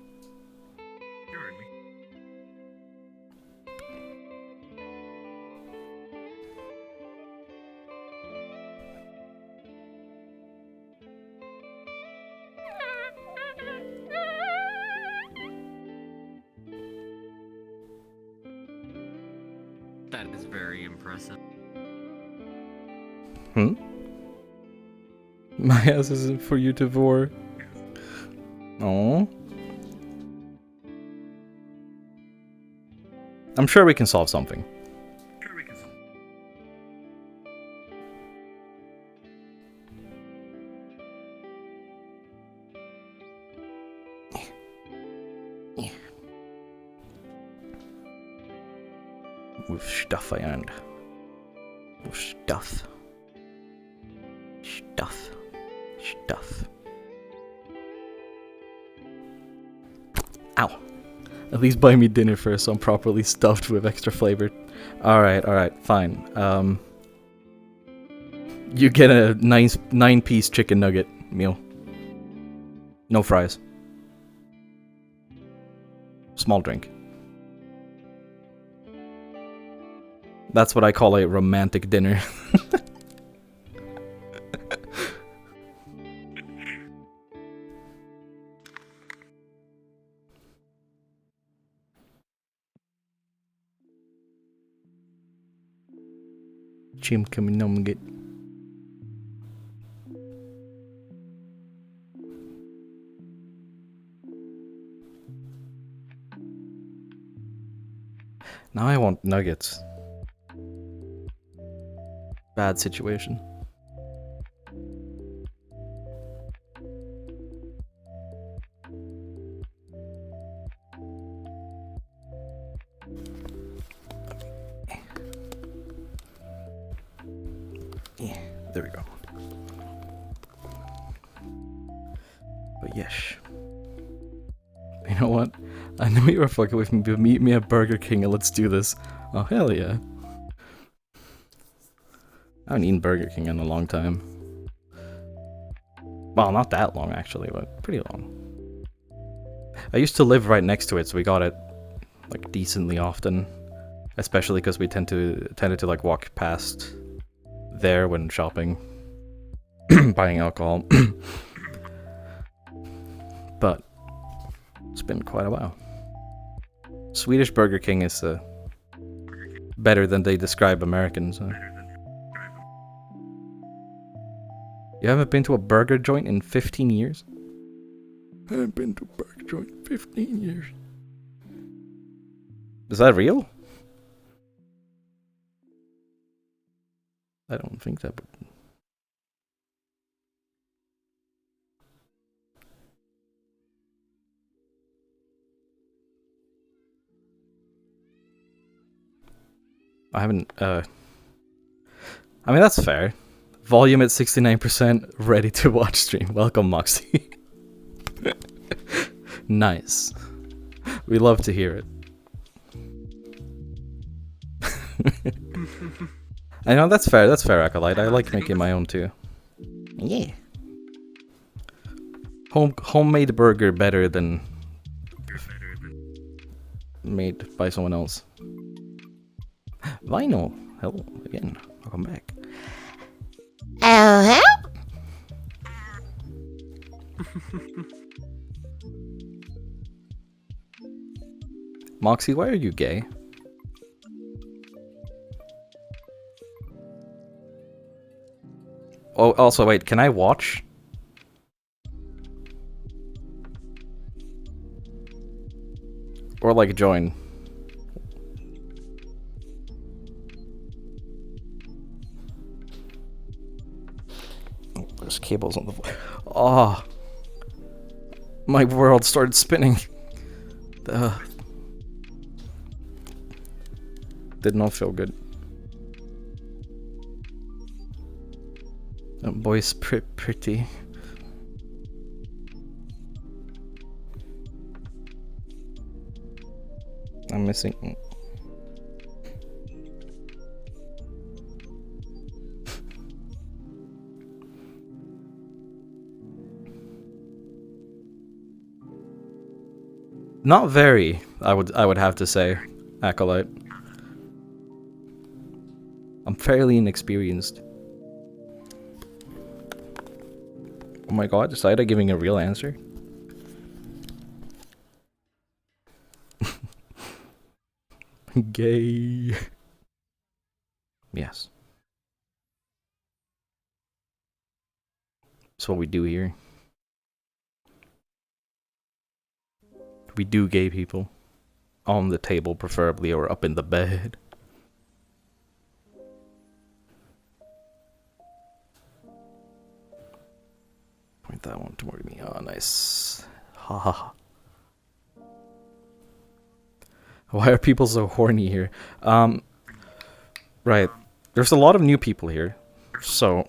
That is very impressive. My ass isn't for you to vor. Oh. I'm sure we can solve something. Yeah. With stuff and with stuff. Stuff. Stuff. Ow. At least buy me dinner first so I'm properly stuffed with extra flavor. Alright, fine. You get a nice 9-piece chicken nugget meal. No fries. Small drink. That's what I call a romantic dinner. Chimkam nugget. Now I want nuggets. Bad situation. Yeah, there we go. But yes. You know what? I know you were fucking with me, but meet me at Burger King and let's do this. Oh, hell yeah. I haven't eaten Burger King in a long time. Well, not that long actually, but pretty long. I used to live right next to it, so we got it like decently often. Especially because we tended to like walk past there when shopping, buying alcohol. But it's been quite a while. Swedish Burger King is better than they describe Americans. You haven't been to a burger joint in 15 years? I haven't been to a burger joint in 15 years. Is that real? I don't think that would... I haven't, I mean, that's fair. Volume at 69%, ready to watch stream. Welcome, Moxie. Nice. We love to hear it. I know, that's fair, Acolyte. I like making my own too. Yeah. Homemade burger better than made by someone else. Vinyl, hello again. Welcome back. Oh, Moxie, why are you gay? Oh, also, wait, can I watch? Or, like, join? Oh, there's cables on the floor. Oh. My world started spinning. Did not feel good. That boy's pretty. I'm missing. Not very, I would have to say, Acolyte. I'm fairly inexperienced. Oh my god, is Ida giving a real answer? Gay. Yes. That's what we do here. We do gay people. On the table, preferably, or up in the bed. Point that one toward me. Oh, nice. Ha ha ha. Why are people so horny here? Right. There's a lot of new people here. So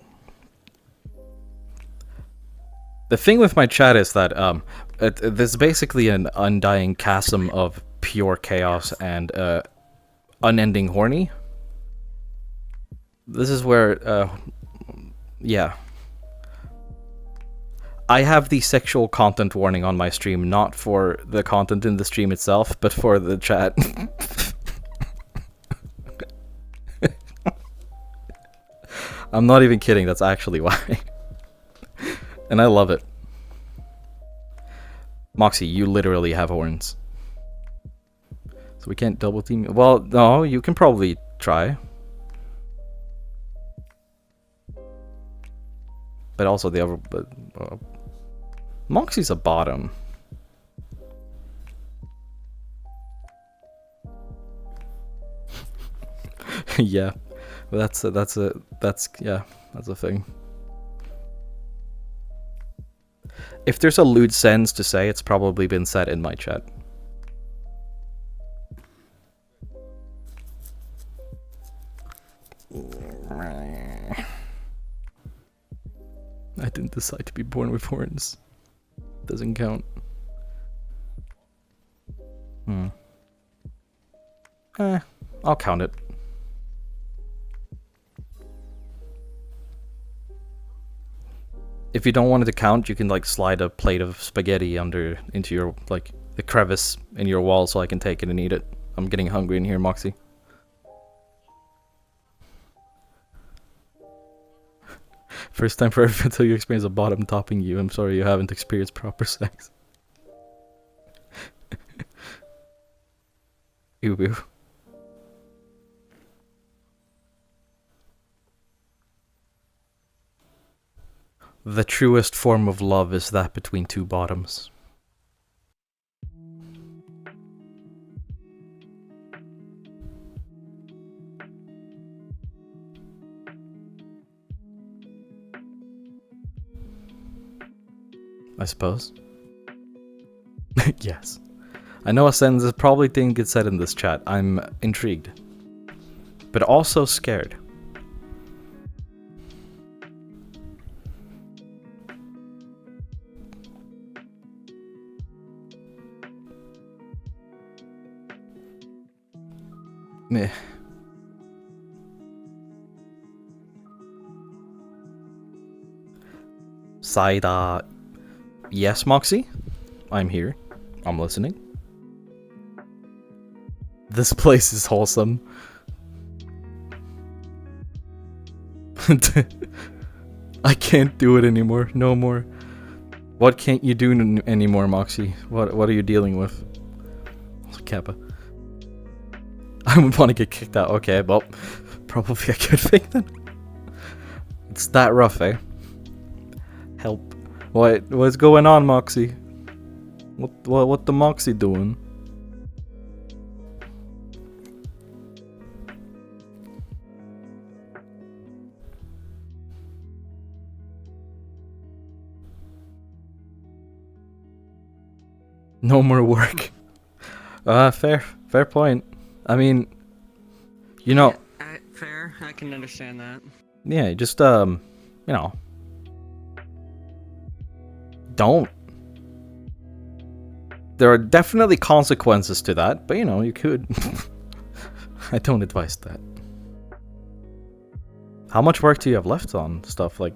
the thing with my chat is that there's basically an undying chasm of pure chaos and unending horny. This is where yeah. I have the sexual content warning on my stream, not for the content in the stream itself, but for the chat. I'm not even kidding, that's actually why. And I love it. Moxie, you literally have horns. So we can't double team. Well, no, you can probably try. But also the other... Moxie's a bottom. Yeah. Well, that's a thing. If there's a lewd sentence to say, it's probably been said in my chat. I didn't decide to be born with horns. Doesn't count. I'll count it. If you don't want it to count, you can like slide a plate of spaghetti into your like the crevice in your wall so I can take it and eat it. I'm getting hungry in here, Moxie. First time for everyone until you experience a bottom topping you. I'm sorry you haven't experienced proper sex. Ew, ew. The truest form of love is that between two bottoms. I suppose. Yes. I know a sentence that probably didn't get said in this chat. I'm intrigued. But also scared. Meh. Side, yes, Moxie? I'm here. I'm listening. This place is wholesome. I can't do it anymore. No more. What can't you do anymore, Moxie? What are you dealing with? Kappa. I would want to get kicked out. Okay, well, probably a good thing then. It's that rough, eh? Help. What's going on, Moxie? What the Moxie doing? No more work. Fair point. I mean, you know. Yeah, fair. I can understand that. Yeah, just you know, don't. There are definitely consequences to that, but you know, you could. I don't advise that. How much work do you have left on stuff like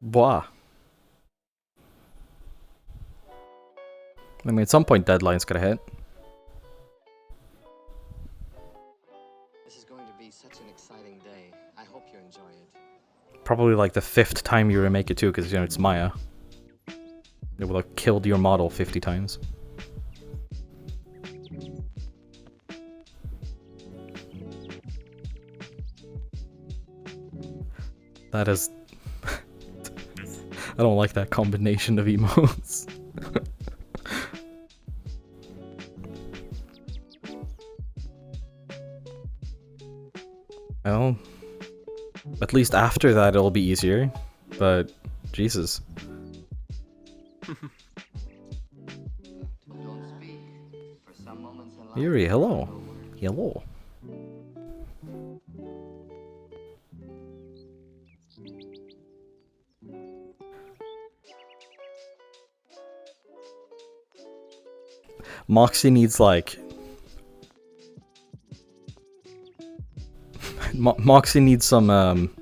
Bwah? I mean, at some point deadline's gonna hit. This is going to be such an exciting day. I hope you enjoy it. Probably like the 5th time you remake it too, because you know it's Maya. It will have killed your model 50 times. That is... I don't like that combination of emotes. Well, at least after that it'll be easier, but Jesus. Don't Yuri, hello. Hello. Moxie needs like Moxie needs some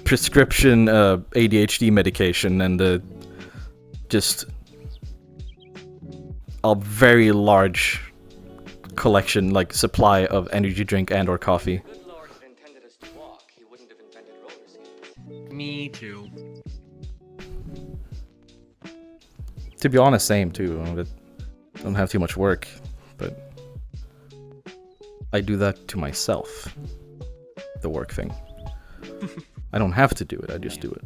prescription ADHD medication and just a very large collection, like supply of energy drink and or coffee. Good Lord had intended us to walk, he wouldn't have invented roller skates. Me too. To be honest, same too. I don't have too much work, but I do that to myself. The work thing. I don't have to do it, I just do it.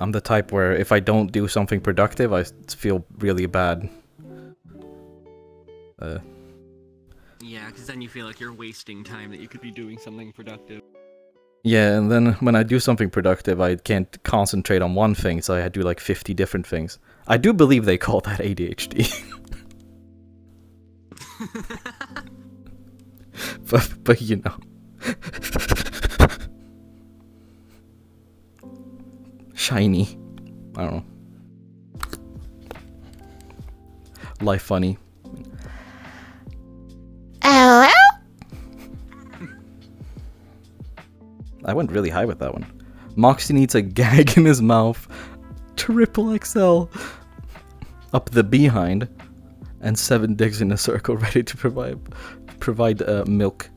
I'm the type where if I don't do something productive, I feel really bad. Yeah, because then you feel like you're wasting time that you could be doing something productive. Yeah, and then when I do something productive, I can't concentrate on one thing, so I do like 50 different things. I do believe they call that ADHD. but you know. Shiny. I don't know. Life funny. Hello? I went really high with that one. Moxie needs a gag in his mouth. Triple XL. Up the behind. And 7 dicks in a circle ready to provide milk.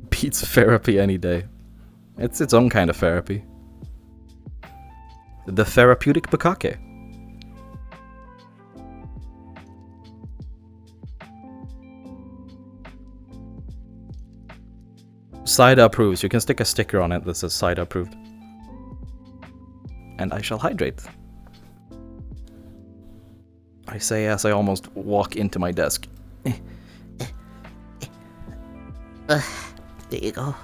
Beats therapy any day. It's its own kind of therapy. The therapeutic bukkake. Side approves. You can stick a sticker on it that says side approved. And I shall hydrate. I say as I almost walk into my desk. There you go.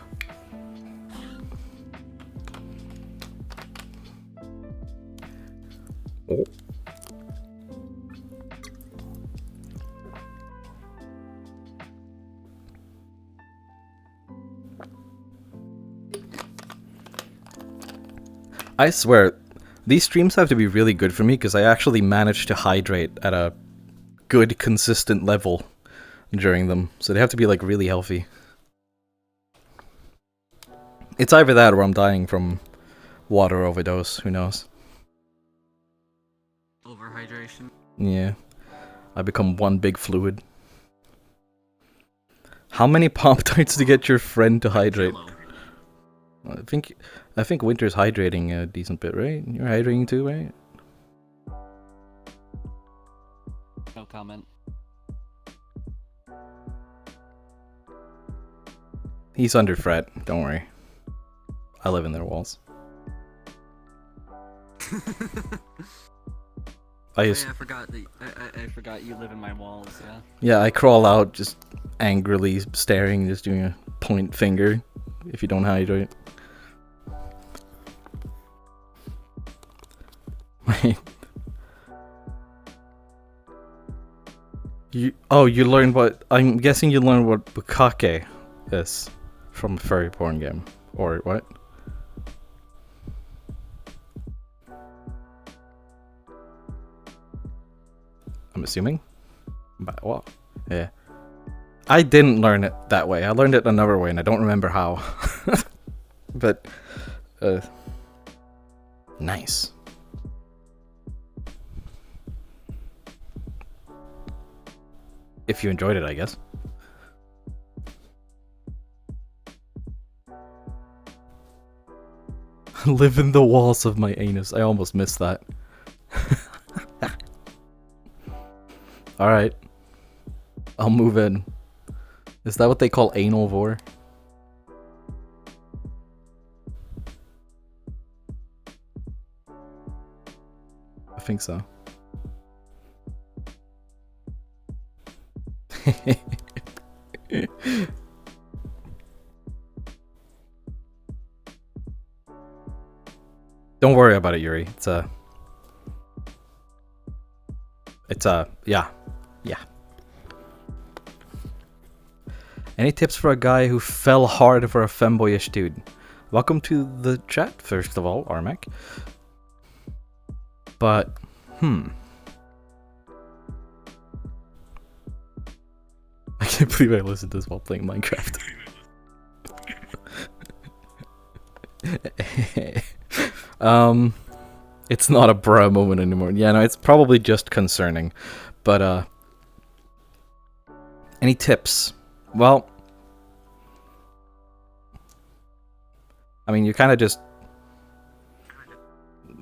Oh. I swear, these streams have to be really good for me because I actually manage to hydrate at a good, consistent level during them. So they have to be like really healthy. It's either that or I'm dying from water overdose, who knows. Overhydration. Yeah. I become one big fluid. How many Pop-Tarts to get your friend to hydrate? Hello. I think Winter's hydrating a decent bit, right? You're hydrating too, right? No comment. He's under threat, don't worry. I live in their walls. I forgot that I forgot you live in my walls, yeah. Yeah, I crawl out just angrily staring, just doing a point finger if you don't hydrate. Wait. You learned what... I'm guessing you learned what bukkake is from a furry porn game. Or what? I'm assuming? But what? Yeah. I didn't learn it that way. I learned it another way and I don't remember how. But, nice. If you enjoyed it, I guess. Live in the walls of my anus. I almost missed that. Alright. I'll move in. Is that what they call anal vor? I think so. Don't worry about it, Yuri. It's It's yeah. Any tips for a guy who fell hard for a femboyish dude? Welcome to the chat, first of all, Armac. But, I can't believe I listened to this while playing Minecraft. It's not a bro moment anymore. Yeah, no, it's probably just concerning. But, any tips? Well, I mean, you kind of just...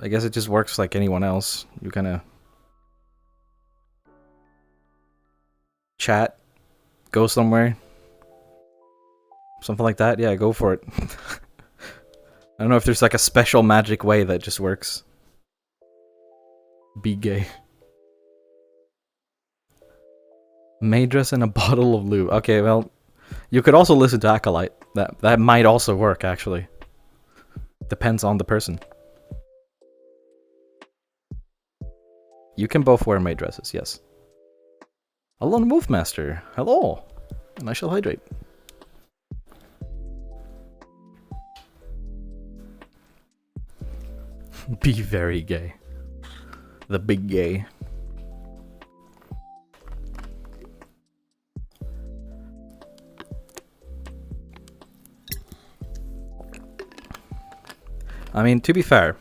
I guess it just works like anyone else. You kind of... chat. Go somewhere. Something like that. Yeah, go for it. I don't know if there's like a special magic way that just works. Be gay. Maydress and a bottle of lube. Okay, well, you could also listen to Acolyte. That might also work, actually. Depends on the person. You can both wear maid dresses, yes. Alone Wolfmaster, hello! And I shall hydrate. Be very gay. The big gay. I mean, to be fair,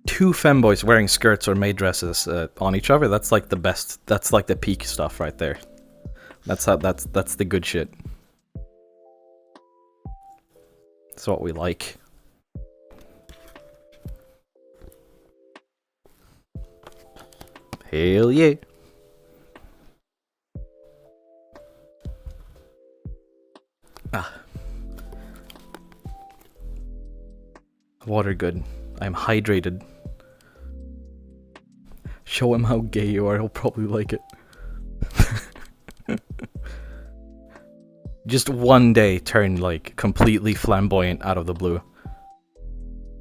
two femboys wearing skirts or maid dresses on each other, that's like the best, that's like the peak stuff right there. That's the good shit. That's what we like. Hell yeah. Ah. Water good. I'm hydrated. Show him how gay you are, he'll probably like it. Just one day turn like completely flamboyant out of the blue.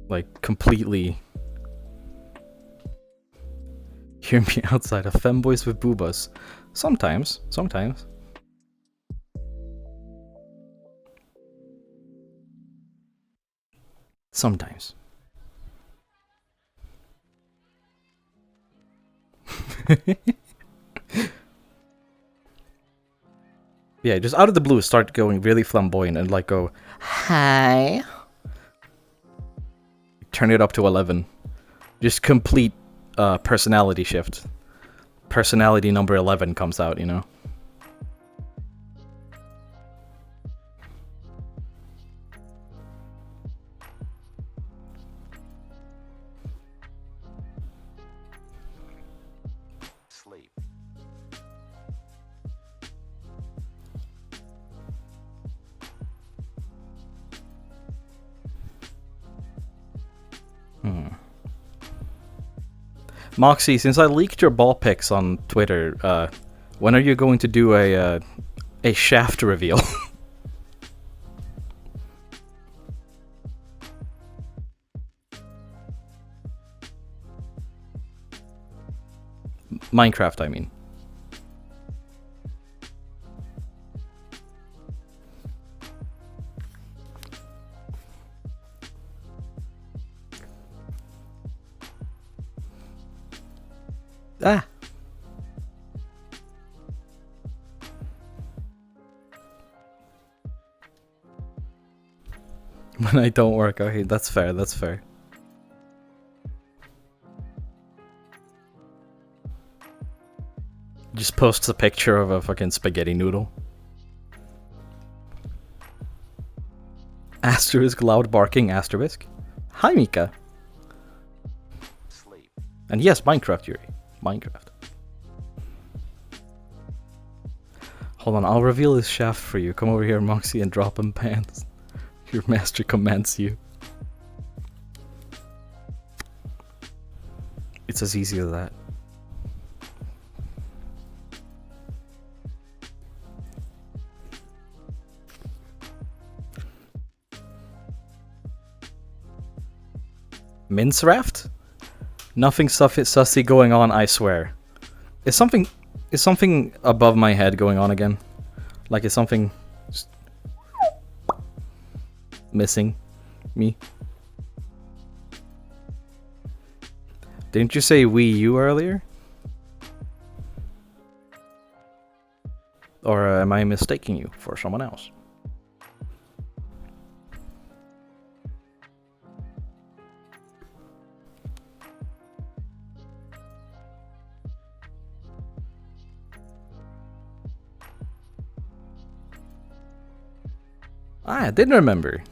Like completely. Hear me outside of femboys with boobas. Sometimes. Sometimes. Yeah, just out of the blue start going really flamboyant and like go, hi. Turn it up to 11. Just complete personality shift. Personality number 11 comes out, you know? Sleep. Moxie, since I leaked your ball pics on Twitter, when are you going to do a shaft reveal? Minecraft, I mean. Ah. When I don't work, okay, that's fair, that's fair. Just posts a picture of a fucking spaghetti noodle. Asterisk loud barking asterisk. Hi Mika. Sleep. And yes, Minecraft, Yuri. Minecraft. Hold on, I'll reveal his shaft for you. Come over here, Moxie, and drop him pants. Your master commands you. It's as easy as that. Mince raft? Nothing sussy going on, I swear. Is something above my head going on again? Like, is something just missing me? Didn't you say Wii U earlier? Or am I mistaking you for someone else? I didn't remember.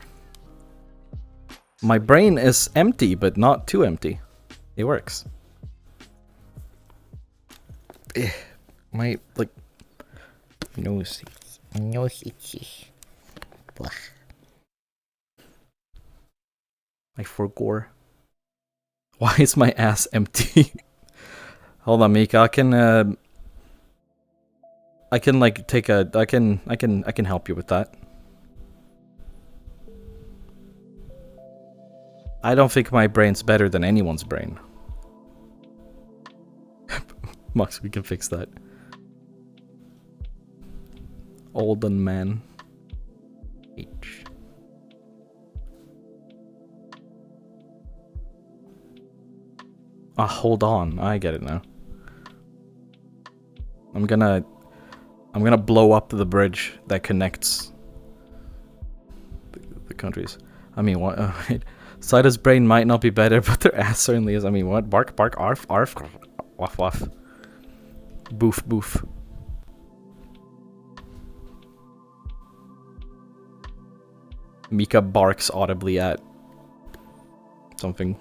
My brain is empty, but not too empty. It works. My, like, nose. Bwah. I forgot. Why is my ass empty? Hold on, Mika. I can like take a. I can help you with that. I don't think my brain's better than anyone's brain. Max, we can fix that. Olden man. H. Ah, hold on. I get it now. I'm gonna blow up the bridge that connects the countries. I mean, what? Sida's brain might not be better, but their ass certainly is. I mean, what? Bark, bark, arf, arf, waff, waff. Boof, boof. Mika barks audibly at something.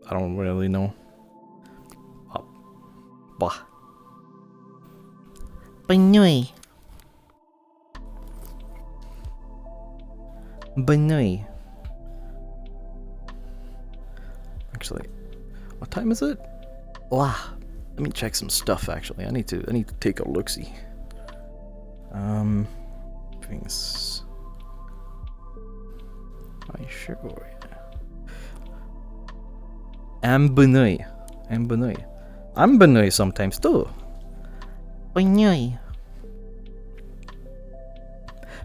I don't really know. Bwah. Banoy. Banoy. Actually, what time is it? Bwah. Let me check some stuff. Actually, I need to take a look-see. Things. I sure. Ambunui. I'm Benoy sometimes too. Banoy.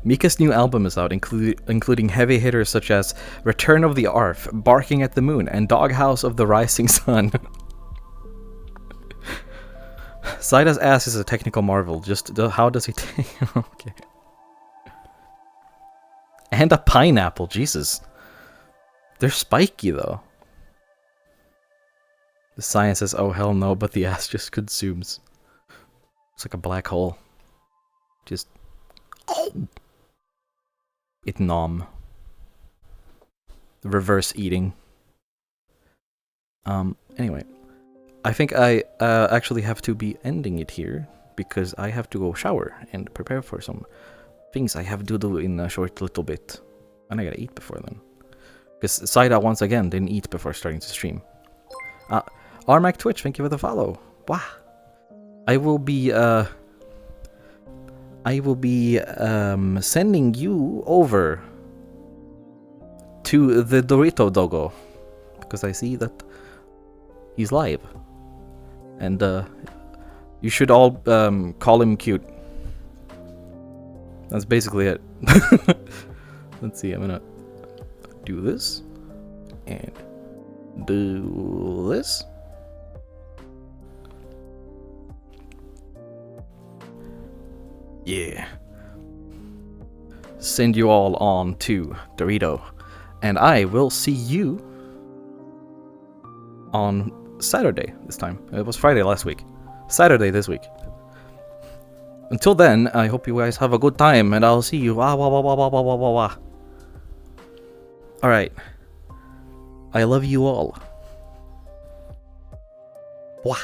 Mika's new album is out, including heavy hitters such as Return of the Arf, Barking at the Moon, and Doghouse of the Rising Sun. Sida's ass is a technical marvel. Just how does he take? Okay. And a pineapple, Jesus. They're spiky though. The science says, oh hell no, but the ass just consumes. It's like a black hole. Just... It nom. Reverse eating. Anyway. I think I actually have to be ending it here, because I have to go shower and prepare for some things I have to do in a short little bit. And I gotta eat before then. Because Sida, once again, didn't eat before starting to stream. Armac Twitch, thank you for the follow. Wow. I will be sending you over to the Dorito Doggo, because I see that he's live. And you should all call him cute. That's basically it. Let's see, I'm gonna do this and do this. Yeah. Send you all on to Dorito. And I will see you on Saturday this time. It was Friday last week. Saturday this week. Until then, I hope you guys have a good time, and I'll see you. Alright. I love you all. Bwah.